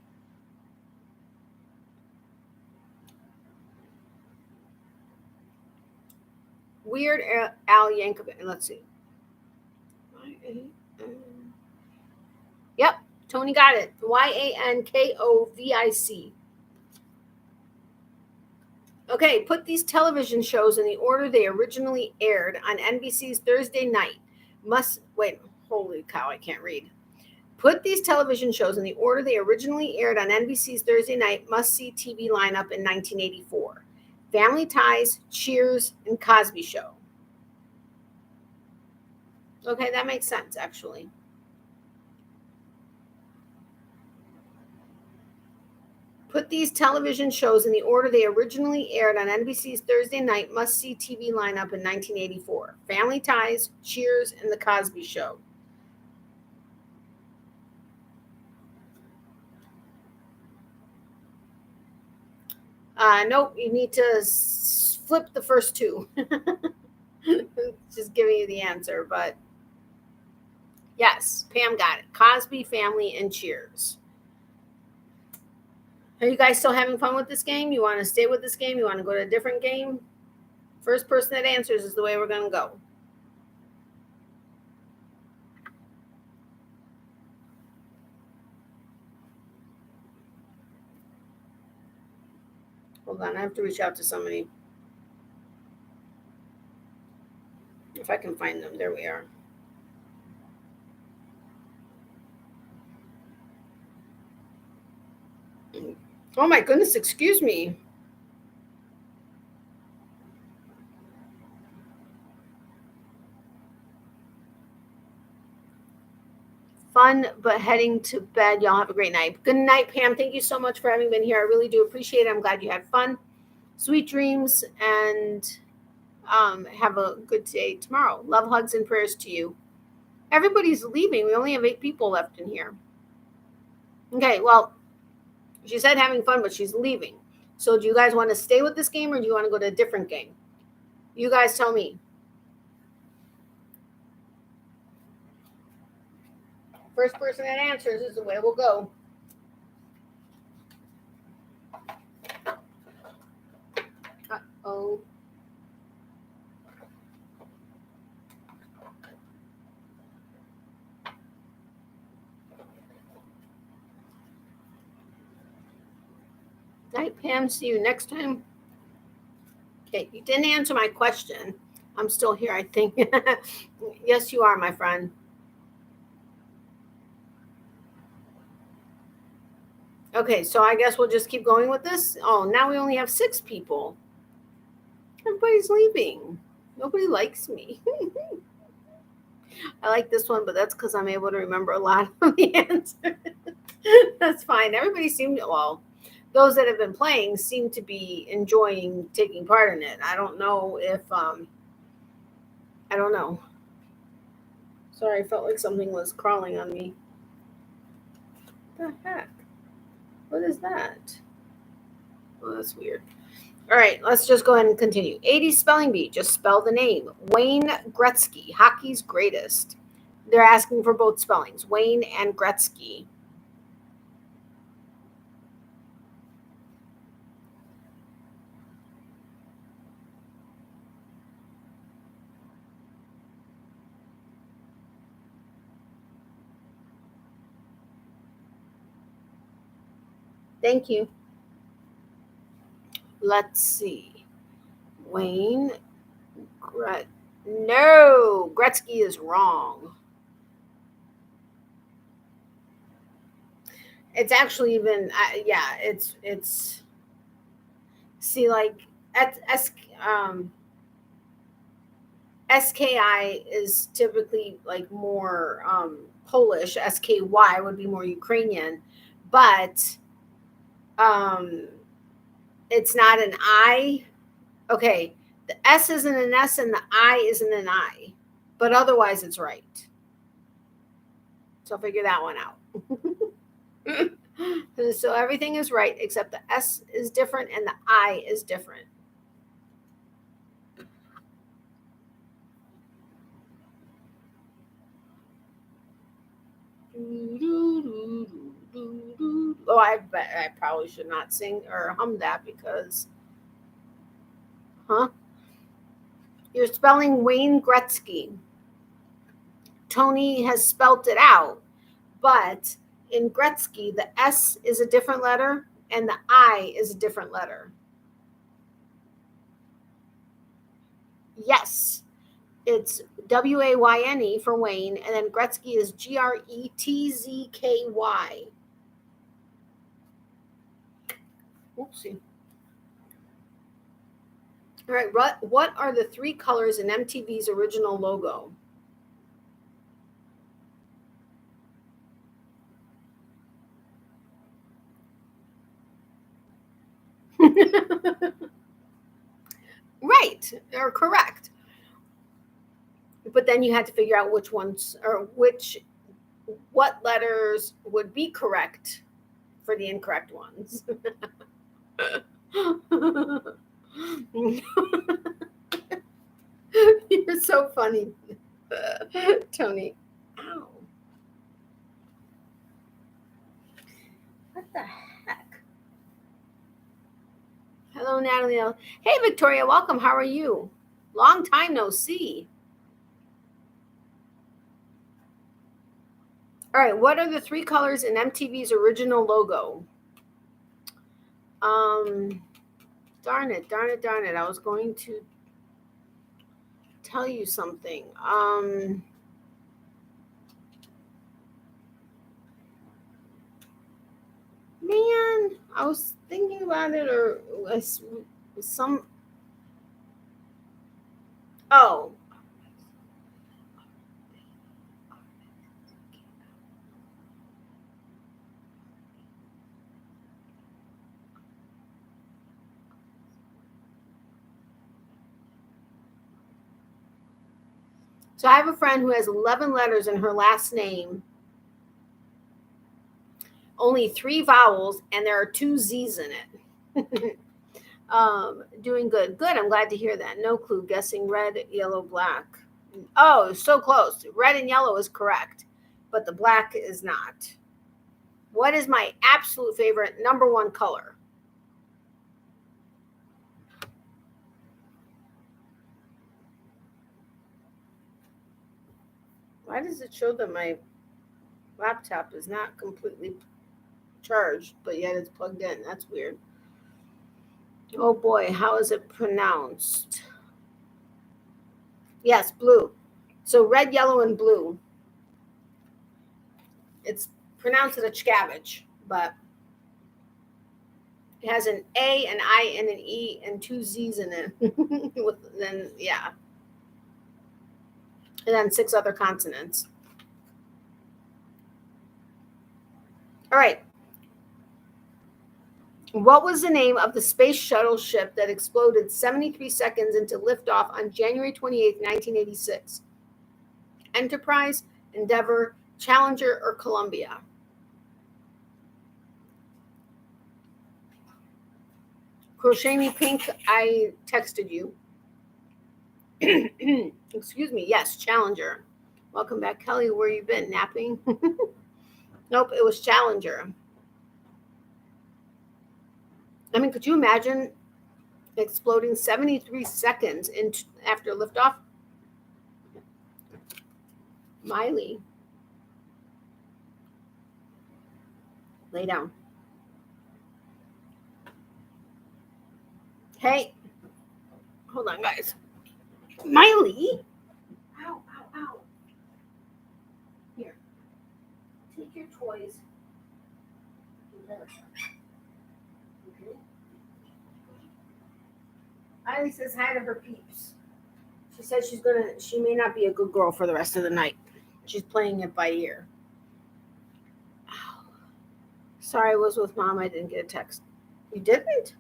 A: Weird Al Yankovic. Let's see. Yep, Tony got it. Yankovic. Okay, put these television shows in the order they originally aired on NBC's Thursday night. Holy cow, I can't read. Put these television shows in the order they originally aired on NBC's Thursday night must-see TV lineup in 1984. Family Ties, Cheers, and Cosby Show. Okay, that makes sense, actually. Put these television shows in the order they originally aired on NBC's Thursday night must-see TV lineup in 1984. Family Ties, Cheers, and The Cosby Show. Nope, you need to flip the first two. Just giving you the answer, but yes, Pam got it. Cosby, Family, and Cheers. Are you guys still having fun with this game? You want to stay with this game? You want to go to a different game? First person that answers is the way we're going to go. Hold on, I have to reach out to somebody. If I can find them. There we are. Oh my goodness, excuse me. Fun, but heading to bed. Y'all have a great night. Good night, Pam. Thank you so much for having been here. I really do appreciate it. I'm glad you had fun. Sweet dreams, and have a good day tomorrow. Love, hugs, and prayers to you. Everybody's leaving. We only have 8 people left in here. Okay, well, she said having fun, but she's leaving. So do you guys want to stay with this game, or do you want to go to a different game? You guys tell me. First person that answers is the way we'll go. Uh-oh. Night, Pam. See you next time. Okay, you didn't answer my question. I'm still here, I think. Yes, you are, my friend. Okay, so I guess we'll just keep going with this. Oh, now we only have 6 people. Everybody's leaving. Nobody likes me. I like this one, but that's because I'm able to remember a lot of the answers. That's fine. Everybody seemed, well, those that have been playing seem to be enjoying taking part in it. I don't know if, I don't know. Sorry, I felt like something was crawling on me. What the heck? What is that? Oh, that's weird. All right, let's just go ahead and continue. 80s spelling bee, just spell the name. Wayne Gretzky, hockey's greatest. They're asking for both spellings, Wayne and Gretzky. Thank you. Let's see. Wayne No, Gretzky is wrong. It's actually even, yeah, it's, see, like, SKI is typically like more Polish. SKY would be more Ukrainian, but it's not an I. Okay, the S isn't an S and the I isn't an I, but otherwise it's right. So figure that one out. So everything is right except the S is different and the I is different. Oh, I bet I probably should not sing or hum that because, huh? You're spelling Wayne Gretzky. Tony has spelt it out, but in Gretzky, the S is a different letter and the I is a different letter. Yes, it's Wayne for Wayne, and then Gretzky is Gretzky. Oopsie. All right, what are the 3 colors in MTV's original logo? Right, or correct. But then you had to figure out which ones or what letters would be correct for the incorrect ones. You're so funny, Tony. Ow. What the heck? Hello, Natalie M. Hey, Victoria, welcome. How are you? Long time no see. All right, what are the 3 colors in MTV's original logo? Darn it. I was going to tell you something. Man, I was thinking about it, or some. Oh. So I have a friend who has 11 letters in her last name, only 3 vowels, and there are 2 Z's in it. Doing good. Good. I'm glad to hear that. No clue. Guessing red, yellow, black. Oh, so close. Red and yellow is correct, but the black is not. What is my absolute favorite number 1 color? Why does it show that my laptop is not completely charged, but yet it's plugged in? That's weird. Oh boy, how is it pronounced? Yes, blue. So red, yellow, and blue. It's pronounced as a cabbage, but It has an A, an I, and an E, and 2 Z's in it. Yeah. And then 6 other consonants. All right. What was the name of the space shuttle ship that exploded 73 seconds into liftoff on January 28th, 1986? Enterprise, Endeavour, Challenger, or Columbia? Crochet Me Pink, I texted you. Excuse me. Yes, Challenger. Welcome back, Kelly. Where you been? Napping? Nope, it was Challenger. I mean, could you imagine exploding 73 seconds after liftoff? Miley. Lay down. Hey. Hold on, guys. Miley? Ow, ow, ow. Here. Take your toys. Okay. Miley says hi to her peeps. She says she may not be a good girl for the rest of the night. She's playing it by ear. Ow. Sorry, I was with Mom. I didn't get a text. You didn't?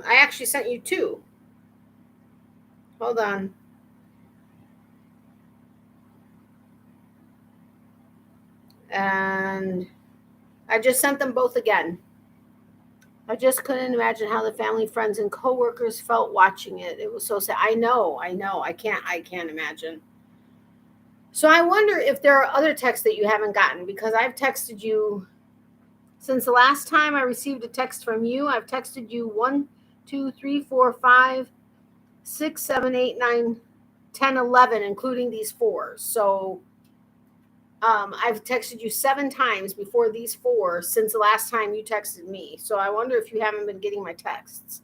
A: I actually sent you 2. Hold on. And I just sent them both again. I just couldn't imagine how the family, friends, and coworkers felt watching it. It was so sad. I know. I can't imagine. So I wonder if there are other texts that you haven't gotten, because I've texted you since the last time I received a text from you. I've texted you 1, 2, 3, 4, 5, 6, 7, 8, 9, 10, 11, including these 4. So I've texted you 7 times before these 4 since the last time you texted me. So I wonder if you haven't been getting my texts.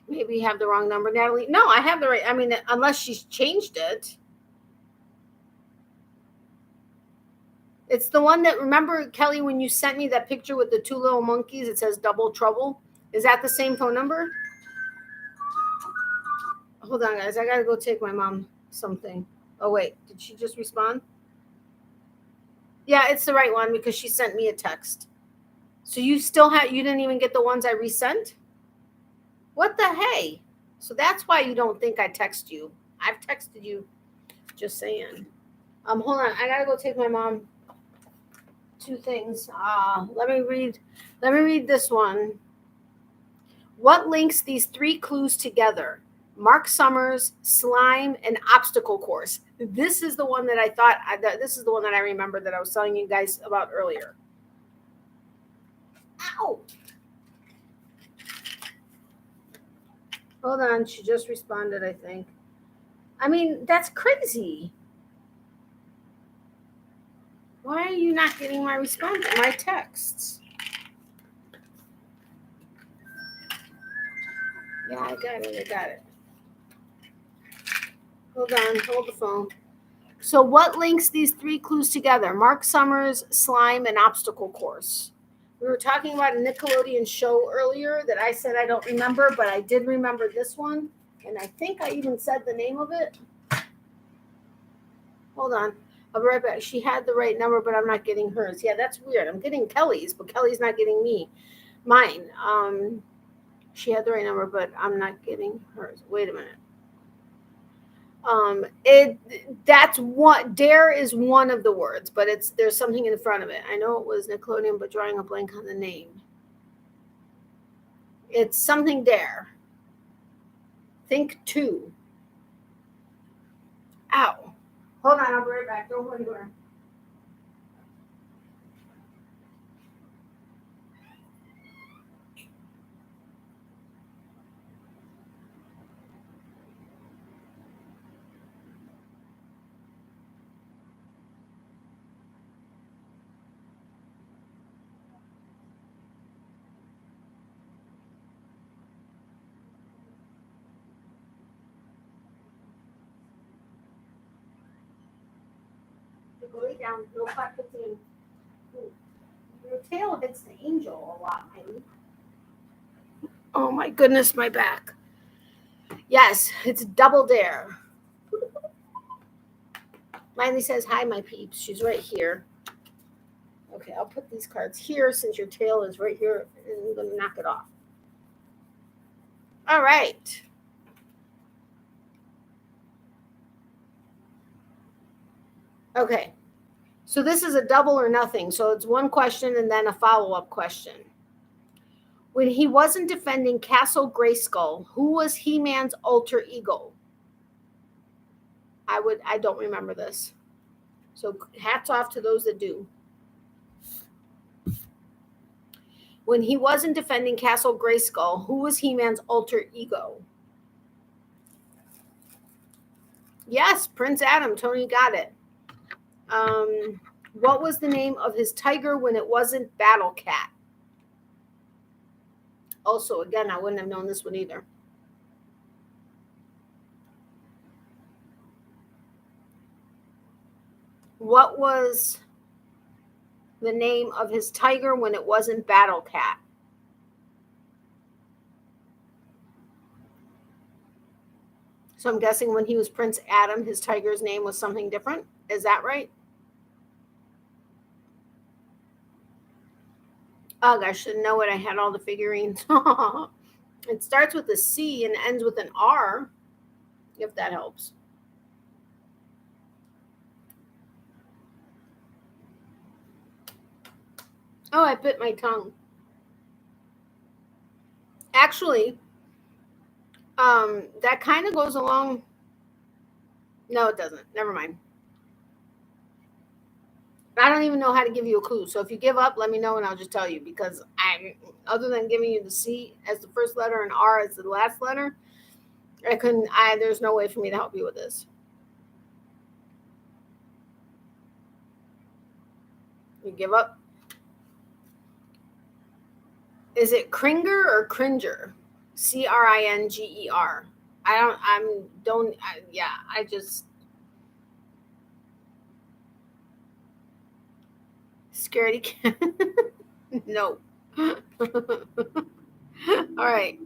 A: Maybe you have the wrong number, Natalie. No, I have the right. I mean, unless she's changed it. It's the one that, remember, Kelly, when you sent me that picture with the 2 little monkeys, it says Double Trouble. Is that the same phone number? Hold on, guys. I got to go take my mom something. Oh, wait. Did she just respond? Yeah, it's the right one because she sent me a text. So you didn't even get the ones I resent? What the hey? So that's why you don't think I text you. I've texted you. Just saying. Hold on. I got to go take my mom 2 things. Let me read this one. What links these 3 clues together? Mark Summers, slime, and obstacle course. This is the one that I thought, this is the one that I remember that I was telling you guys about earlier. Ow! Hold on, she just responded, I think. I mean, that's crazy. Why are you not getting my response, my texts? Yeah, I got it. Hold on, hold the phone. So what links these 3 clues together? Mark Summers, slime, and obstacle course. We were talking about a Nickelodeon show earlier that I said I don't remember, but I did remember this one. And I think I even said the name of it. Hold on. I'll be right back. She had the right number, but I'm not getting hers. Yeah, that's weird. I'm getting Kelly's, but Kelly's not getting mine. She had the right number, but I'm not getting hers. Wait a minute. That's what dare is one of the words, but there's something in front of it. I know it was Nickelodeon, but drawing a blank on the name. It's something dare. Think 2. Ow. Hold on, I'll be right back. Don't go anywhere. Go lay down. No clap in. Your tail hits the angel a lot, Miley. Oh my goodness, my back. Yes, it's double dare. Miley says, hi, my peeps. She's right here. Okay, I'll put these cards here since your tail is right here, and I'm going to knock it off. All right. Okay. So this is a double or nothing. So it's one question and then a follow-up question. When he wasn't defending Castle Grayskull, who was He-Man's alter ego? I don't remember this. So hats off to those that do. When he wasn't defending Castle Grayskull, who was He-Man's alter ego? Yes, Prince Adam. Tony got it. What was the name of his tiger when it wasn't Battle Cat? Also, again, I wouldn't have known this one either. What was the name of his tiger when it wasn't Battle Cat? So I'm guessing when he was Prince Adam, his tiger's name was something different. Is that right? Ugh, I should know it. I had all the figurines. It starts with a C and ends with an R, if that helps. Oh, I bit my tongue. Actually, that kind of goes along. No, it doesn't. Never mind. I don't even know how to give you a clue. So if you give up, let me know and I'll just tell you, because other than giving you the C as the first letter and R as the last letter, there's no way for me to help you with this. You give up? Is it Kringer or Cringer? Cringer. I just scaredy cat. No. All right.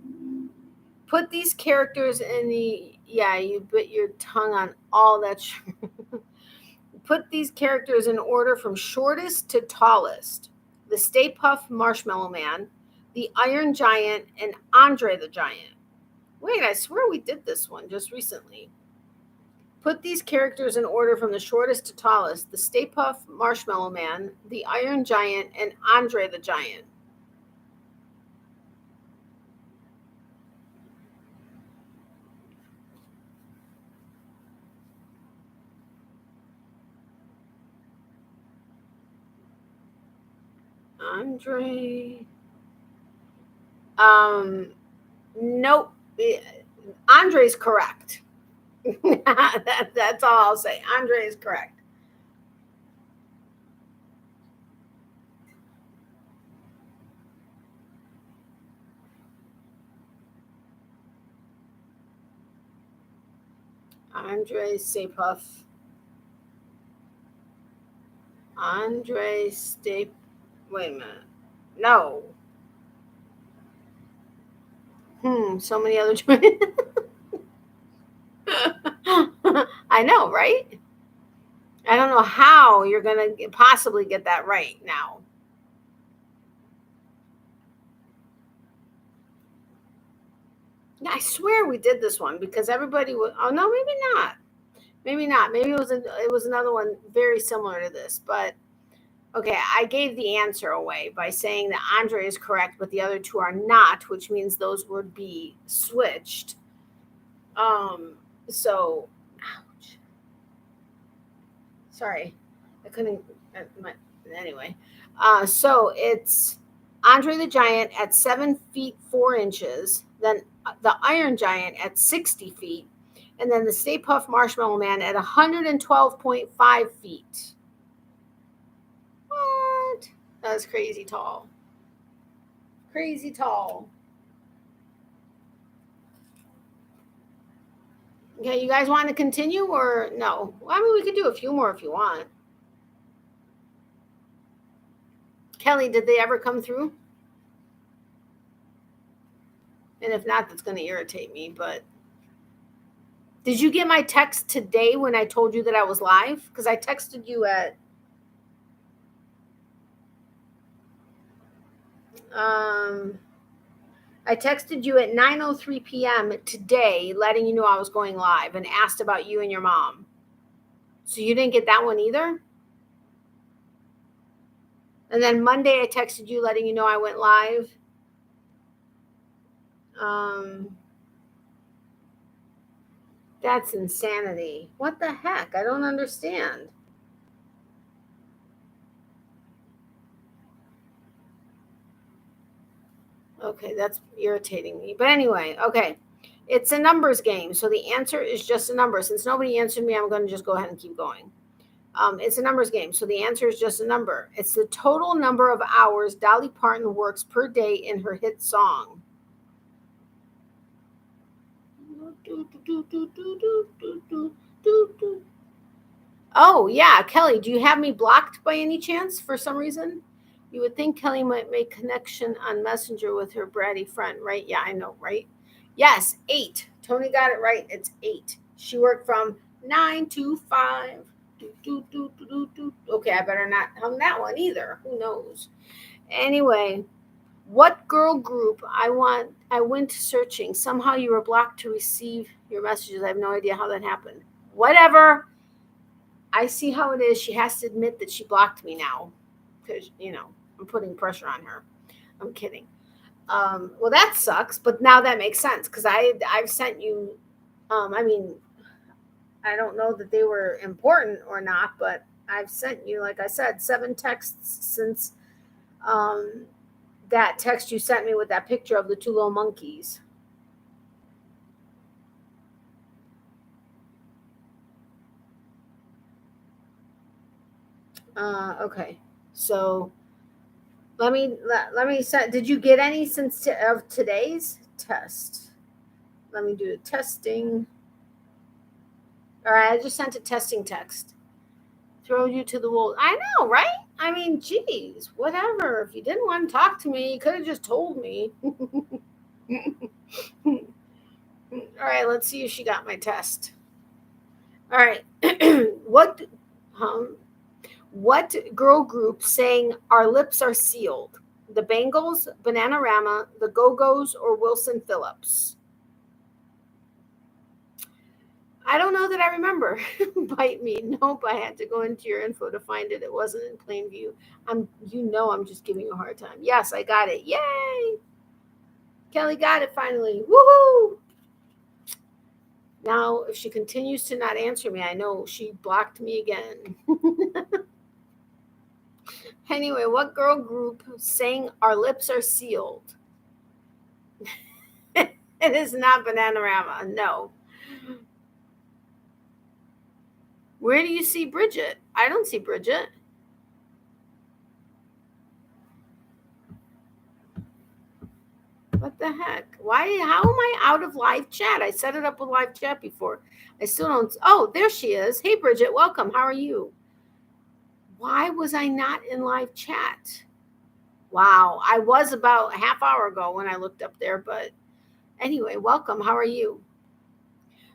A: Put these characters in you bit your tongue on all that. Put these characters in order from shortest to tallest. The Stay Puft Marshmallow Man, the Iron Giant, and Andre the Giant. Wait, I swear we did this one just recently. Put these characters in order from the shortest to tallest. The Stay Puft Marshmallow Man, the Iron Giant, and Andre the Giant. Andre. Nope. Andre's correct. That's all I'll say. Andre is correct. Andre Stay Puft. Andre Stay. Wait a minute. No. So many other twins. I know, right? I don't know how you're going to possibly get that right now. Yeah, I swear we did this one because everybody was. Oh no, maybe not. Maybe not. Maybe it was another one very similar to this. But okay, I gave the answer away by saying that Andre is correct, but the other two are not, which means those would be switched. So, ouch. Sorry, I couldn't. Anyway, so it's Andre the Giant at 7 feet 4 inches, then the Iron Giant at 60 feet, and then the Stay Puft Marshmallow Man at 112.5 feet. What? That was crazy tall. Crazy tall. Okay, you guys want to continue or no? Well, I mean, we could do a few more if you want. Kelly, did they ever come through? And if not, that's going to irritate me. But did you get my text today when I told you that I was live? Because I texted you at I texted you at 9:03 p.m. today, letting you know I was going live and asked about you and your mom. So you didn't get that one either? And then Monday I texted you letting you know I went live. That's insanity. What the heck? I don't understand. Okay, that's irritating me. But anyway, okay. It's a numbers game. So the answer is just a number. Since nobody answered me, I'm going to just go ahead and keep going. It's a numbers game. So the answer is just a number. It's the total number of hours Dolly Parton works per day in her hit song. Oh, yeah. Kelly, do you have me blocked by any chance for some reason? You would think Kelly might make connection on Messenger with her bratty friend, right? Yeah, I know, right? Yes, 8. Tony got it right. It's 8. She worked from 9 to 5. Okay, I better not hum that one either. Who knows? Anyway, what girl group I went searching. Somehow you were blocked to receive your messages. I have no idea how that happened. Whatever. I see how it is. She has to admit that she blocked me now. Because, I'm putting pressure on her. I'm kidding. Well, that sucks, but now that makes sense because I've sent you, I don't know that they were important or not, but I've sent you, like I said, 7 texts since that text you sent me with that picture of the 2 little monkeys. Okay, so let me send. Did you get any since of today's test? Let me do the testing. All right, I just sent a testing text. Throw you to the wolves. I know, right? I mean, geez, whatever. If you didn't want to talk to me, you could have just told me. All right, let's see if she got my test. All right, what girl group sang "Our Lips Are Sealed"? The Bangles, Bananarama, the Go-Go's, or Wilson Phillips? I don't know that I remember. Bite me. Nope, I had to go into your info to find it. It wasn't in plain view. I'm just giving you a hard time. Yes, I got it. Yay! Kelly got it finally. Woohoo! Now, if she continues to not answer me, I know she blocked me again. Anyway, what girl group sang "Our Lips Are Sealed"? It is not Bananarama. No. Where do you see Bridget? I don't see Bridget. What the heck? How am I out of live chat? I set it up with live chat before. I still don't. Oh, there she is. Hey, Bridget, welcome. How are you? Why was I not in live chat? Wow. I was about a half hour ago when I looked up there, but anyway, welcome. How are you?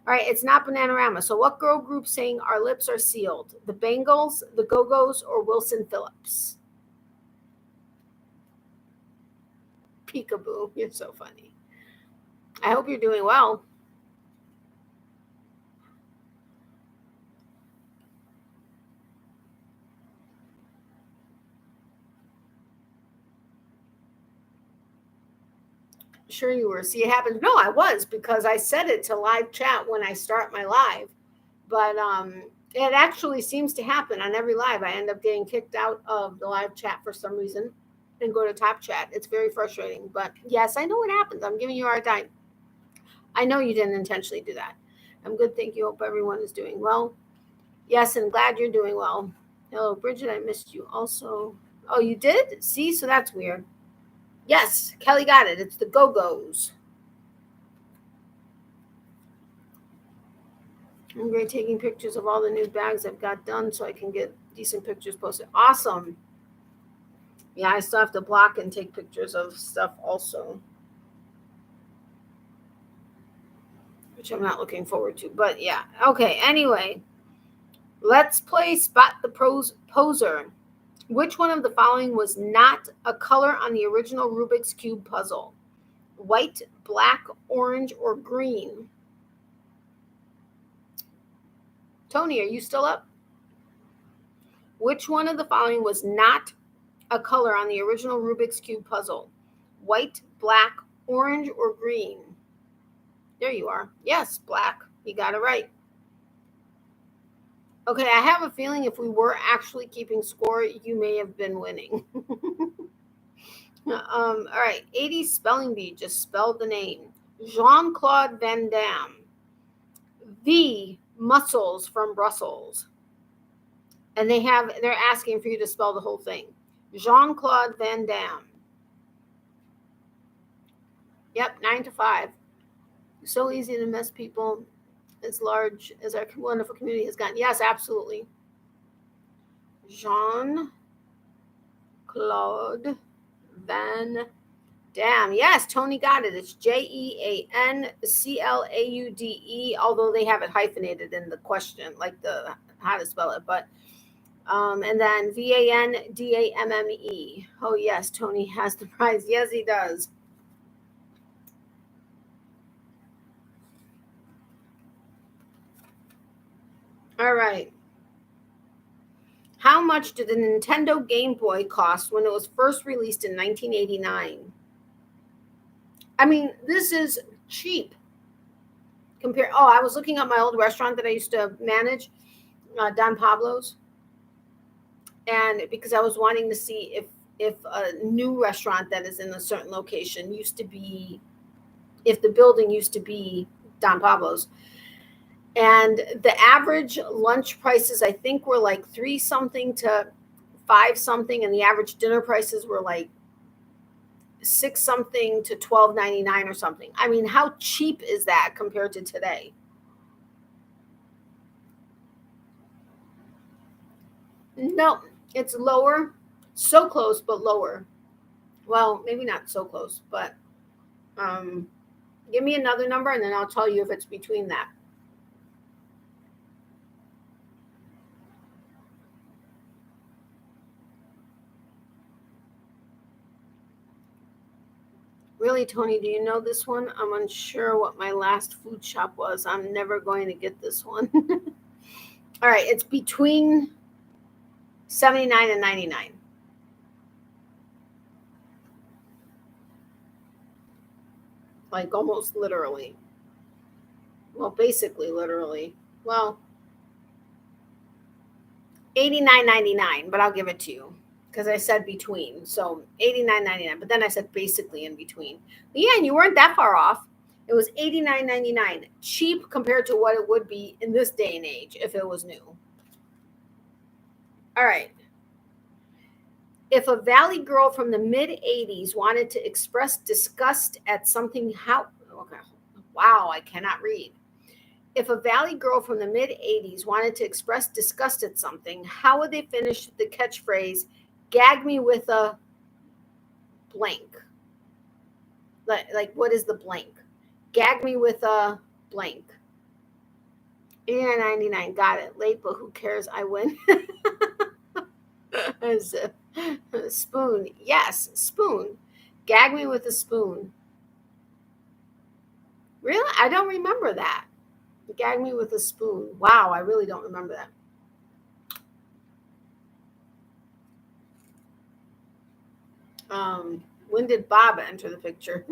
A: All right, it's not Bananarama. So what girl group sang "Our Lips Are Sealed"? The Bangles, the Go-Go's, or Wilson Phillips? Peekaboo. You're so funny. I hope you're doing well. Sure you were. See, it happens. No, I was because I set it to live chat when I start my live. But it actually seems to happen on every live. I end up getting kicked out of the live chat for some reason and go to top chat. It's very frustrating. But yes, I know what happens. I'm giving you a hard time. I know you didn't intentionally do that. I'm good. Thank you. Hope everyone is doing well. Yes, and glad you're doing well. Hello, Bridget. I missed you also. Oh, you did? See, so that's weird. Yes, Kelly got it. It's the Go-Go's. I'm great taking pictures of all the new bags I've got done so I can get decent pictures posted. Awesome. Yeah, I still have to block and take pictures of stuff also, which I'm not looking forward to. But yeah, okay. Anyway, let's play Spot the Poser. Which one of the following was not a color on the original Rubik's Cube puzzle? White, black, orange, or green? Tony, are you still up? Which one of the following was not a color on the original Rubik's Cube puzzle? White, black, orange, or green? There you are. Yes, black. You got it right. Okay, I have a feeling if we were actually keeping score, you may have been winning. All right, 80s spelling bee. Just spell the name. Jean-Claude Van Damme. The Muscles from Brussels. And they're asking for you to spell the whole thing. Jean-Claude Van Damme. Yep, 9 to 5. So easy to miss people as large as our wonderful community has gotten. Yes, absolutely. Jean-Claude Van Damme. Yes, Tony got it. It's Jeanclaude, although they have it hyphenated in the question, like the how to spell it. But and then Vandamme. Oh yes, Tony has the prize. Yes, he does. All right. How much did the Nintendo Game Boy cost when it was first released in 1989? I mean, this is cheap. I was looking at my old restaurant that I used to manage, Don Pablo's, and because I was wanting to see if a new restaurant that is in a certain location used to be, if the building used to be Don Pablo's. And the average lunch prices, I think, were like 3 something to 5 something, and the average dinner prices were like 6 something to $12.99 or something. I mean, how cheap is that compared to today? No, it's lower. So close, but lower. Well, maybe not so close, but give me another number and then I'll tell you if it's between that. Really, Tony, do you know this one? I'm unsure what my last food shop was. I'm never going to get this one. All right, it's between 79 and 99. Like almost literally. Well, basically literally. Well, 89.99, but I'll give it to you because I said between. So 89.99, but then I said basically in between. But yeah, and you weren't that far off. It was 89.99, cheap compared to what it would be in this day and age if it was new. All right. If a Valley girl from the mid 80s wanted to express disgust at something, wow, I cannot read. If a Valley girl from the mid 80s wanted to express disgust at something, how would they finish the catchphrase, gag me with a blank? Like what is the blank? Gag me with a blank. 89.99, got it. Late, but who cares? I win. Spoon. Yes, spoon. Gag me with a spoon. Really? I don't remember that. Gag me with a spoon. Wow, I really don't remember that. When did Bob enter the picture?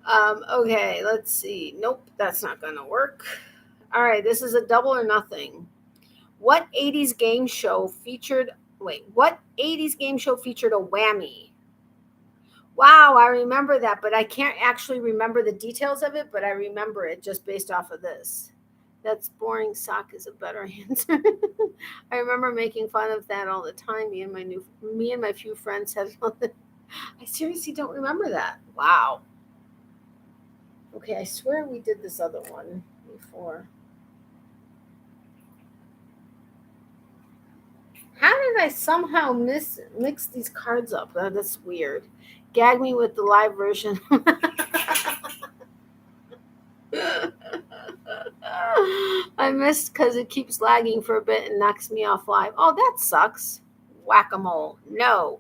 A: Okay, let's see. Nope, that's not going to work. All right, this is a double or nothing. What 80s game show featured a whammy? Wow, I remember that, but I can't actually remember the details of it, but I remember it just based off of this. That's boring. Sock is a better answer. I remember making fun of that all the time. Me and my few friends had I seriously don't remember that. Wow. Okay, I swear we did this other one before. How did I somehow mix these cards up? That's weird. Gag me with the live version. I missed because it keeps lagging for a bit and knocks me off live. Oh, that sucks. Whack-a-mole. No.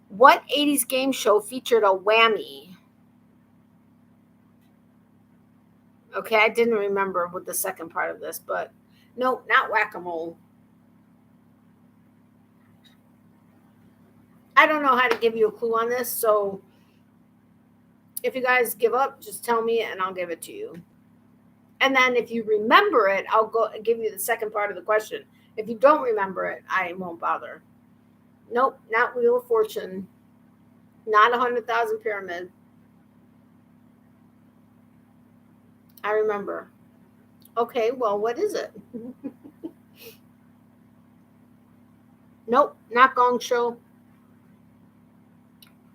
A: What 80s game show featured a whammy? Okay, I didn't remember with the second part of this, but no, not whack-a-mole. I don't know how to give you a clue on this, so if you guys give up, just tell me and I'll give it to you. And then if you remember it, I'll go give you the second part of the question. If you don't remember it, I won't bother. Nope, not Wheel of Fortune. Not 100,000 Pyramid. I remember. Okay, well, what is it? Nope, not Gong Show.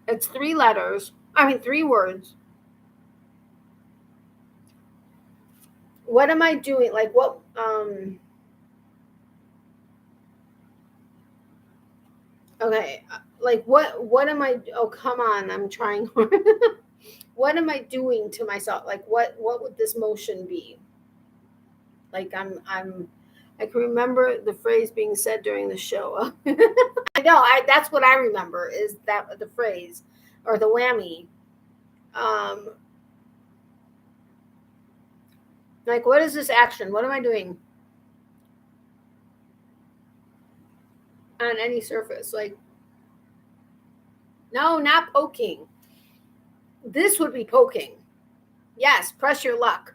A: It's 3 letters. 3 words. What am I doing? Like what? Okay, like what am I? Oh, come on! I'm trying. What am I doing to myself? Like what would this motion be? Like I can remember the phrase being said during the show. I know. That's what I remember is that the phrase or the whammy. Like what is this action? What am I doing on any surface? Like no, not poking. This would be poking. Yes, press your luck.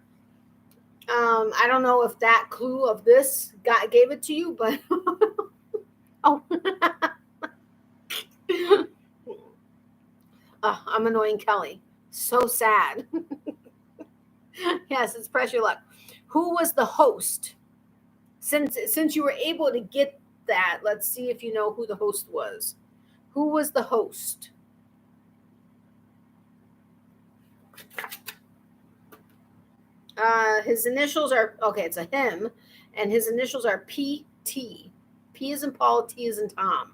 A: I don't know if that clue of this gave it to you, but oh, I'm annoying Kelly. So sad. Yes, it's press your luck. Who was the host? Since you were able to get that, let's see if you know who the host was. Who was the host? His initials are okay. It's a him, and his initials are PT. P is in Paul, T is in Tom.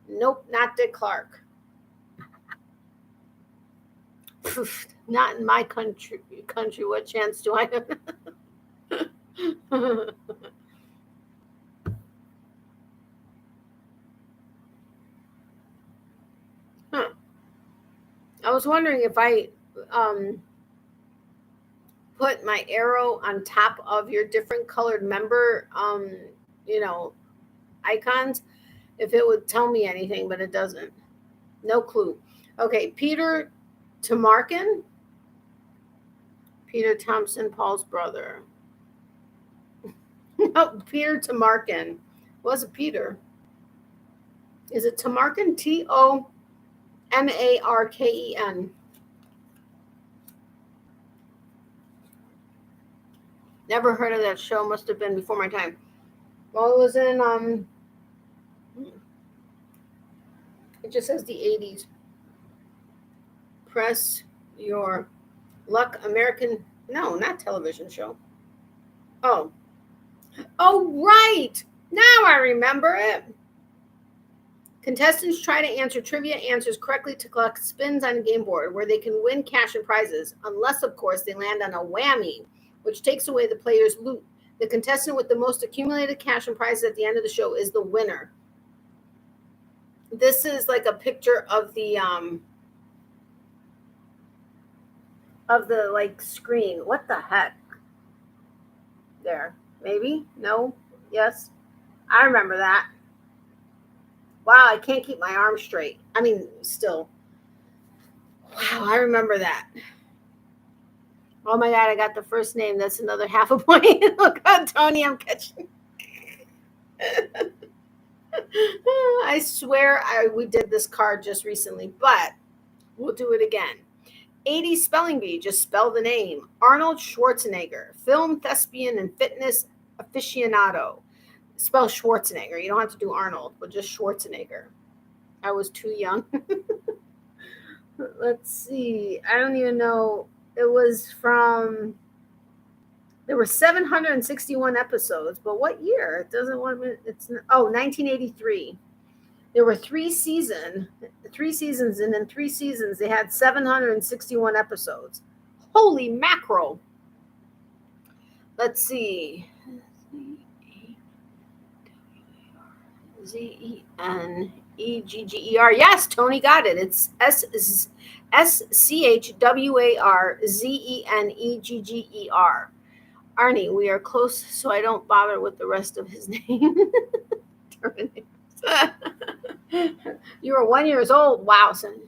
A: Nope, not Dick Clark. Not in my country. What chance do I have? Huh. I was wondering if I put my arrow on top of your different colored member icons, if it would tell me anything, but it doesn't. No clue. Okay, Peter Tamarkin. Peter Thompson, Paul's brother. No, Peter Tamarkin. Was it Peter? Is it Tamarkin? Tomarken. Never heard of that show. Must have been before my time. Well, it was in it just says the 80s. Press your luck. American. No, not television show. Oh, right. Now I remember it. Contestants try to answer trivia answers correctly to collect spins on a game board where they can win cash and prizes, unless, of course, they land on a whammy, which takes away the player's loot. The contestant with the most accumulated cash and prizes at the end of the show is the winner. This is like a picture of the like screen. What the heck? There. Maybe? No? Yes? I remember that. Wow, I can't keep my arm straight. Still. Wow, I remember that. Oh my God, I got the first name. That's another half a point. Oh God, Tony, I'm catching. I swear we did this card just recently, but we'll do it again. 80 spelling bee, just spell the name. Arnold Schwarzenegger, film thespian and fitness aficionado. Spell Schwarzenegger. You don't have to do Arnold, but just Schwarzenegger. I was too young. Let's see. I don't even know. It was from There were 761 episodes, but what year? It doesn't want me. 1983. There were three seasons, and in 3 seasons they had 761 episodes. Holy mackerel! Let's see. Zenegger. Yes, Tony got it. It's SCHWARZENEGGER. Arnie, we are close, so I don't bother with the rest of his name. You were 1 year old. Wow, son.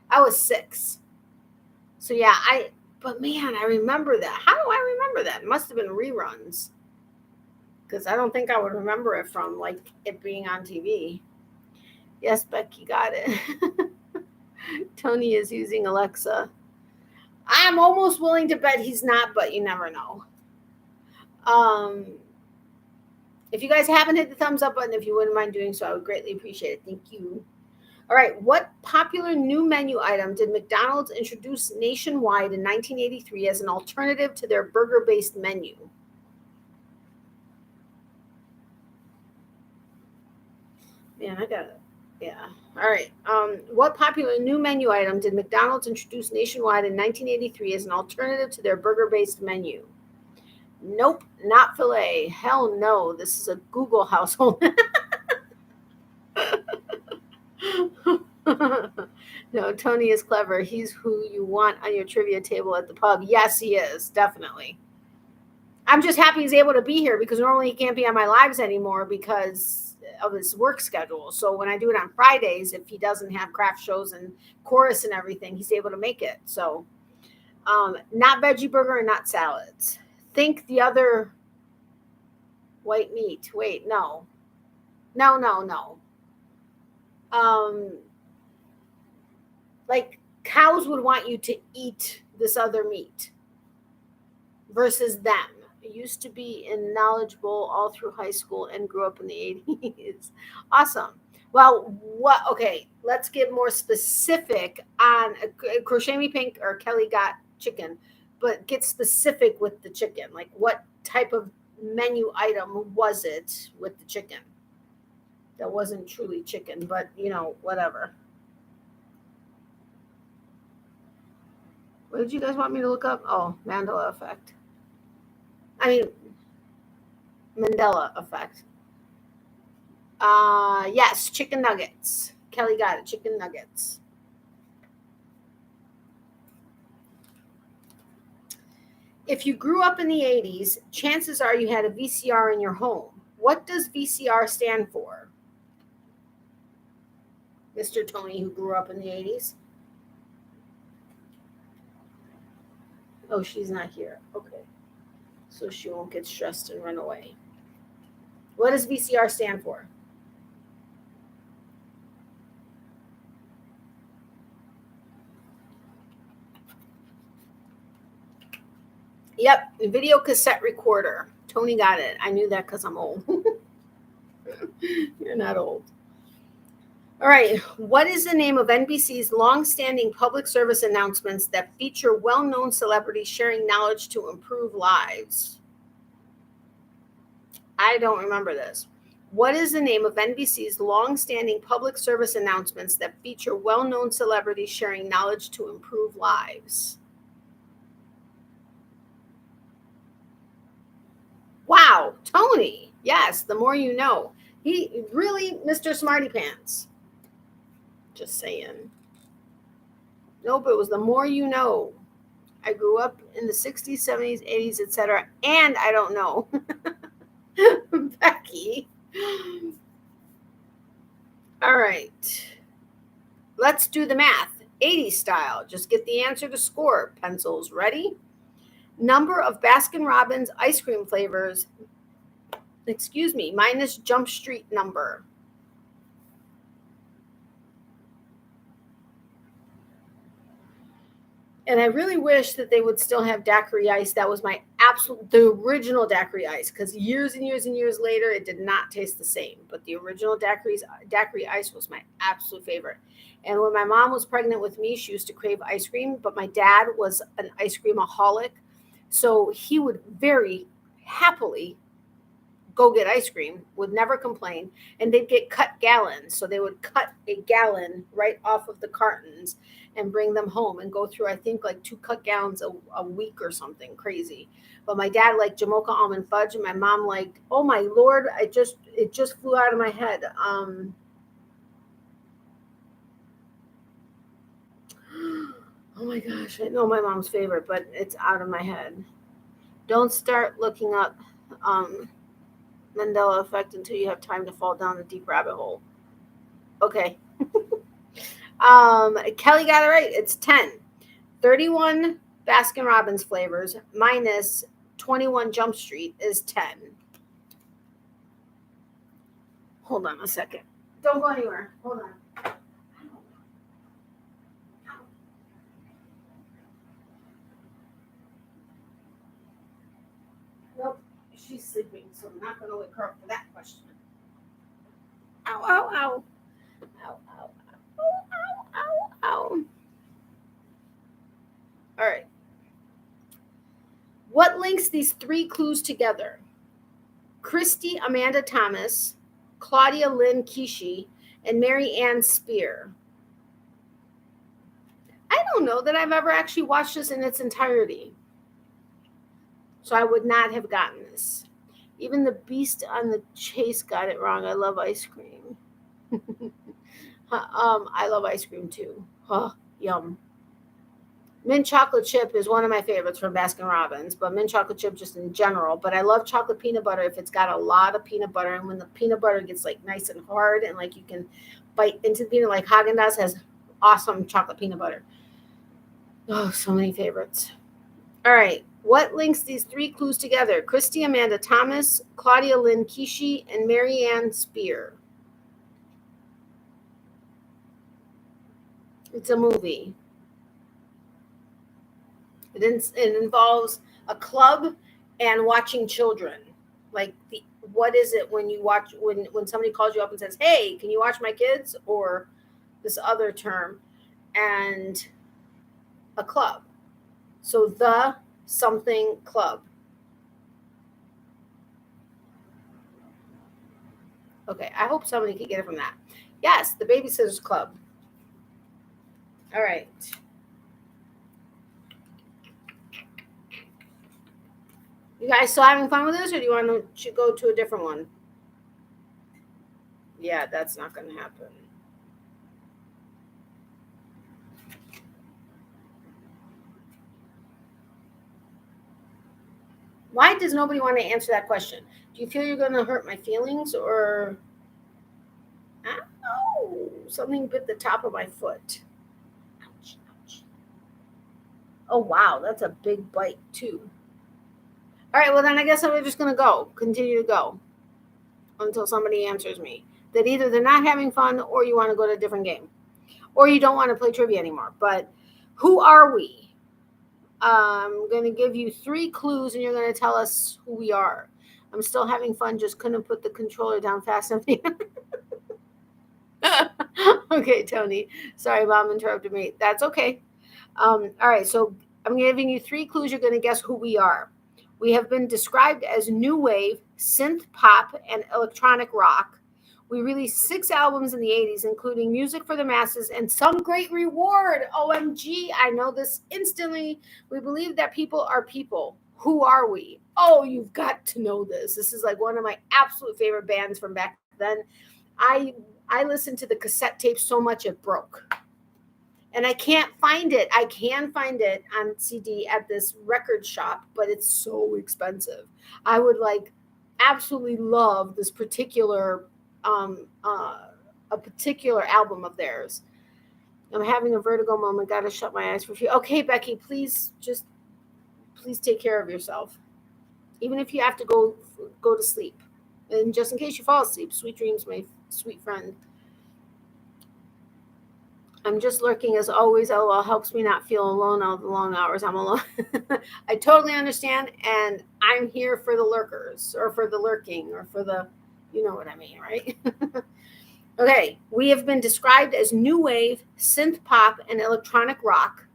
A: I was 6. So yeah, but man, I remember that. How do I remember that? It must have been reruns. Because I don't think I would remember it from like it being on TV. Yes, Becky got it. Tony is using Alexa. I'm almost willing to bet he's not, but you never know. If you guys haven't hit the thumbs up button, if you wouldn't mind doing so, I would greatly appreciate it. Thank you. All right. What popular new menu item did McDonald's introduce nationwide in 1983 as an alternative to their burger-based menu? Man, I got it. Yeah. All right. What popular new menu item did McDonald's introduce nationwide in 1983 as an alternative to their burger-based menu? Nope, not filet. Hell no. This is a Google household. No, Tony is clever. He's who you want on your trivia table at the pub. Yes, he is. Definitely. I'm just happy he's able to be here because normally he can't be on my lives anymore because of his work schedule. So when I do it on Fridays, if he doesn't have craft shows and chorus and everything, he's able to make it. So not veggie burger and not salads. Think the other white meat. Wait, no. Like cows would want you to eat this other meat versus them. Used to be in Knowledge Bowl all through high school and grew up in the 80s. Awesome. Well, okay, let's get more specific on Crochet Me Pink or Kelly Got Chicken, but get specific with the chicken. Like what type of menu item was it with the chicken? That wasn't truly chicken, but whatever. What did you guys want me to look up? Oh, Mandela effect. Mandela effect. Yes, chicken nuggets. Kelly got it, chicken nuggets. If you grew up in the 80s, chances are you had a VCR in your home. What does VCR stand for? Mr. Tony, who grew up in the 80s. Oh, she's not here. Okay. So she won't get stressed and run away. What does VCR stand for? Yep, video cassette recorder. Tony got it. I knew that because I'm old. You're not old. All right. What is the name of NBC's long-standing public service announcements that feature well-known celebrities sharing knowledge to improve lives? I don't remember this. What is the name of NBC's long-standing public service announcements that feature well-known celebrities sharing knowledge to improve lives? Wow, Tony. Yes, the more you know. He really, Mr. Smarty Pants. Just saying. Nope, it was the more you know. I grew up in the 60s, 70s, 80s, etc. And I don't know. Becky. All right. Let's do the math. 80s style. Just get the answer to score. Pencils ready? Number of Baskin-Robbins ice cream flavors. Minus Jump Street number. And I really wish that they would still have daiquiri ice. That was the original daiquiri ice, because years and years and years later, it did not taste the same. But the original daiquiri ice was my absolute favorite. And when my mom was pregnant with me, she used to crave ice cream, but my dad was an ice creamaholic. So he would very happily go get ice cream, would never complain, and they'd get cut gallons. So they would cut a gallon right off of the cartons and bring them home and go through, I think, like 2 cut gallons a week or something crazy. But my dad liked Jamocha almond fudge, and my mom liked, oh my Lord, it just flew out of my head. Oh my gosh, I know my mom's favorite, but it's out of my head. Don't start looking up Mandela effect until you have time to fall down a deep rabbit hole. Okay. Kelly got it right. It's 10. 31 Baskin Robbins flavors minus 21 Jump Street is 10. Hold on a second. Don't go anywhere. Hold on. Nope. She's sleeping, so I'm not going to wake her up for that question. Ow, ow, ow. Ow, ow, ow, ow, ow, ow. All right. What links these 3 clues together? Christy Amanda Thomas, Claudia Lynn Kishi, and Mary Ann Spear. I don't know that I've ever actually watched this in its entirety. So I would not have gotten this. Even the beast on the chase got it wrong. I love ice cream. I love ice cream too. Oh, yum. Mint chocolate chip is one of my favorites from Baskin Robbins, but mint chocolate chip just in general. But I love chocolate peanut butter if it's got a lot of peanut butter, and when the peanut butter gets like nice and hard and like you can bite into the peanut, like Haagen-Dazs has awesome chocolate peanut butter. Oh, so many favorites. All right. What links these 3 clues together? Christy Amanda Thomas, Claudia Lynn Kishi, and Mary Ann Spear. It's a movie. It involves a club and watching children. Like, what is it when you watch, when somebody calls you up and says, hey, can you watch my kids? Or this other term, and a club. So the something club. Okay, I hope somebody can get it from that. Yes, the Babysitters Club. All right. You guys still having fun with this, or do you want to go to a different one? Yeah, that's not going to happen. Why does nobody want to answer that question? Do you feel you're going to hurt my feelings, or I don't know, something bit the top of my foot? Ouch, ouch. Oh, wow, that's a big bite, too. All right, well, then I guess I'm just going to continue to go until somebody answers me that either they're not having fun, or you want to go to a different game, or you don't want to play trivia anymore. But who are we? I'm going to give you 3 clues, and you're going to tell us who we are. I'm still having fun, just couldn't put the controller down fast enough. Okay, Tony. Sorry, Mom interrupted me. That's okay. All right, so I'm giving you 3 clues. You're going to guess who we are. We have been described as new wave, synth pop, and electronic rock. We released 6 albums in the 80s, including Music for the Masses and Some Great Reward. OMG, I know this instantly. We believe that people are people. Who are we? Oh, you've got to know this. This is like one of my absolute favorite bands from back then. I listened to the cassette tape so much it broke. And I can't find it. I can find it on CD at this record shop, but it's so expensive. I would absolutely love this particular a particular album of theirs. I'm having a vertigo moment. Got to shut my eyes for a few. Okay, Becky, please take care of yourself. Even if you have to go to sleep. And just in case you fall asleep, sweet dreams, my sweet friend. I'm just lurking as always. LOL helps me not feel alone all the long hours I'm alone. I totally understand. And I'm here for the lurkers, or for the lurking, or for the, you know what I mean, right? Okay. We have been described as new wave, synth pop, and electronic rock.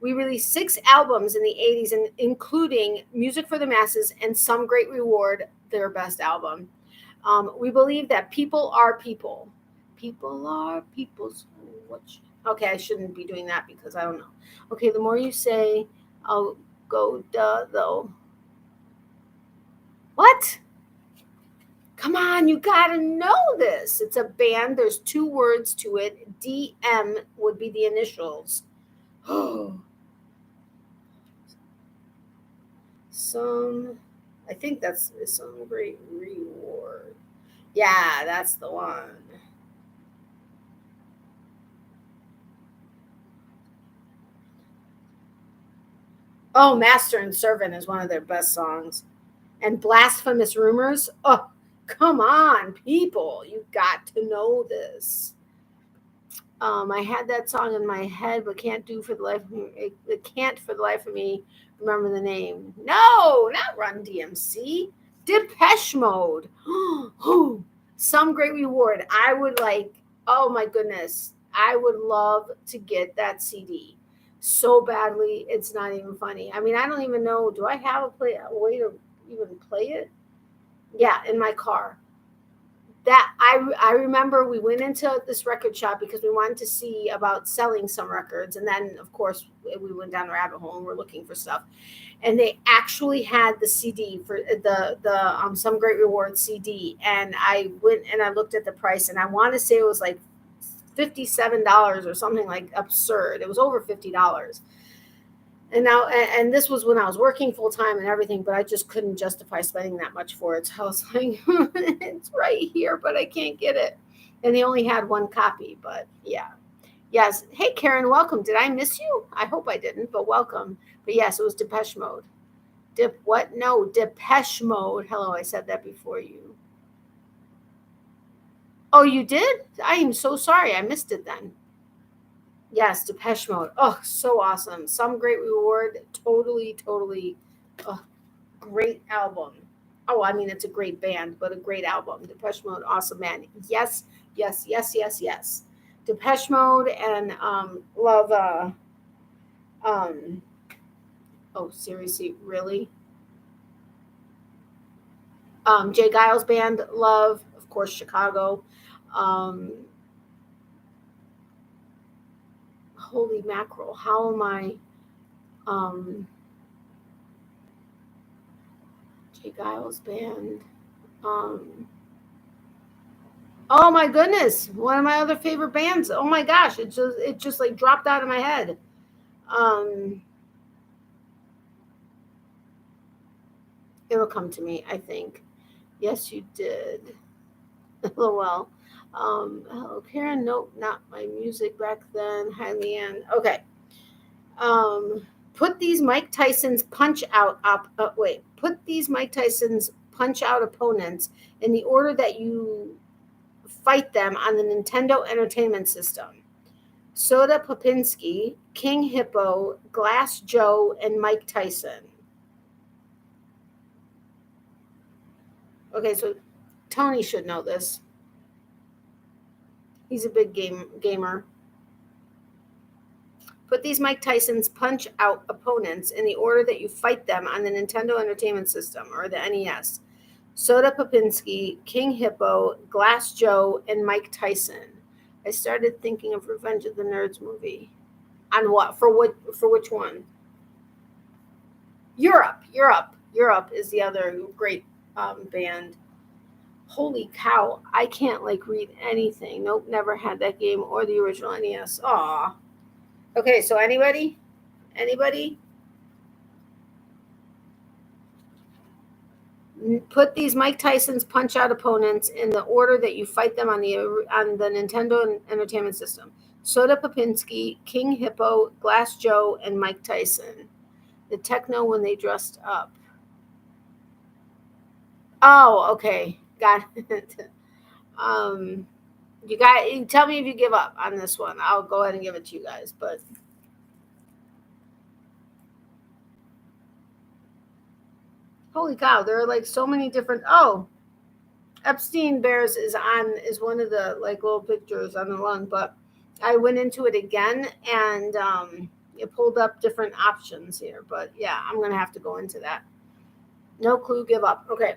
A: We released 6 albums in the 80s, and including Music for the Masses and Some Great Reward, their best album. We believe that people are people. People are people's. Okay, I shouldn't be doing that because I don't know. Okay, the more you say, I'll go duh, though. What? Come on, you gotta know this. It's a band. There's 2 words to it. DM would be the initials. Oh. I think that's Some Great Reward. Yeah, that's the one. Oh, Master and Servant is one of their best songs. And Blasphemous Rumors. Oh, come on, people. You got to know this. I had that song in my head, but can't for the life of me remember the name. No, not Run DMC. Depeche Mode. Some Great Reward. I would oh my goodness. I would love to get that CD so badly. It's not even funny. I mean, I don't even know. Do I have a way to even play it? Yeah, in my car. That I remember we went into this record shop because we wanted to see about selling some records, and then of course we went down a rabbit hole and we're looking for stuff, and they actually had the CD for the Some Great Reward CD, and I went and I looked at the price, and I want to say it was like $57 or something like absurd. It was over $50. And this was when I was working full time and everything, but I just couldn't justify spending that much for it. So I was like, it's right here, but I can't get it. And they only had 1 copy, but yeah. Yes. Hey, Karen, welcome. Did I miss you? I hope I didn't, but welcome. But yes, it was Depeche Mode. What? No, Depeche Mode. Hello, I said that before you. Oh, you did? I am so sorry. I missed it then. Yes, Depeche Mode. Oh, so awesome. Some Great Reward. Totally. Great album. Oh, I mean, it's a great band, but a great album. Depeche Mode, awesome man. Yes. Depeche Mode and love. Oh, seriously, really? Jay Giles Band, love. Of course, Chicago. Holy mackerel, how am I Jay Giles Band, oh my goodness, one of my other favorite bands. Oh my gosh, it just like dropped out of my head. It'll come to me, I think. Yes, you did. LOL. Hello, Karen. Nope, not my music back then. Hi, Leanne. Okay. Put these Mike Tyson's punch out opponents in the order that you fight them on the Nintendo Entertainment System. Soda Popinski, King Hippo, Glass Joe, and Mike Tyson. Okay, so Tony should know this. He's a big gamer. Put these Mike Tyson's punch-out opponents in the order that you fight them on the Nintendo Entertainment System, or the NES. Soda Popinski, King Hippo, Glass Joe, and Mike Tyson. I started thinking of Revenge of the Nerds movie. On what? For which one? Europe is the other great band. Holy cow, I can't read anything. Nope, never had that game or the original NES. Aw. Okay, so anybody? Put these Mike Tyson's punch-out opponents in the order that you fight them on the Nintendo Entertainment System. Soda Popinski, King Hippo, Glass Joe, and Mike Tyson. The techno when they dressed up. Oh, okay. Got it. You tell me if you give up on this one. I'll go ahead and give it to you guys, but holy cow, there are so many different. Oh, Epstein Bears is one of the little pictures on the lung, but I went into it again, and It pulled up different options here, but yeah, I'm going to have to go into that. No clue, give up. Okay.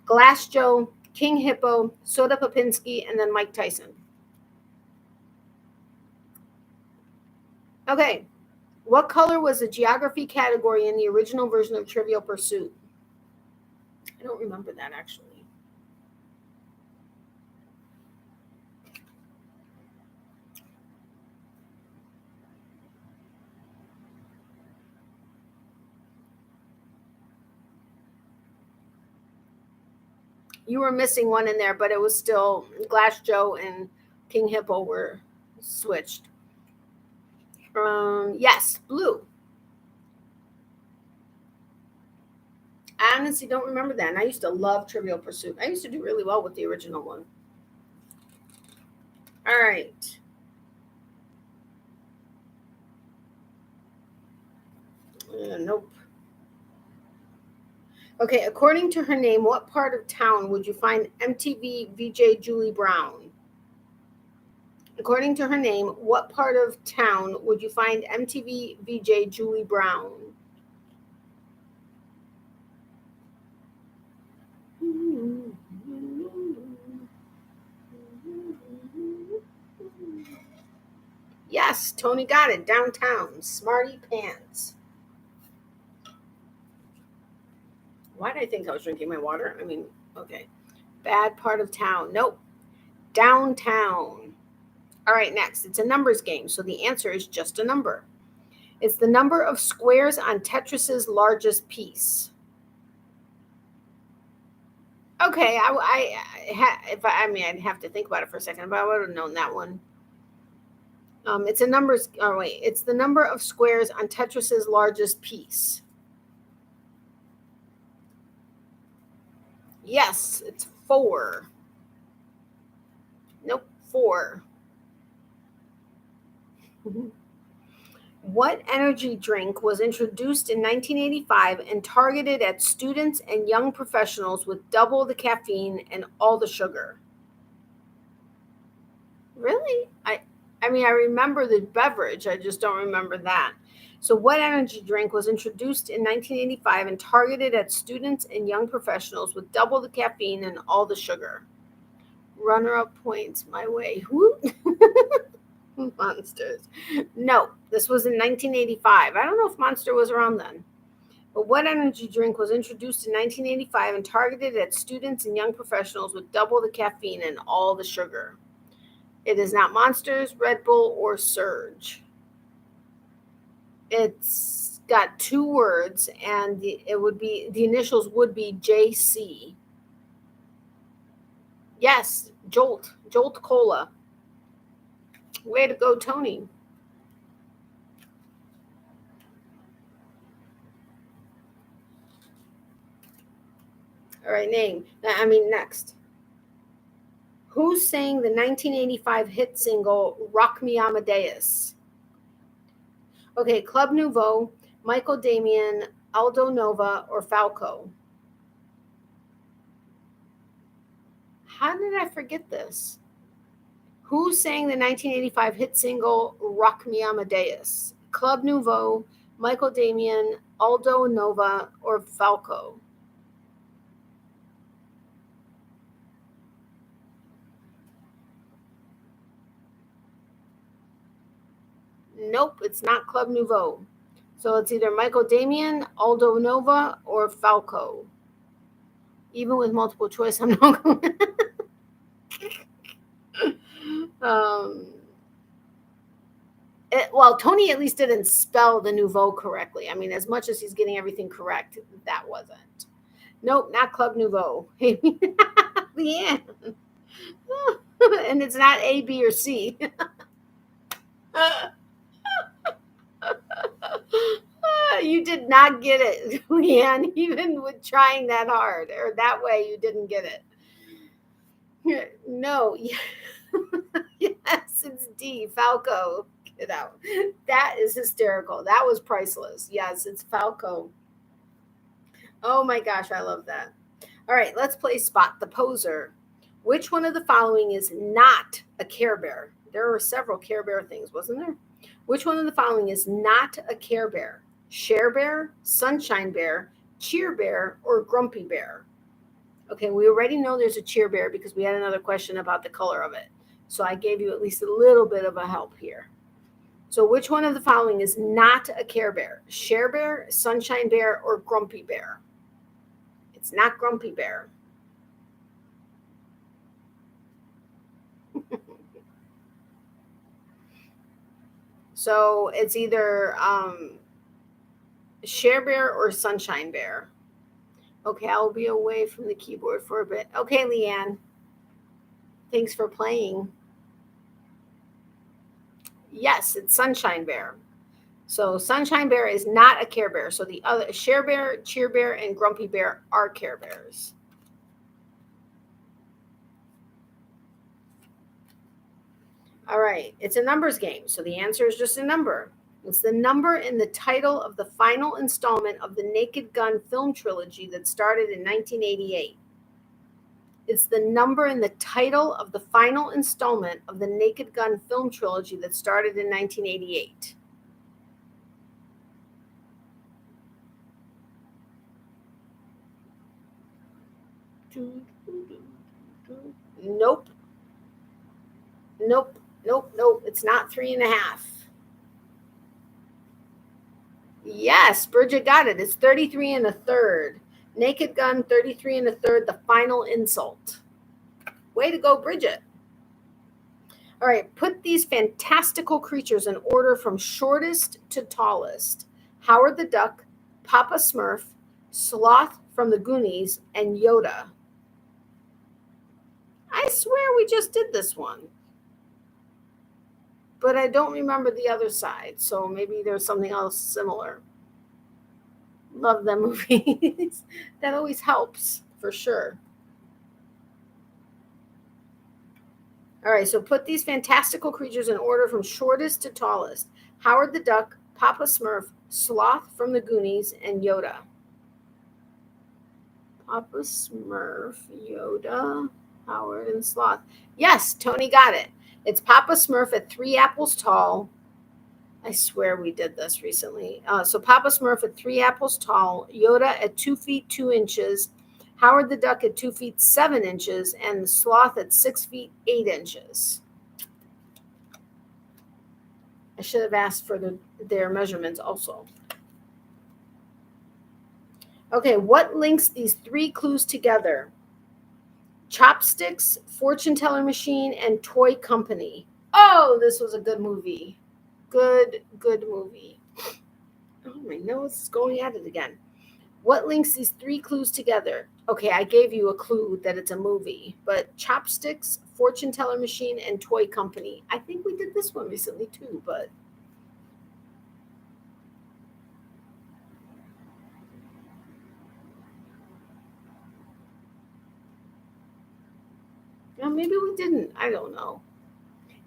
A: Glass Joe, King Hippo, Soda Popinski, and then Mike Tyson. Okay. What color was the geography category in the original version of Trivial Pursuit? I don't remember that actually. You were missing one in there, but it was still Glass Joe and King Hippo were switched. Yes, blue. I honestly don't remember that. And I used to love Trivial Pursuit. I used to do really well with the original one. All right. Nope. Okay, according to her name, what part of town would you find MTV VJ Julie Brown? According to her name, what part of town would you find MTV VJ Julie Brown? Yes, Tony got it. Downtown. Smarty Pants. Why did I think I was drinking my water? I mean, okay. Bad part of town. Nope. Downtown. All right, next. It's a numbers game, so the answer is just a number. It's the number of squares on Tetris's largest piece. Okay, I'd have to think about it for a second, but I would have known that one. It's a numbers. Oh wait, it's the number of squares on Tetris's largest piece. Yes, it's 4. Nope, 4. What energy drink was introduced in 1985 and targeted at students and young professionals with double the caffeine and all the sugar? Really? I mean, I remember the beverage. I just don't remember that. So what energy drink was introduced in 1985 and targeted at students and young professionals with double the caffeine and all the sugar? Runner-up points my way. Whoop. Monsters. No, this was in 1985. I don't know if Monster was around then. But what energy drink was introduced in 1985 and targeted at students and young professionals with double the caffeine and all the sugar? It is not Monsters, Red Bull, or Surge. It's got 2 words, and the initials would be JC. Yes, Jolt Cola. Way to go, Tony. All right, next. Who sang the 1985 hit single Rock Me Amadeus? Okay, Club Nouveau, Michael Damian, Aldo Nova, or Falco? How did I forget this? Who sang the 1985 hit single Rock Me Amadeus? Club Nouveau, Michael Damian, Aldo Nova, or Falco? Nope, it's not Club Nouveau. So it's either Michael Damian, Aldo Nova, or Falco. Even with multiple choice, I'm not going well, Tony at least didn't spell the Nouveau correctly. I mean, as much as he's getting everything correct, that wasn't. Nope, not Club Nouveau. Yeah. And it's not A, B, or C. You did not get it, Leanne, even with trying that hard or that way, you didn't get it. No. Yes, it's D, Falco. Get out. That is hysterical. That was priceless. Yes, it's Falco. Oh my gosh, I love that. All right, let's play Spot the Poser. Which one of the following is not a Care Bear? There were several Care Bear things, wasn't there? Which one of the following is not a Care Bear? Share Bear, Sunshine Bear, Cheer Bear, or Grumpy Bear? Okay, we already know there's a Cheer Bear because we had another question about the color of it. So I gave you at least a little bit of a help here. So which one of the following is not a Care Bear? Share Bear, Sunshine Bear, or Grumpy Bear? It's not Grumpy Bear. So it's either Share Bear or Sunshine Bear. Okay, I'll be away from the keyboard for a bit. Okay, Leanne. Thanks for playing. Yes, it's Sunshine Bear. So Sunshine Bear is not a Care Bear. So the other Share Bear, Cheer Bear, and Grumpy Bear are Care Bears. All right, it's a numbers game. So the answer is just a number. It's the number in the title of the final installment of the Naked Gun film trilogy that started in 1988. It's the number in the title of the final installment of the Naked Gun film trilogy that started in 1988. Nope. Nope. Nope. Nope. It's not 3.5. Yes, Bridget got it. It's 33 1/3. Naked Gun, 33 1/3, the final insult. Way to go, Bridget. All right, put these fantastical creatures in order from shortest to tallest. Howard the Duck, Papa Smurf, Sloth from the Goonies, and Yoda. I swear we just did this one. But I don't remember the other side, so maybe there's something else similar. Love them movies. That always helps, for sure. All right, so put these fantastical creatures in order from shortest to tallest. Howard the Duck, Papa Smurf, Sloth from the Goonies, and Yoda. Papa Smurf, Yoda, Howard, and Sloth. Yes, Tony got it. It's Papa Smurf at 3 apples tall. I swear we did this recently. So Papa Smurf at 3 apples tall, Yoda at 2 feet 2 inches, Howard the Duck at 2 feet 7 inches, and the Sloth at 6 feet 8 inches. I should have asked for their measurements also. Okay, what links these 3 clues together? Chopsticks, fortune teller machine, and toy company. Oh, this was a good movie. Good movie. Oh, my nose is going at it again. What links these 3 clues together? Okay, I gave you a clue that it's a movie, but chopsticks, fortune teller machine, and toy company. I think we did this one recently too, but maybe we didn't. I don't know.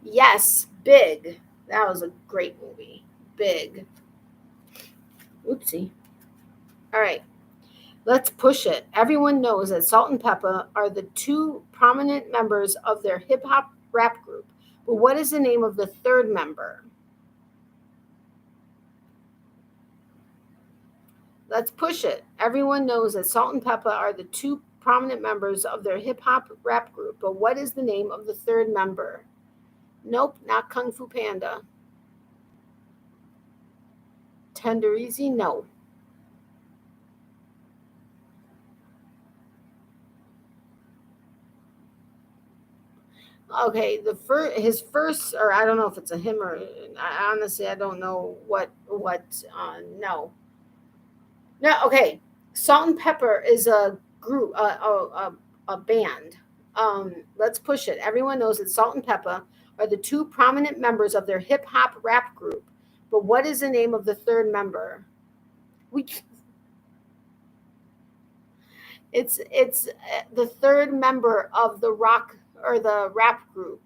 A: Yes, Big. That was a great movie. Big. Oopsie. All right. Let's push it. Everyone knows that Salt and Peppa are the 2 prominent members of their hip-hop rap group. But what is the name of the 3rd member? Let's push it. Everyone knows that Salt and Peppa are the 2 prominent members of their hip-hop rap group. But what is the name of the 3rd member? Nope, not Kung Fu Panda. Tender Easy? No. Okay, his first, or I don't know if it's a him or honestly I don't know what no. Okay, Salt and Pepper is a group, a band. Let's push it. Everyone knows that Salt and Peppa are the 2 prominent members of their hip hop rap group. But what is the name of the 3rd member? It's the 3rd member of the rock or the rap group.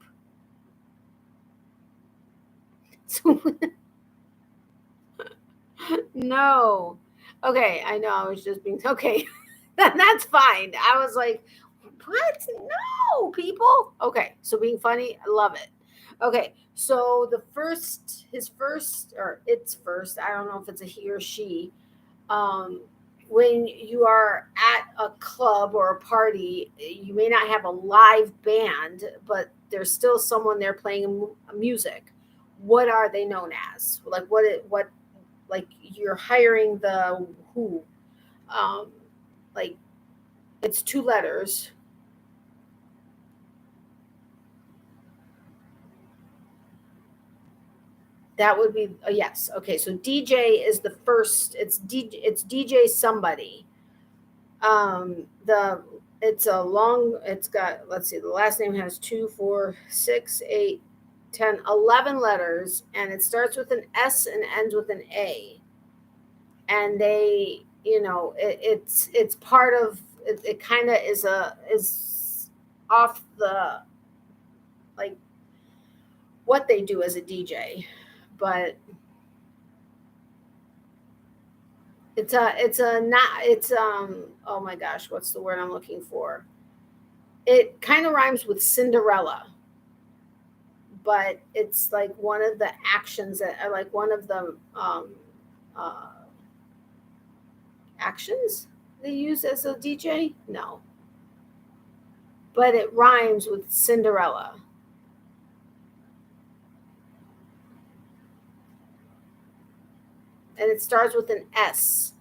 A: No. Okay, I know. I was just being okay. That's fine. I was like, what? No, people. Okay, so being funny, I love it. Okay, so his first, or its first, I don't know if it's a he or she. Um, when you are at a club or a party, you may not have a live band, but there's still someone there playing music. What are they known as? Like what like you're hiring the who? Um, like it's two letters. That would be a yes. Okay, so DJ is the first. It's DJ somebody. The it's a long. It's got, let's see. The last name has 2, 4, 6, 8, 10, 11 letters, and it starts with an S and ends with an A. And they, it's part of it. It kind of is off the, like, what they do as a DJ, but it's a not it's oh my gosh, what's the word I'm looking for? It kind of rhymes with Cinderella, but it's like one of the actions that are like one of the uh, actions they use as a DJ. No, but it rhymes with Cinderella, and it starts with an S.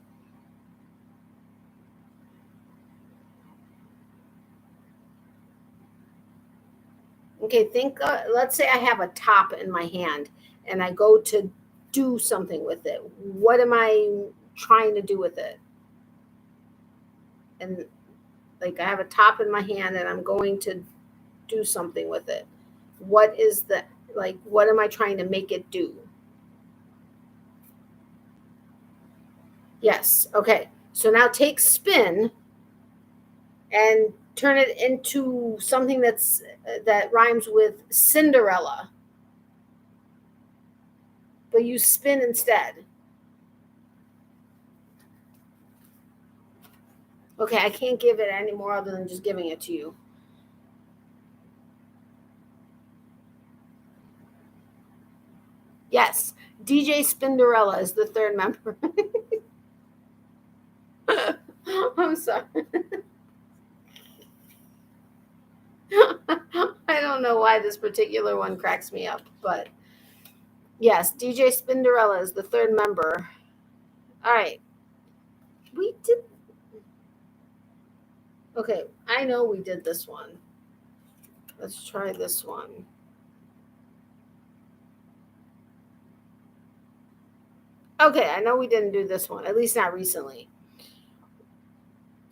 A: Okay, think. Let's say I have a top in my hand, and I go to do something with it. What am I trying to do with it? And like I have a top in my hand, and I'm going to do something with it. What is the, like? What am I trying to make it do? Yes. Okay. So now take spin and turn it into something that rhymes with Cinderella, but use spin instead. Okay, I can't give it any more other than just giving it to you. Yes, DJ Spinderella is the third member. I'm sorry. I don't know why this particular one cracks me up, but yes, DJ Spinderella is the third member. All right. We did. Okay, I know we did this one. Let's try this one. Okay, I know we didn't do this one, at least not recently.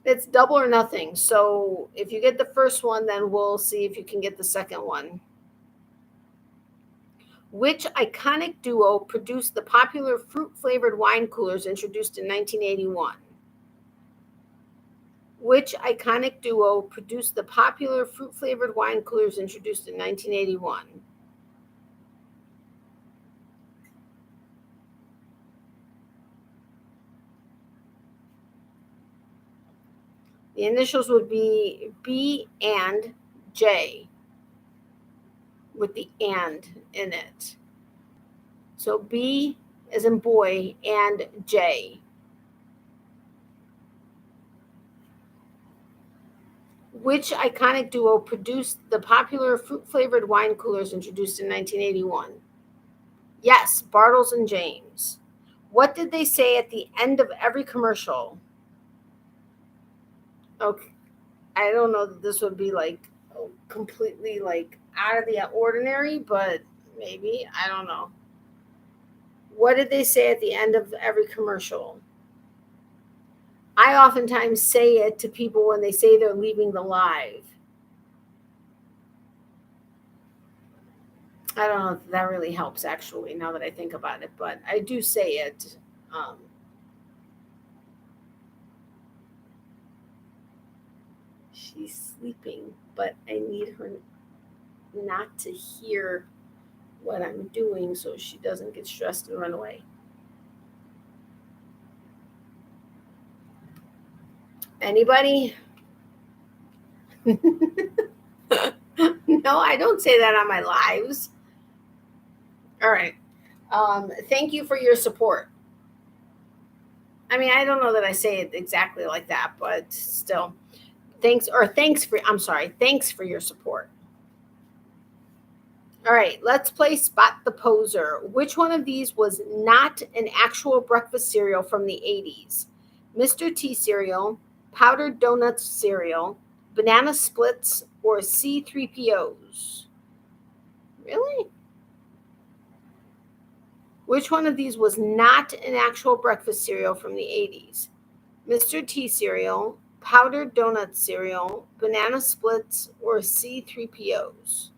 A: It's double or nothing. So if you get the first one, then we'll see if you can get the second one. Which iconic duo produced the popular fruit-flavored wine coolers introduced in 1981? Which iconic duo produced the popular fruit-flavored wine coolers introduced in 1981? The initials would be B and J, with the and in it. So B as in boy and J. Which iconic duo produced the popular fruit-flavored wine coolers introduced in 1981? Yes, Bartles and James. What did they say at the end of every commercial? Okay, I don't know that this would be like completely like out of the ordinary, but maybe, I don't know. What did they say at the end of every commercial? I oftentimes say it to people when they say they're leaving the live. I don't know if that really helps, actually, now that I think about it, but I do say it. Um, she's sleeping, but I need her not to hear what I'm doing so she doesn't get stressed and run away. Anybody? No, I don't say that on my lives. All right. Thank you for your support. I mean, I don't know that I say it exactly like that, but still, thanks for your support. All right, let's play Spot the Poser. Which one of these was not an actual breakfast cereal from the 80s? Mr. T cereal, powdered donuts cereal, banana splits, or C3POs? Really? Which one of these was not an actual breakfast cereal from the 80s? Mr. T cereal, powdered donut cereal, banana splits, or C3POs?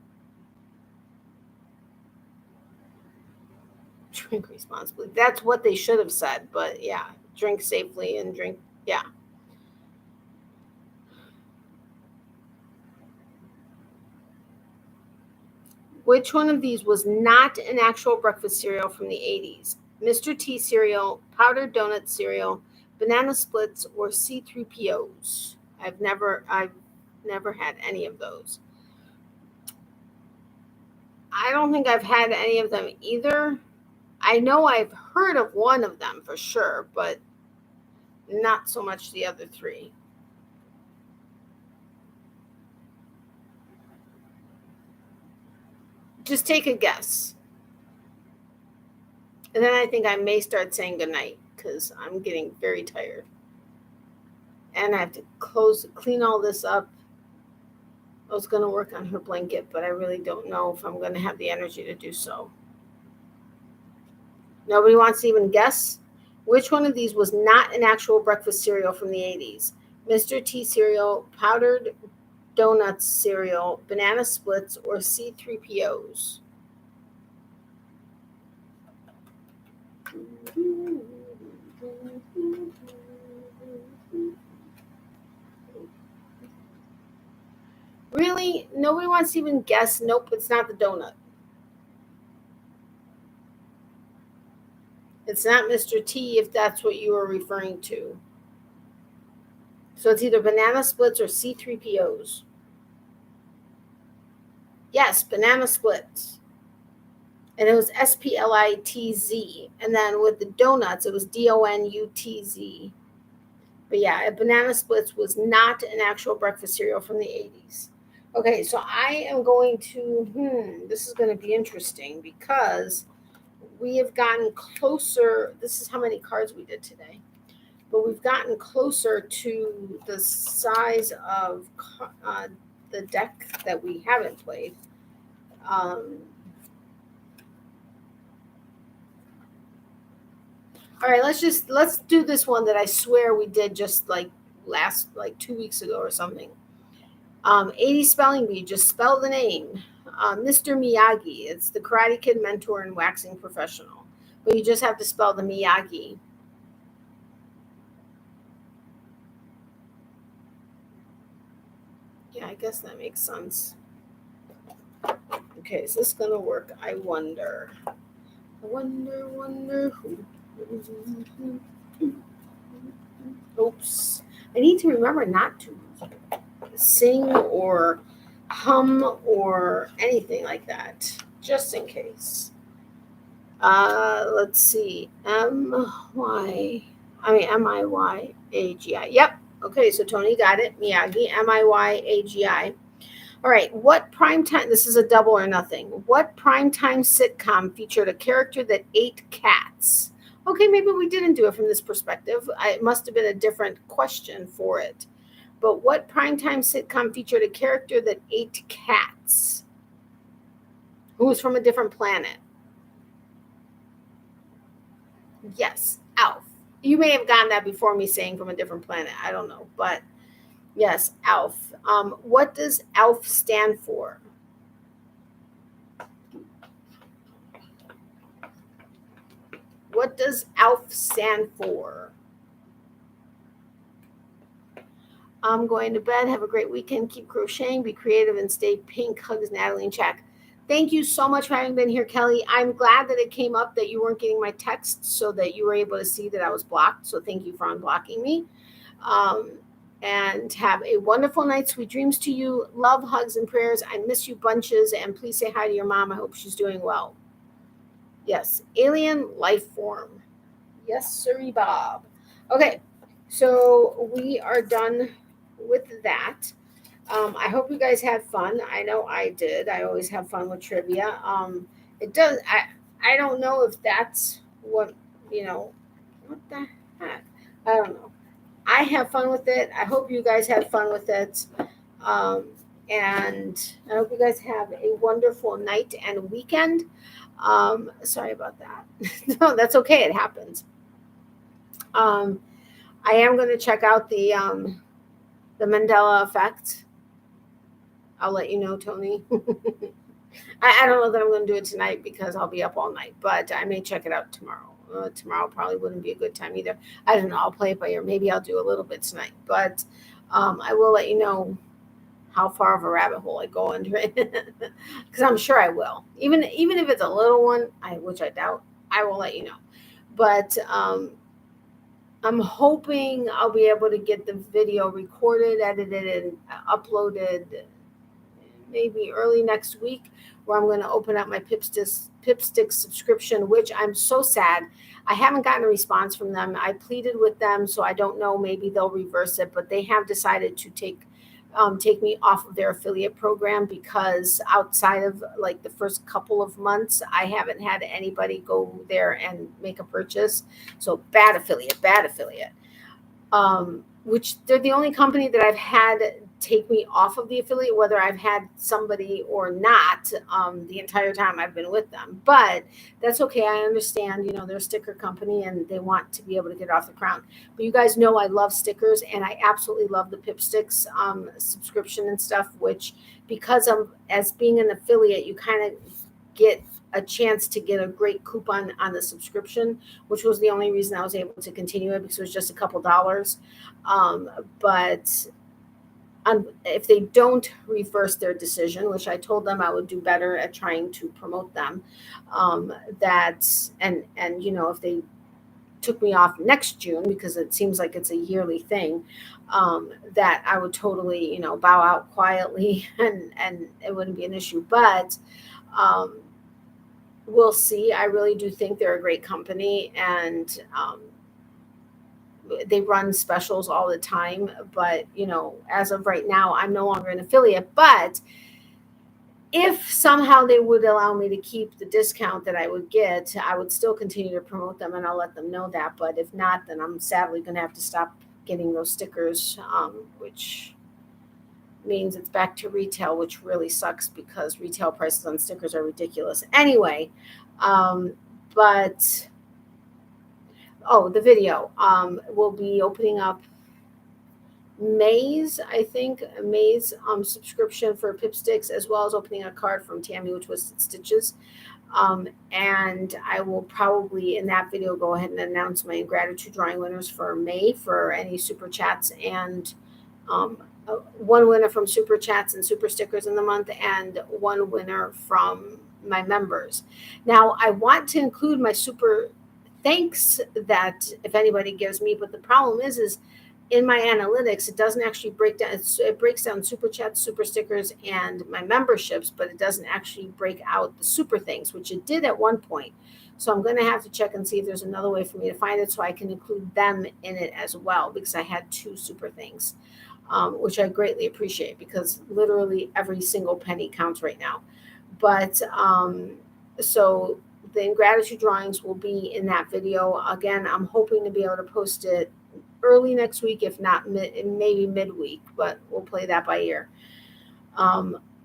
A: Drink responsibly. That's what they should have said, but yeah, drink safely and drink, yeah. Which one of these was not an actual breakfast cereal from the 80s? Mr. T cereal, powdered donut cereal, banana splits, or C3POs? I've never had any of those. I don't think I've had any of them either. I know I've heard of one of them for sure, but not so much the other three. Just take a guess. And then I think I may start saying goodnight because I'm getting very tired. And I have to clean all this up. I was going to work on her blanket, but I really don't know if I'm going to have the energy to do so. Nobody wants to even guess? Which one of these was not an actual breakfast cereal from the 80s? Mr. T cereal, powdered donuts cereal, banana splits, or C3POs? Really? Nobody wants to even guess? Nope, it's not the donut. It's not Mr. T if that's what you were referring to. So it's either banana splits or C3POs. Yes, banana splits. And it was SPLITZ. And then with the donuts, it was DONUTZ. But yeah, banana splits was not an actual breakfast cereal from the 80s. Okay, so I am going to, this is going to be interesting because we have gotten closer. This is how many cards we did today. But we've gotten closer to the size of the deck that we haven't played. All right, let's do this one that I swear we did just like 2 weeks ago or something. 80 spelling bee, just spell the name. Mr. Miyagi, it's the Karate Kid mentor and waxing professional. But you just have to spell the Miyagi. Yeah, I guess that makes sense. Okay, is this going to work? I wonder who. Oops. I need to remember not to sing or hum or anything like that, just in case. Let's see. M-I-Y-A-G-I. Yep. Okay, so Tony got it. Miyagi, M-I-Y-A-G-I. All right, what primetime, this is a double or nothing. What primetime sitcom featured a character that ate cats? Okay, maybe we didn't do it from this perspective. It must have been a different question for it. But what primetime sitcom featured a character that ate cats? Who was from a different planet? Yes, Alf. You may have gotten that before me saying from a different planet. I don't know. But yes, Alf. What does Alf stand for? What does Alf stand for? I'm going to bed. Have a great weekend. Keep crocheting. Be creative and stay pink. Hugs, Natalie and Jack. Thank you so much for having been here, Kelly. I'm glad that it came up that you weren't getting my texts so that you were able to see that I was blocked. So thank you for unblocking me. And have a wonderful night. Sweet dreams to you. Love, hugs, and prayers. I miss you bunches. And please say hi to your mom. I hope she's doing well. Yes, alien life form. Yes, sirree, Bob. Okay, so we are done with that. I hope you guys had fun. I know I did. I always have fun with trivia. It does. I don't know if that's what you know. What the heck? I don't know. I have fun with it. I hope you guys had fun with it. Um, and I hope you guys have a wonderful night and weekend. Sorry about that. No, that's okay. It happens. Um, I am going to check out the Mandela effect. I'll let you know, Tony. I don't know that I'm going to do it tonight because I'll be up all night, but I may check it out tomorrow. Tomorrow probably wouldn't be a good time either. I don't know. I'll play it by ear. Maybe I'll do a little bit tonight, but I will let you know how far of a rabbit hole I go into it because I'm sure I will. Even if it's a little one, which I doubt, I will let you know. But I'm hoping I'll be able to get the video recorded, edited, and uploaded maybe early next week, where I'm going to open up my Pipsticks subscription, which I'm so sad. I haven't gotten a response from them. I pleaded with them, so I don't know. Maybe they'll reverse it, but they have decided to take me off of their affiliate program because outside of like the first couple of months, I haven't had anybody go there and make a purchase. So bad affiliate. Which they're the only company that I've had take me off of the affiliate, whether I've had somebody or not, the entire time I've been with them. But that's okay. I understand, they're a sticker company and they want to be able to get off the crown. But you guys know I love stickers and I absolutely love the Pipsticks subscription and stuff, which because of as being an affiliate, you kind of get a chance to get a great coupon on the subscription, which was the only reason I was able to continue it because it was just a couple dollars. But if they don't reverse their decision, which I told them I would do better at trying to promote them, that's and if they took me off next June, because it seems like it's a yearly thing, that I would totally bow out quietly and it wouldn't be an issue. But we'll see. I really do think they're a great company, and they run specials all the time. But as of right now, I'm no longer an affiliate. But if somehow they would allow me to keep the discount that I would get, I would still continue to promote them, and I'll let them know that. But if not, then I'm sadly going to have to stop getting those stickers, which means it's back to retail, which really sucks because retail prices on stickers are ridiculous. Anyway, but the video will be opening up May's subscription for Pipsticks, as well as opening a card from Tammy, which was Stitches. And I will probably in that video go ahead and announce my gratitude drawing winners for May for any super chats, and one winner from super chats and super stickers in the month, and one winner from my members. Now I want to include my super thanks that if anybody gives me, but the problem is in my analytics, it doesn't actually break down. It breaks down super chats, super stickers, and my memberships, but it doesn't actually break out the super things, which it did at one point. So I'm going to have to check and see if there's another way for me to find it so I can include them in it as well, because I had 2 super things, which I greatly appreciate because literally every single penny counts right now. But so the ingratitude drawings will be in that video. Again, I'm hoping to be able to post it early next week, if not maybe midweek, but we'll play that by ear.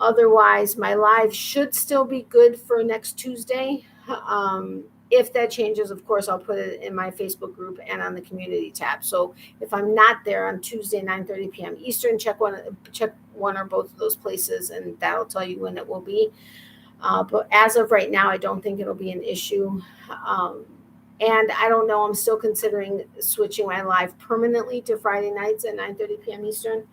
A: Otherwise, my live should still be good for next Tuesday. If that changes, of course, I'll put it in my Facebook group and on the community tab. So if I'm not there on Tuesday, 9:30 p.m. Eastern, check one or both of those places, and that'll tell you when it will be. But as of right now, I don't think it'll be an issue. And I don't know, I'm still considering switching my live permanently to Friday nights at 9:30 p.m. Eastern,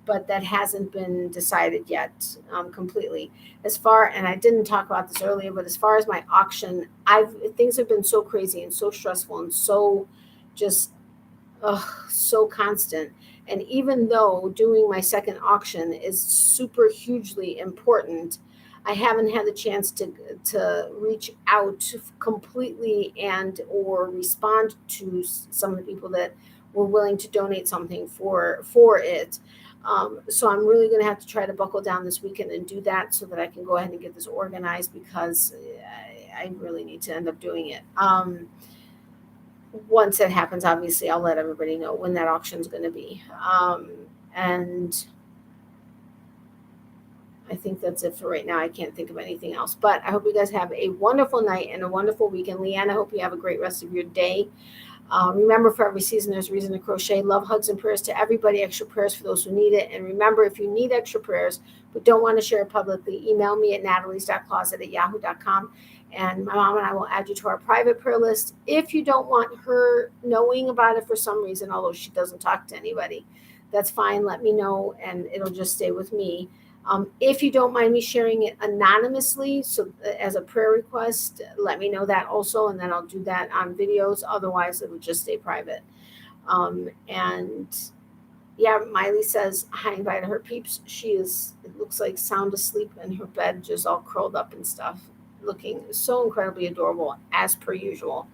A: but that hasn't been decided yet completely. And I didn't talk about this earlier, but as far as my auction, things have been so crazy and so stressful and so just so constant. And even though doing my second auction is super hugely important, I haven't had the chance to reach out completely and or respond to some of the people that were willing to donate something for it. So I'm really going to have to try to buckle down this weekend and do that so that I can go ahead and get this organized, because I really need to end up doing it. Once that happens, obviously, I'll let everybody know when that auction is going to be. And I think that's it for right now. I can't think of anything else. But I hope you guys have a wonderful night and a wonderful weekend. Leanne, I hope you have a great rest of your day. Remember, for every season, there's a reason to crochet. Love, hugs, and prayers to everybody. Extra prayers for those who need it. And remember, if you need extra prayers but don't want to share it publicly, email me at natalies.closet@yahoo.com. And my mom and I will add you to our private prayer list. If you don't want her knowing about it for some reason, although she doesn't talk to anybody, that's fine. Let me know, and it'll just stay with me. If you don't mind me sharing it anonymously, so as a prayer request, let me know that also, and then I'll do that on videos. Otherwise, it will just stay private. And yeah, Miley says hi and bye to her peeps. She is, it looks like, sound asleep in her bed, just all curled up and stuff, looking so incredibly adorable as per usual.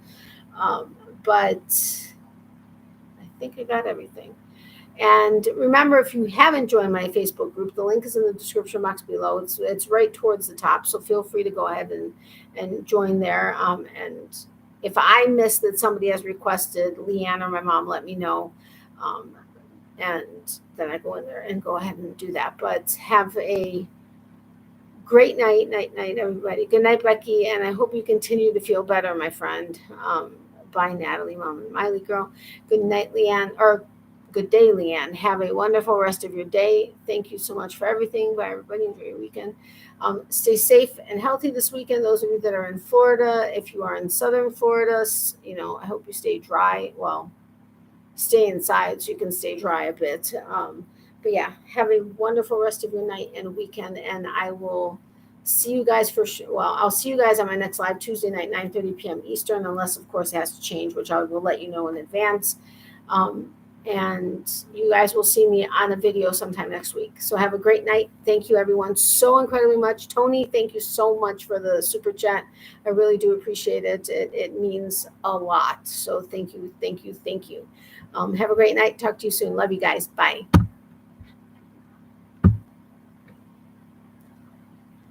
A: But I think I got everything. And remember, if you haven't joined my Facebook group, the link is in the description box below. It's right towards the top, so feel free to go ahead and join there. And if I miss that somebody has requested, Leanne or my mom, let me know. And then I go in there and go ahead and do that. But have a great night, everybody. Good night, Becky, and I hope you continue to feel better, my friend. Bye, Natalie, Mom, and Miley girl. Good night, Leanne, or good day, Leanne. Have a wonderful rest of your day. Thank you so much for everything. Bye, everybody. Enjoy your weekend. Stay safe and healthy this weekend. Those of you that are in Florida, if you are in southern Florida, I hope you stay dry. Well, stay inside so you can stay dry a bit. But yeah, have a wonderful rest of your night and weekend. And I will see you guys I'll see you guys on my next live Tuesday night, 9:30 p.m. Eastern, unless, of course, it has to change, which I will let you know in advance. And you guys will see me on a video sometime next week. So have a great night. Thank you, everyone, so incredibly much. Tony, thank you so much for the super chat. I really do appreciate it. It means a lot. So thank you. Have a great night. Talk to you soon. Love you guys. Bye.